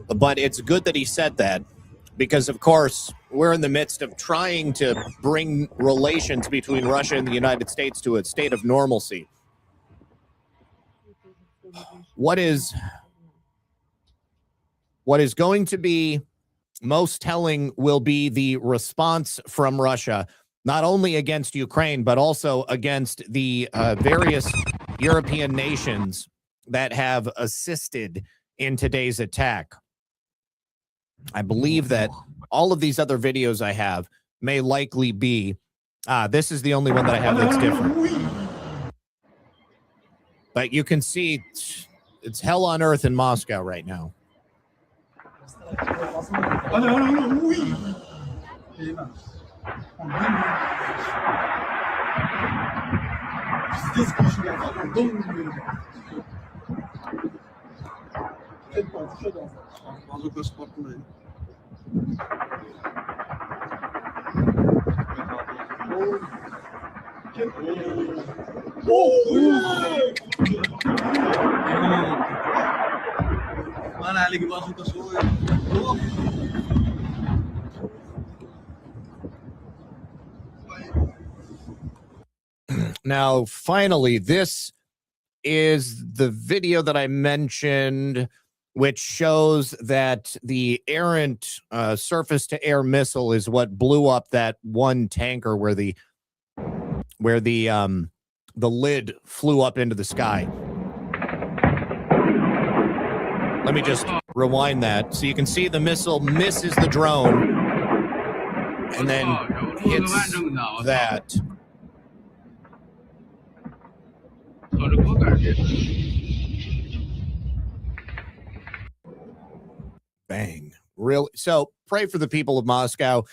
[SPEAKER 3] But it's good that he said that because, of course, we're in the midst of trying to bring relations between Russia and the United States to a state of normalcy. What is going to be most telling will be the response from Russia, not only against Ukraine, but also against the various European nations that have assisted in today's attack. I believe that all of these other videos I have may likely be, this is the only one that I have that's different. But you can see it's hell on earth in Moscow right now. Now, finally, this is the video that I mentioned, which shows that the errant surface-to-air missile is what blew up that one tanker where the lid flew up into the sky. Let me just rewind that so you can see the missile misses the drone and then hits that. Bang. Really? So pray for the people of Moscow.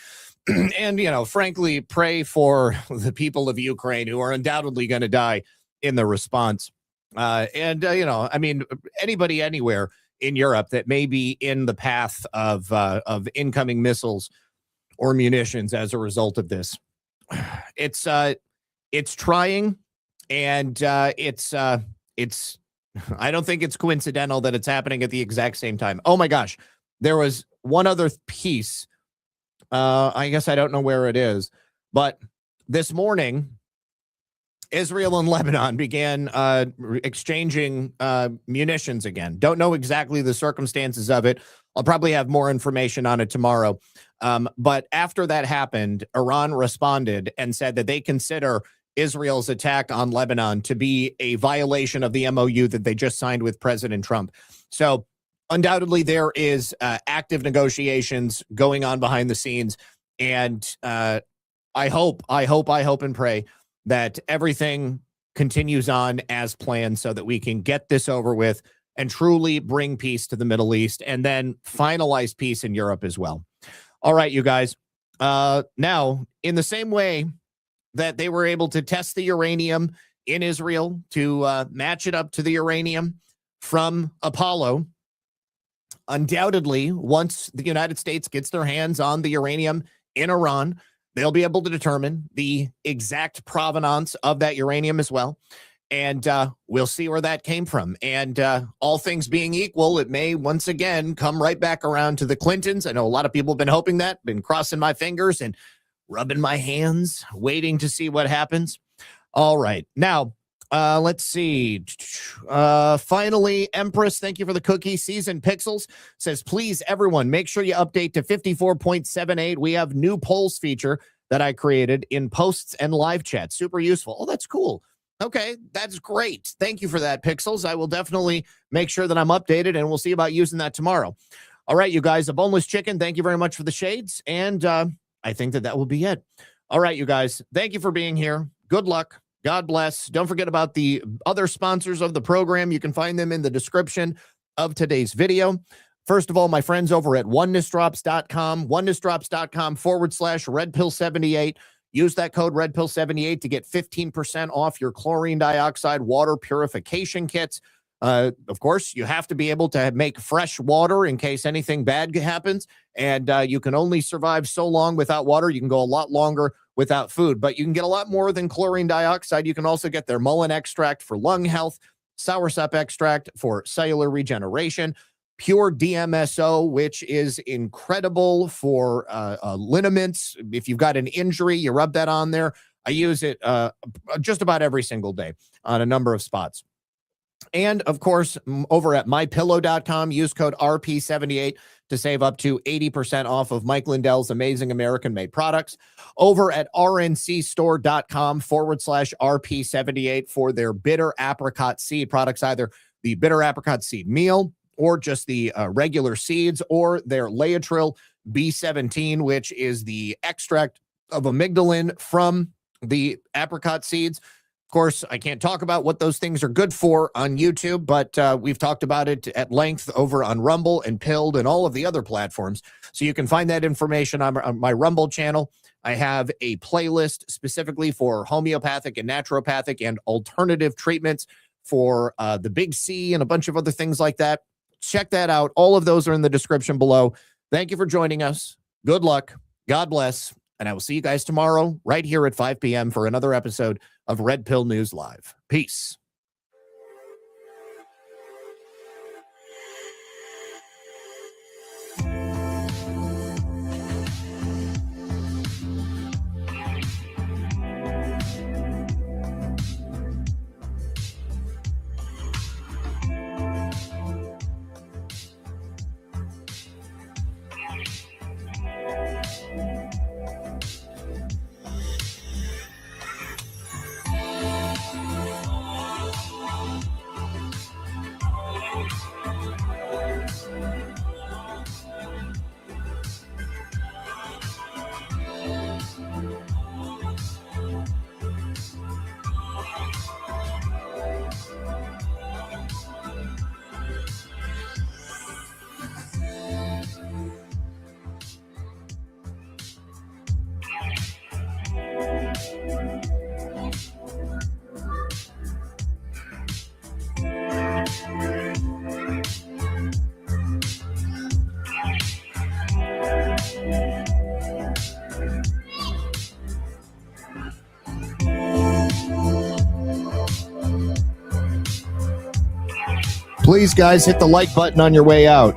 [SPEAKER 3] And, you know, frankly, pray for the people of Ukraine who are undoubtedly going to die in the response. You know, I mean, anybody anywhere in Europe that may be in the path of incoming missiles or munitions as a result of this. It's trying, and it's I don't think it's coincidental that it's happening at the exact same time. Oh my gosh, there was one other piece. I guess I don't know where it is, but this morning, Israel and Lebanon began exchanging munitions again. Don't know exactly the circumstances of it. I'll probably have more information on it tomorrow. But after that happened, Iran responded and said that they consider Israel's attack on Lebanon to be a violation of the MOU that they just signed with President Trump. So undoubtedly there is active negotiations going on behind the scenes. And I hope and pray that everything continues on as planned so that we can get this over with and truly bring peace to the Middle East and then finalize peace in Europe as well. All right, you guys. Now, in the same way that they were able to test the uranium in Israel to match it up to the uranium from Apollo, undoubtedly, once the United States gets their hands on the uranium in Iran, they'll be able to determine the exact provenance of that uranium as well. And we'll see where that came from. And all things being equal, it may once again come right back around to the Clintons. I know a lot of people have been hoping that, been crossing my fingers and rubbing my hands, waiting to see what happens. All right. Now, let's see. Finally, Empress, thank you for the cookie. Season Pixels says, please, everyone, make sure you update to 54.78. We have new polls feature that I created in posts and live chat. Super useful. Oh, that's cool. Okay, that's great. Thank you for that, Pixels. I will definitely make sure that I'm updated, and we'll see about using that tomorrow. All right, you guys, a boneless chicken, thank you very much for the shades, and I think that will be it. All right, you guys, thank you for being here. Good luck. God bless. Don't forget about the other sponsors of the program. You can find them in the description of today's video. First of all, my friends over at onenessdrops.com, onenessdrops.com/redpill78. Use that code redpill78 to get 15% off your chlorine dioxide water purification kits. Of course, you have to be able to make fresh water in case anything bad happens. And you can only survive so long without water. You can go a lot longer without food, but you can get a lot more than chlorine dioxide. You can also get their mullein extract for lung health, soursop extract for cellular regeneration, pure DMSO, which is incredible for liniments. If you've got an injury, you rub that on there. I use it just about every single day on a number of spots. And of course, over at mypillow.com, use code RP78 to save up to 80% off of Mike Lindell's amazing American-made products. Over at rncstore.com/RP78 for their bitter apricot seed products, either the bitter apricot seed meal or just the regular seeds, or their Laetrile B17, which is the extract of amygdalin from the apricot seeds. Of course, I can't talk about what those things are good for on YouTube, but we've talked about it at length over on Rumble and Pilled and all of the other platforms. So you can find that information on my Rumble channel. I have a playlist specifically for homeopathic and naturopathic and alternative treatments for the big C and a bunch of other things like that. Check that out. All of those are in the description below. Thank you for joining us. Good luck. God bless. And I will see you guys tomorrow right here at 5 p.m. for another episode of Red Pill News Live. Peace. Please, guys, hit the like button on your way out.